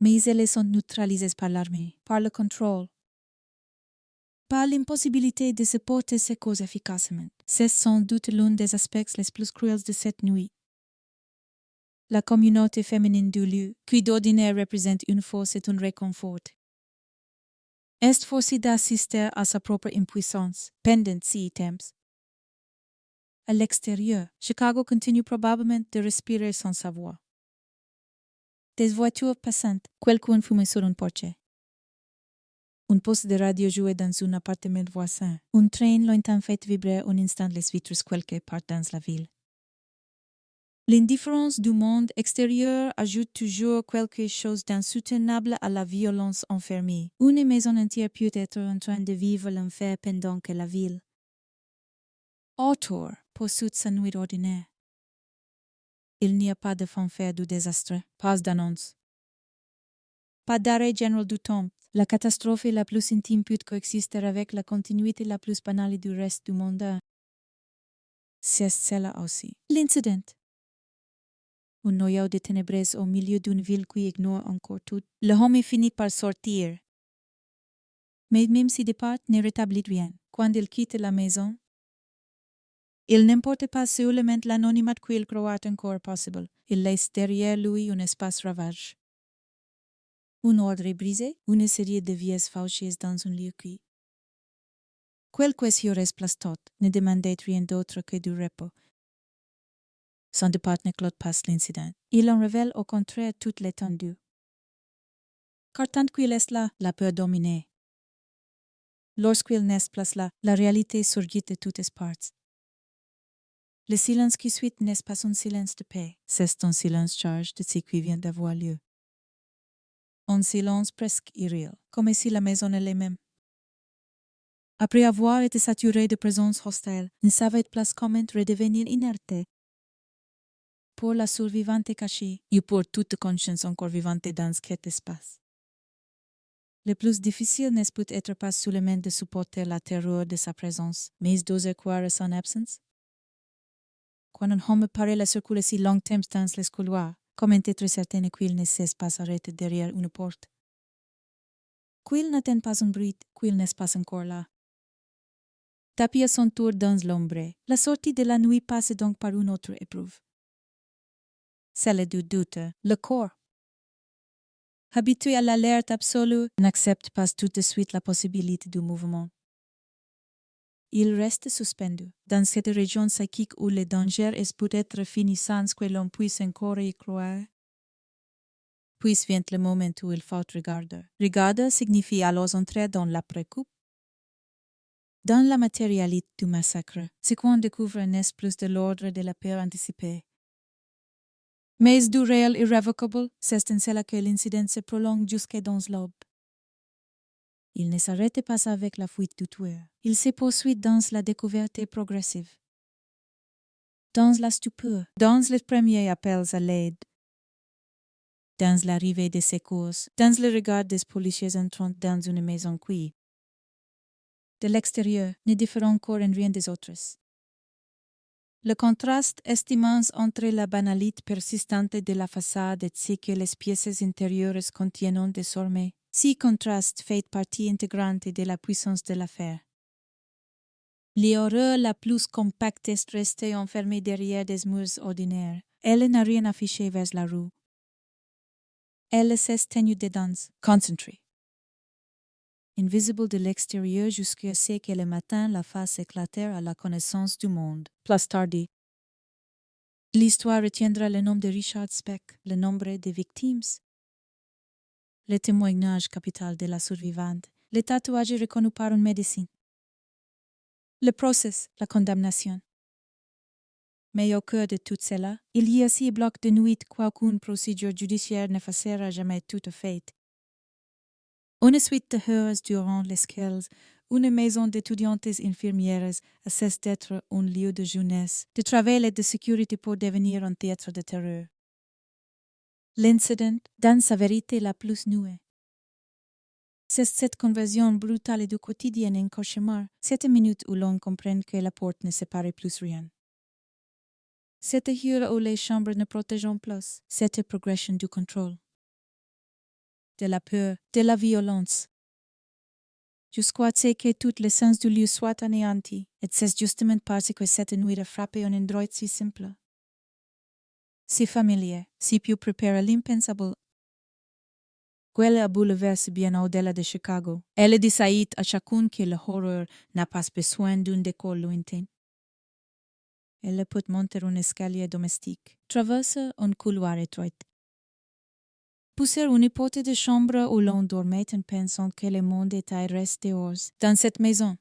Mais elles sont neutralisées par l'armée, par le contrôle, par l'impossibilité de se porter ces causes efficacement. C'est sans doute l'un des aspects les plus cruels de cette nuit. La communauté féminine du lieu, qui d'ordinaire représente une force et un réconfort, est forcée d'assister à sa propre impuissance, pendant ces temps. À l'extérieur, Chicago continue probablement de respirer sans savoir. Des voitures passantes, quelqu'un fumait sur un porche. Un poste de radio jouait dans un appartement voisin. Un train lointain fait vibrer un instant les vitres quelque part dans la ville. L'indifférence du monde extérieur ajoute toujours quelque chose d'insoutenable à la violence enfermée. Une maison entière peut être en train de vivre l'enfer pendant que la ville autour poursuit sa nuit ordinaire. Il n'y a pas de fanfare du désastre, pas d'annonce. Pas d'arrêt général du temps. La catastrophe la plus intime peut coexister avec la continuité la plus banale du reste du monde. C'est cela aussi. L'incident. Un noyau de ténèbres au milieu d'une ville qui ignore encore tout. Le homme finit par sortir. Mais même si départ ne rétablit rien. Quand il quitte la maison, il n'importe pas seulement l'anonymat qu'il croit encore possible. Il laisse derrière lui un espace ravage. Un ordre brisé, une série de vies fauchées dans un lieu qui. Quelque chose place tot, ne demandait rien d'autre que du repos. Son départ ne clôt pas l'incident. Il en révèle au contraire toute l'étendue. Car tant qu'il est là, la peur domine. Lorsqu'il n'est plus là, la réalité surgit de toutes parts. Le silence qui suit n'est pas un silence de paix, c'est un silence chargé de ce qui vient d'avoir lieu. Un silence presque irréel, comme si la maison elle-même. Après avoir été saturé de présence hostile, ne savait plus comment redevenir inerte. Pour la survivante cachée, et pour toute conscience encore vivante dans cet espace. Le plus difficile n'est peut-être pas seulement de supporter la terreur de sa présence, mais d'oser croire à son absence. Quand un homme paraît la circuler si longtemps dans les couloirs, comment être certain qu'il ne cesse pas s'arrêter derrière une porte? Qu'il n'attend pas un bruit, qu'il n'est pas encore là. Tapis à son tour dans l'ombre, la sortie de la nuit passe donc par une autre épreuve. Celle du doute, le corps. Habitué à l'alerte absolue, n'accepte pas tout de suite la possibilité du mouvement. Il reste suspendu, dans cette région psychique où le danger est peut-être fini sans que l'on puisse encore y croire. Puis vient le moment où il faut regarder. Regarder signifie alors entrer dans l'après-coup. Dans la matérialité du massacre, ce qu'on découvre n'est plus de l'ordre de la peur anticipée. Mais du réel irrévocable, c'est en cela que l'incident se prolonge jusque dans l'aube. Il ne s'arrête pas avec la fuite du tueur. Il se poursuit dans la découverte progressive. Dans la stupeur, dans les premiers appels à l'aide, dans l'arrivée des secours, dans le regard des policiers entrant dans une maison qui, de l'extérieur, ne diffère encore en rien des autres. Le contraste est immense entre la banalité persistante de la façade et ce que les pièces intérieures contiennent désormais. Ce contraste fait partie intégrante de la puissance de l'affaire. L'horreur la plus compacte est restée enfermée derrière des murs ordinaires. Elle n'a rien affiché vers la rue. Elle s'est tenue de danse, concentrée. Invisible de l'extérieur jusqu'à ce que le matin la fasse éclater à la connaissance du monde. Plus tardi. L'histoire retiendra le nom de Richard Speck, le nombre de victimes, le témoignage capital de la survivante, le tatouage reconnu par un médecin, le procès, la condamnation. Mais au cœur de tout cela, il y a 6 blocs de nuit qu'aucune procédure judiciaire ne sera jamais toute faite. Une suite de heures durant lesquelles une maison d'étudiantes infirmières cesse d'être un lieu de jeunesse, de travail et de sécurité pour devenir un théâtre de terreur. L'incident, dans sa vérité la plus nue. C'est cette conversion brutale du quotidien en cauchemar, cette minute où l'on comprend que la porte ne sépare plus rien. Cette heure où les chambres ne protègent plus, cette progression du contrôle. De la peur, de la violence. Jusqu'à ce que tout le sens du lieu soit anéanti, et c'est justement parce que cette nuit a frappé un endroit si simple. Si familier, si peut préparer l'impensable. Quelle a bouleversé bien au-delà de Chicago. Elle dit à chacun que l'horreur n'a pas besoin d'un décor lointain. Elle peut monter un escalier domestique, traverser un couloir étroit, pousser une porte de chambre où l'on dormait en pensant que le monde était resté dehors, dans cette maison.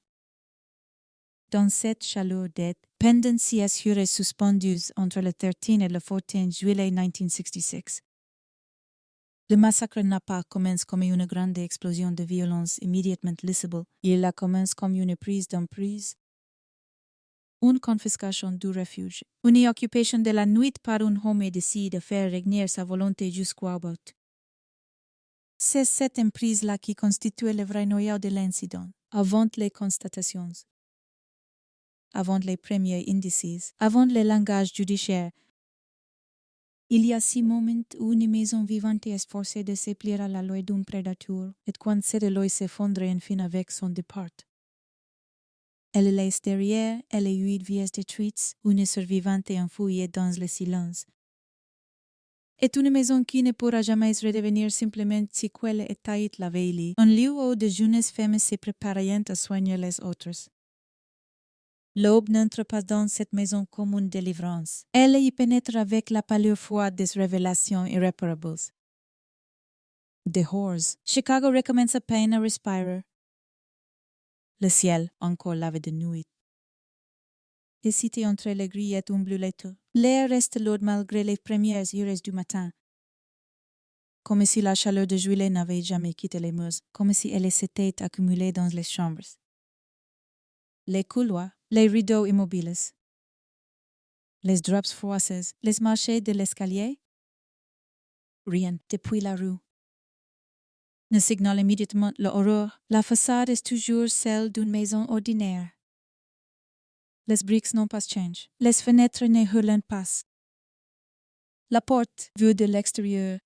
Dans cette chaleur d'aide, pendant si assurée suspendue entre le 13 et le 14 juillet 1966. Le massacre n'a pas commencé comme une grande explosion de violence immédiatement lisible. Il a commencé comme une prise d'emprise, une confiscation du refuge, une occupation de la nuit par un homme décide de faire régner sa volonté jusqu'au bout. C'est cette emprise-là qui constitue le vrai noyau de l'incident, avant les constatations, avant les premiers indices, avant le langage judiciaire. Il y a 6 moments où une maison vivante est forcée de se plier à la loi d'un prédateur, et quand cette loi s'effondre enfin avec son départ. Elle laisse derrière, elle est 8 vies détruites, une survivante enfouie dans le silence. est une maison qui ne pourra jamais redevenir simplement si qu'elle est taillée la veille, un lieu où de jeunes femmes se préparent à soigner les autres. L'aube n'entre pas dans cette maison comme une délivrance. Elle y pénètre avec la pâleur froide des révélations irréparables. Dehors, Chicago recommence à peine à respirer. Le ciel, encore lavé de nuit. Hésité entre les grillettes umbrellettes, l'air reste lourd malgré les premières heures du matin. Comme si la chaleur de juillet n'avait jamais quitté les murs, comme si elle s'était accumulée dans les chambres. Les couloirs, les rideaux immobiles, les draps froissés, les marchés de l'escalier. Rien depuis la rue ne signale immédiatement l'horreur. La façade est toujours celle d'une maison ordinaire. Les briques n'ont pas changé. Les fenêtres ne hurlent pas. La porte, vue de l'extérieur,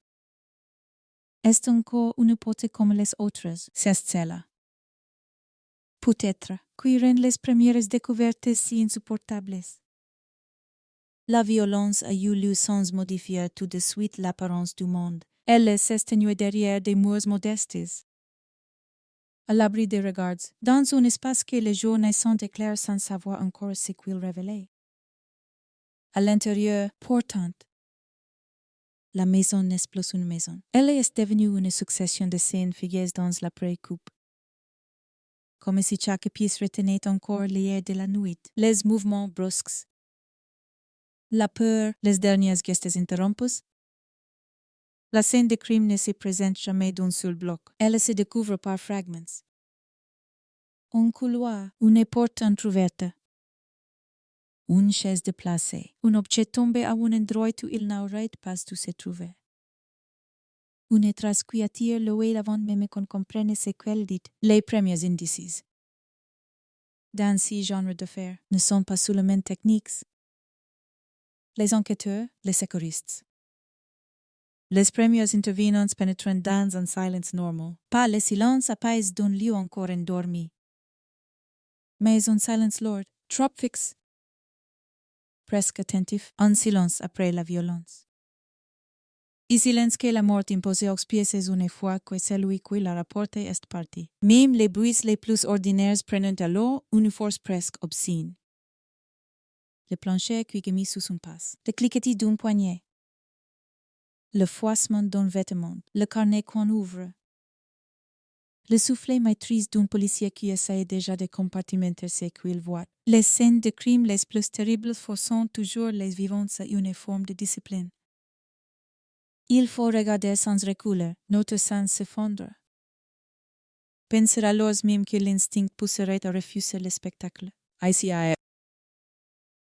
est encore une porte comme les autres. C'est celle-là. Peut-être qui rend les premières découvertes si insupportables. La violence a eu lieu sans modifier tout de suite l'apparence du monde. Elle s'est derrière des murs modestes. À l'abri des regards, dans un espace que les jours naissants éclairent sans savoir encore ce qu'il révélait. À l'intérieur, pourtant, la maison n'est plus une maison. Elle est devenue une succession de scènes figées dans la précoupe. Comme si chaque pièce retenait encore l'air de la nuit, les mouvements brusques, la peur, les derniers gestes interrompus. La scène de crime ne se présente jamais d'un seul bloc. Elle se découvre par fragments. Un couloir, une porte entrouverte, une chaise déplacée, un objet tombé à un endroit où il n'aurait pas dû se trouver. Une trace qui attire l'œil avant même qu'on comprenne ce qu'elle dit, les premiers indices. Dans ces genres d'affaires ne sont pas seulement techniques. Les enquêteurs, les secouristes. Les premiers intervenants pénétrent dans un silence normal, pas le silence apaisé d'un lieu encore endormi, mais un silence lourd, trop fixe, presque attentif, un silence après la violence. Il silence que la mort imposée aux pièces une fois que celui qui la rapporte est parti. Même les bruits les plus ordinaires prennent alors une force presque obscène. Le plancher qui est mis sous son passe, le cliquetis d'un poignet, le froissement d'un vêtement, le carnet qu'on ouvre, le soufflet maîtrise d'un policier qui essaie déjà de compartimenter ce qu'il voit. Les scènes de crime les plus terribles forçant toujours les vivants à une forme de discipline. Il faut regarder sans reculer, notre sens s'effondre. Penser alors même que l'instinct pousserait à refuser le spectacle.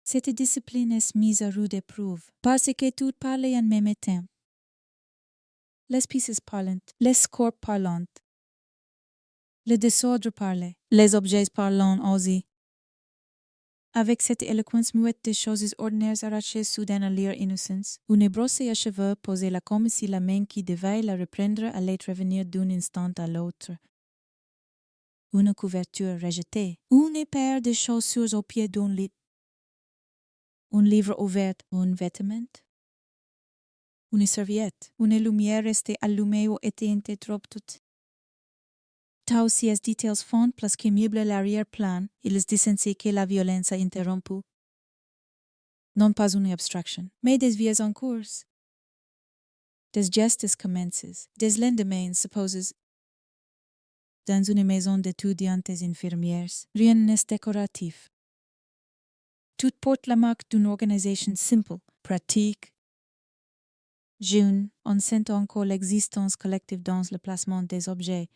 Cette discipline est mise à rude épreuve, parce que tout parle en même temps. Les pièces parlantes, les corps parlantes, le désordre parle, les objets parlants aussi. Avec cette éloquence muette des choses ordinaires arrachées soudain à leur innocence, une brosse à cheveux posée là comme si la main qui devait la reprendre allait revenir d'un instant à l'autre. Une couverture rejetée, une paire de chaussures au pied d'un lit, un livre ouvert, un vêtement, une serviette, une lumière restée allumée ou éteinte trop toute. Tous ces détails font plus que meubler l'arrière-plan, ils disent que la violence a interrompu. non pas une abstraction, mais des vies en cours. Des gestes commences, des lendemains supposes. Dans une maison d'étudiantes infirmières, rien n'est décoratif. Tout porte la marque d'une organisation simple, pratique. Jeune, on sent encore l'existence collective dans le placement des objets,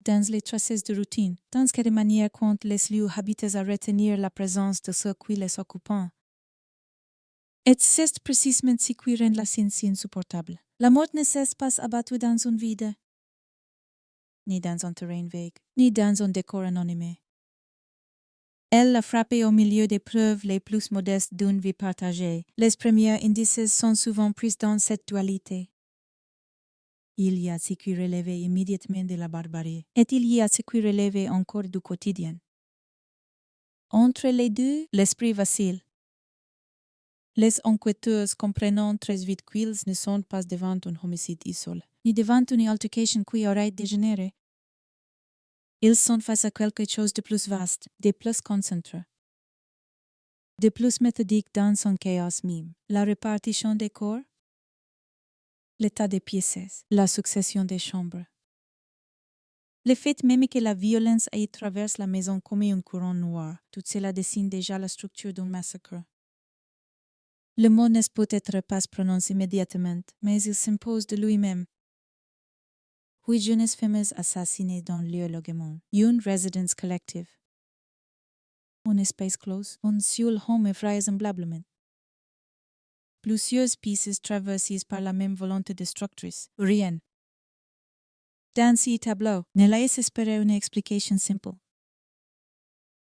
dans les traces de routine, dans quelle manière comptent les lieux habités à retenir la présence de ceux qui les occupent. Et c'est précisément ce qui rend la scène si insupportable. La mort ne s'est pas abattue dans un vide, ni dans un terrain vague, ni dans un décor anonyme. Elle l'a frappé au milieu des preuves les plus modestes d'une vie partagée. Les premiers indices sont souvent pris dans cette dualité. Il y a ce qui relève immédiatement de la barbarie, et il y a ce qui relève encore du quotidien. Entre les deux, l'esprit vacille. Les enquêteurs comprenant très vite qu'ils ne sont pas devant un homicide isolé, ni devant une altercation qui aurait dégénéré. Ils sont face à quelque chose de plus vaste, de plus concentré, de plus méthodique dans son chaos même. La répartition des corps, l'état des pièces, la succession des chambres. Le fait même que la violence aille traverse la maison comme un courant noir, tout cela dessine déjà la structure d'un massacre. Le mot n'est peut-être pas prononcé immédiatement, mais il s'impose de lui-même. 8 jeunes femmes assassinées dans leur logement, une résidence collective. Un espace clos, un seul homme vraisemblablement. Plusieurs pistes traversées par la même volonté destructrice, rien. Dans ce tableau, ne laisse espérer une explication simple.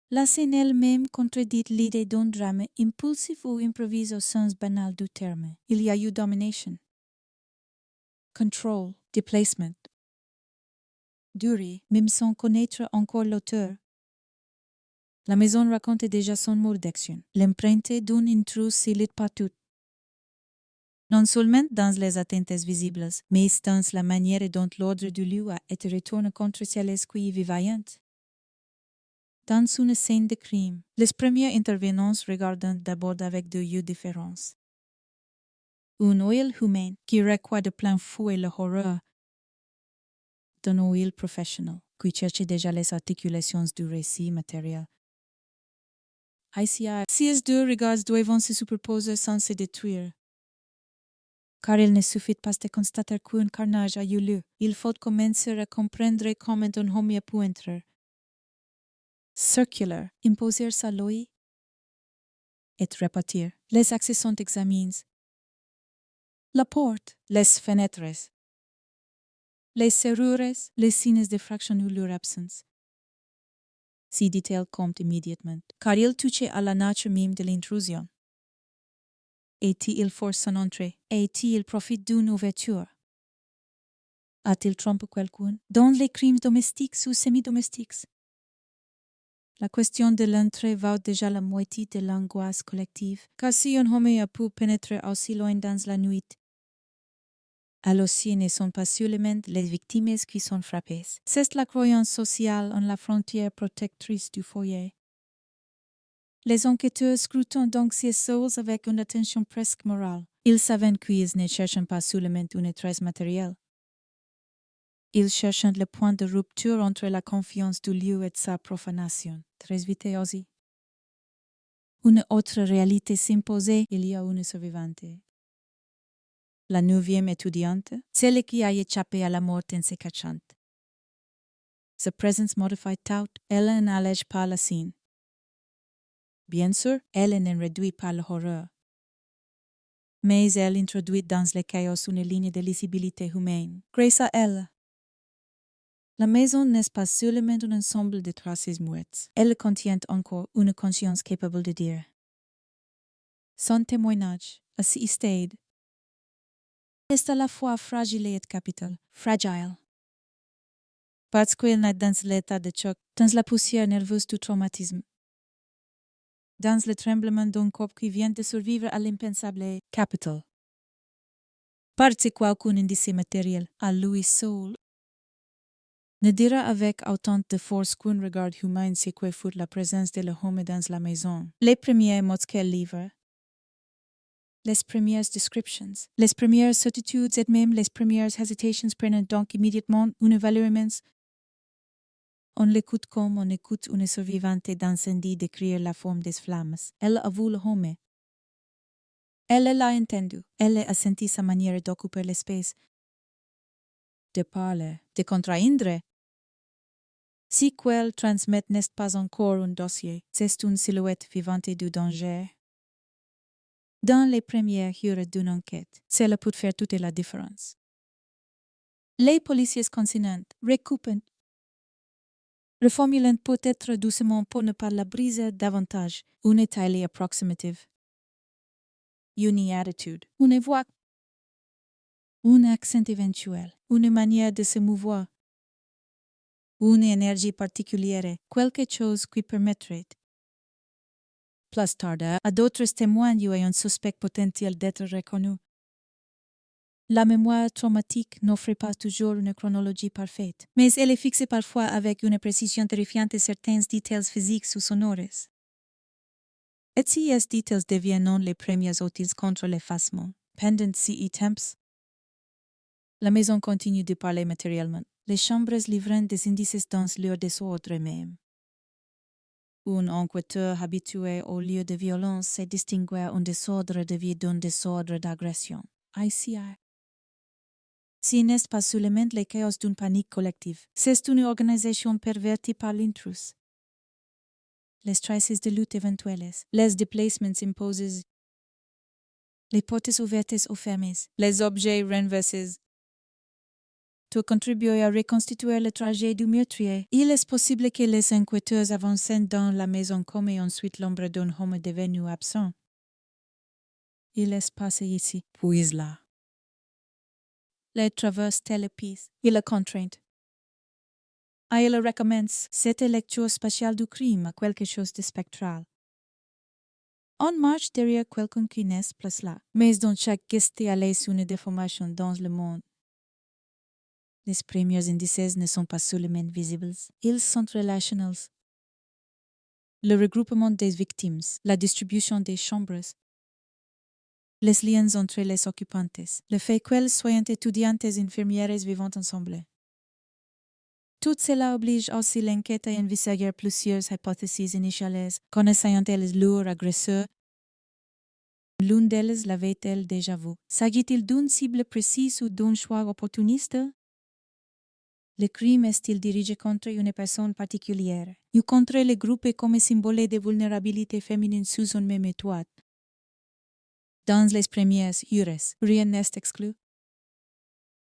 La scène elle-même contredit l'idée d'un drame impulsif ou improvisé au sens banal du terme. Il y a eu domination, control, déplacement. Durée, même sans connaître encore l'auteur. La maison raconte déjà son mode d'action, l'empreinte d'un intrus s'y lit partout. Non seulement dans les atteintes visibles, mais dans la manière dont l'ordre du lieu a été retourné contre celles qui y vivaient. Dans une scène de crime, les premiers intervenants regardent d'abord avec 2 yeux différents. Un œil humain qui requiert de plein fouet l'horreur d'un œil professionnel qui cherche déjà les articulations du récit matériel. Ici, ces 2 regards doivent se superposer sans se détruire. Car il ne suffit pas de constater qu'un carnage a eu lieu. Il faut commencer à comprendre comment un homme a pu entrer. Circular, imposer sa loi et repartir. Les accès sont examinés. La porte, les fenêtres, les serrures, les signes de fraction ou leur absence. Ces détails comptent immédiatement, car ils touchent à la nature même de l'intrusion. A-t-il force son entrée? A-t-il profite d'une ouverture? A-t-il trompé quelqu'un? Dans les crimes domestiques ou semi-domestiques? La question de l'entrée vaut déjà la moitié de l'angoisse collective, car si un homme a pu pénétrer aussi loin dans la nuit, alors ce ne sont pas seulement les victimes qui sont frappées. C'est la croyance sociale en la frontière protectrice du foyer. Les enquêteurs scrutent donc ces souls avec une attention presque morale. Ils savent qu'ils ne cherchent pas seulement une trace matérielle. Ils cherchent le point de rupture entre la confiance du lieu et sa profanation. Très vite aussi. Une autre réalité s'imposait, il y a une survivante. La 9e étudiante, celle qui a échappé à la mort en se cachant. Sa présence modifie tout, elle n'allège pas la scène. Bien sûr, elle n'en réduit pas l'horreur. Mais elle introduit dans le chaos une ligne de lisibilité humaine. Grâce à elle, la maison n'est pas seulement un ensemble de traces muettes. Elle contient encore une conscience capable de dire. Son témoignage, à ce stade, est à la fois fragile et capital. Fragile. Parce qu'il n'est dans l'état de choc, dans la poussière nerveuse du traumatisme. Dans le tremblement d'un corps qui vient de survivre à l'impensable. Capital. Parce qu'aucun indice matériel, à lui seul, ne dira avec autant de force qu'un regard humain ce que fut la présence de l'homme dans la maison. Les premiers mots qu'elle livre, les premières descriptions, les premières certitudes et même les premières hésitations prennent donc immédiatement une valeur immense. On l'écoute comme on écoute une survivante d'incendie décrire la forme des flammes. Elle a vu l'homme. Elle l'a entendu. Elle a senti sa manière d'occuper l'espace, de parler, de contraindre. Si qu'elle transmet n'est pas encore un dossier, c'est une silhouette vivante du danger. Dans les premières heures d'une enquête, cela peut faire toute la différence. Les policiers conscients recoupent, reformulent peut-être doucement pour ne pas la briser davantage, une taille approximative, une attitude, une voix, un accent éventuel, une manière de se mouvoir, une énergie particulière, quelque chose qui permettrait, plus tard, à d'autres témoins et un suspect potentiel d'être reconnu. La mémoire traumatique n'offre pas toujours une chronologie parfaite, mais elle est fixée parfois avec une précision terrifiante certains détails physiques ou sonores. Et si ces détails deviennent les premiers outils contre l'effacement, pendant ces temps, la maison continue de parler matériellement, les chambres livrant des indices dans leur désordre même. Un enquêteur habitué au lieu de violence sait distinguer un désordre de vie d'un désordre d'agression. ICI. Ce n'est pas seulement le chaos d'une panique collective, c'est une organisation pervertie par l'intrus. Les crises de lutte éventuelles, les déplacements imposés, les portes ouvertes ou fermées, les objets renversés. Tout contribue à reconstituer le trajet du meurtrier. Il est possible que les enquêteurs avancent dans la maison comme ensuite l'ombre d'un homme devenu absent. Il est passé ici, puis là. Les traverse télépistes et la contrainte. Il recommence cette lecture spatiale du crime à quelque chose de spectral. On marche derrière quelqu'un qui n'est plus là, mais dans chaque geste il laisse une déformation dans le monde. Les premiers indices ne sont pas seulement visibles, ils sont relationnels. Le regroupement des victimes, la distribution des chambres, les liens entre les occupantes, le fait qu'elles soient étudiantes et infirmières vivant ensemble. Tout cela oblige aussi l'enquête à investiguer plusieurs hypothèses initiales connaissant-elles leur agresseur. L'une d'elles l'avait-elle déjà vu. S'agit-il d'une cible précise ou d'un choix opportuniste? Le crime est-il dirigé contre une personne particulière ou contre le groupe comme symbole de vulnérabilité féminine sous une même toit? Dans les premières heures, rien n'est exclu.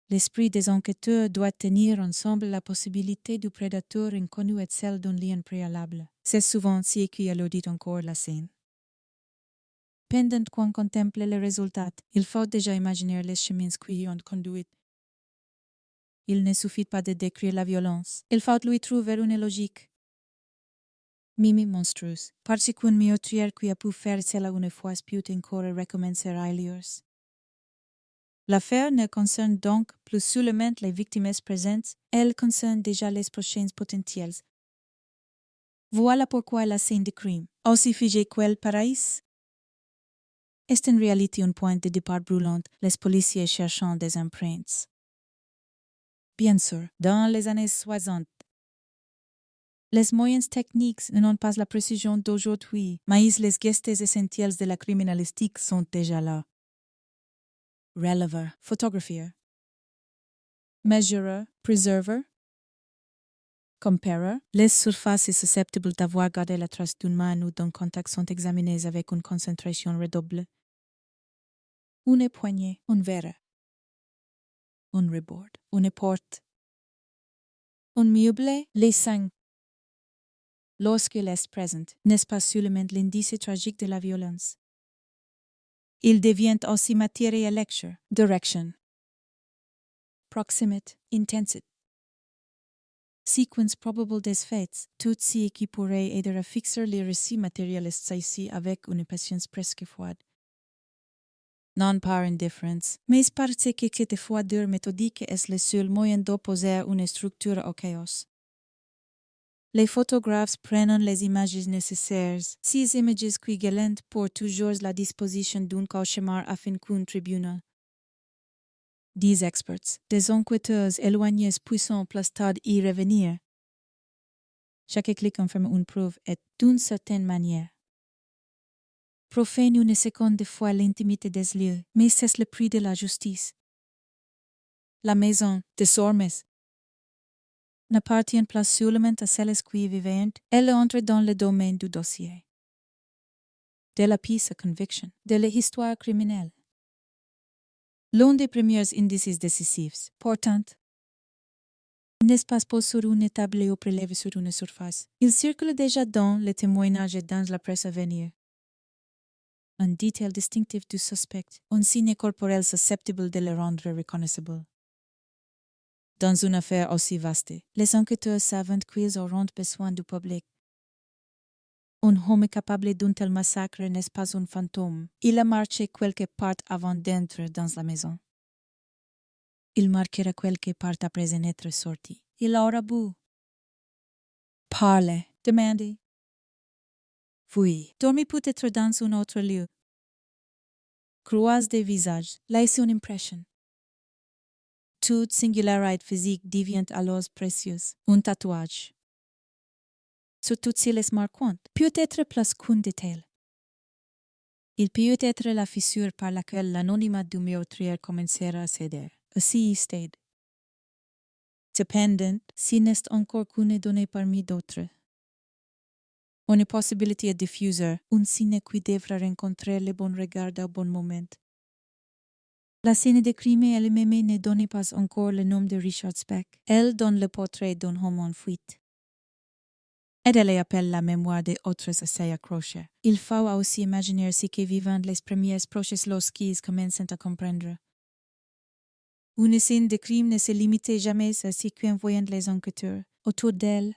L'esprit des enquêteurs doit tenir ensemble la possibilité du prédateur inconnu et celle d'un lien préalable. C'est souvent ce qui élargit encore la scène. Pendant qu'on contemple les résultats, il faut déjà imaginer les chemins qui y ont conduit. Il ne suffit pas de décrire la violence. Il faut lui trouver une logique. Mimi monstrueuse, parce qu'une meurtrière qui a pu faire cela une fois peut encore recommencer ailleurs. L'affaire ne concerne donc plus seulement les victimes présentes, elle concerne déjà les prochaines potentielles. Voilà pourquoi la scène de crime, aussi figée qu'elle paraisse, est en réalité un point de départ brûlant, les policiers cherchant des empreintes. Bien sûr, dans les années 60, les moyens techniques n'ont pas la précision d'aujourd'hui, mais les gestes essentiels de la criminalistique sont déjà là. Relever, photographier. Measurer, preserver. Comparer, les surfaces susceptibles d'avoir gardé la trace d'une main ou d'un contact sont examinées avec une concentration redoublée. Une poignée, un verre. Un rebord, une porte. Un meuble, les sangs. Lorsqu'il est présent, n'est-ce pas seulement l'indice tragique de la violence? Il devient aussi matière à lecture, direction, proximate, intensity. Sequence probable des faits, tout ce qui pourrait aider à fixer les récits matérialistes ici avec une patience presque froide. non par indifference, mais parce que cette froideur méthodique est le seul moyen d'opposer une structure au chaos. Les photographes prennent les images nécessaires, ces images qui galantent pour toujours la disposition d'un cauchemar afin qu'un tribunal. Des experts, des enquêteurs éloignés puissent plastar y revenir. Chaque clic confirme une preuve et d'une certaine manière. Profane une seconde fois l'intimité des lieux, mais c'est le prix de la justice. La maison, désormais, n'appartient pas seulement à celles qui y vivent, elle entre dans le domaine du dossier. De la piece à conviction, de l'histoire criminelle. L'un des premiers indices décisifs, pourtant, n'est pas posé sur une table ou prélevé sur une surface. Il circule déjà dans les témoignages et dans la presse à venir. Un détail distinctif du suspect, un signe corporel susceptible de le rendre reconnaissable. Dans une affaire aussi vaste, les enquêteurs savent qu'ils auront besoin du public. Un homme capable d'un tel massacre n'est pas un fantôme. Il a marché quelque part avant d'entrer dans la maison. Il marquera quelque part après en être sorti. Il aura bu. Parlez, demandez. Oui, dormi peut-être dans un autre lieu. Croise des visages, laisse une impression. Toute singularité physique devient alors précieuse. Un tatouage. Surtout s'il est marquant, peut être plus qu'un détail. Il peut être la fissure par laquelle l'anonymat du meurtrier commencera à céder. Ainsi stade. Dependant, s'il n'est encore qu'une donnée parmi d'autres. Une possibilité de diffuser, un signe qui devra rencontrer le bon regard au bon moment. La scène de crime elle-même ne donne pas encore le nom de Richard Speck. Elle donne le portrait d'un homme en fuite. Et elle appelle la mémoire des autres essais accrochés. Il faut aussi imaginer ce que vivent les premiers proches lorsqu'ils commencent à comprendre. Une scène de crime ne se limite jamais à ce qu'envoient les enquêteurs. Autour d'elle,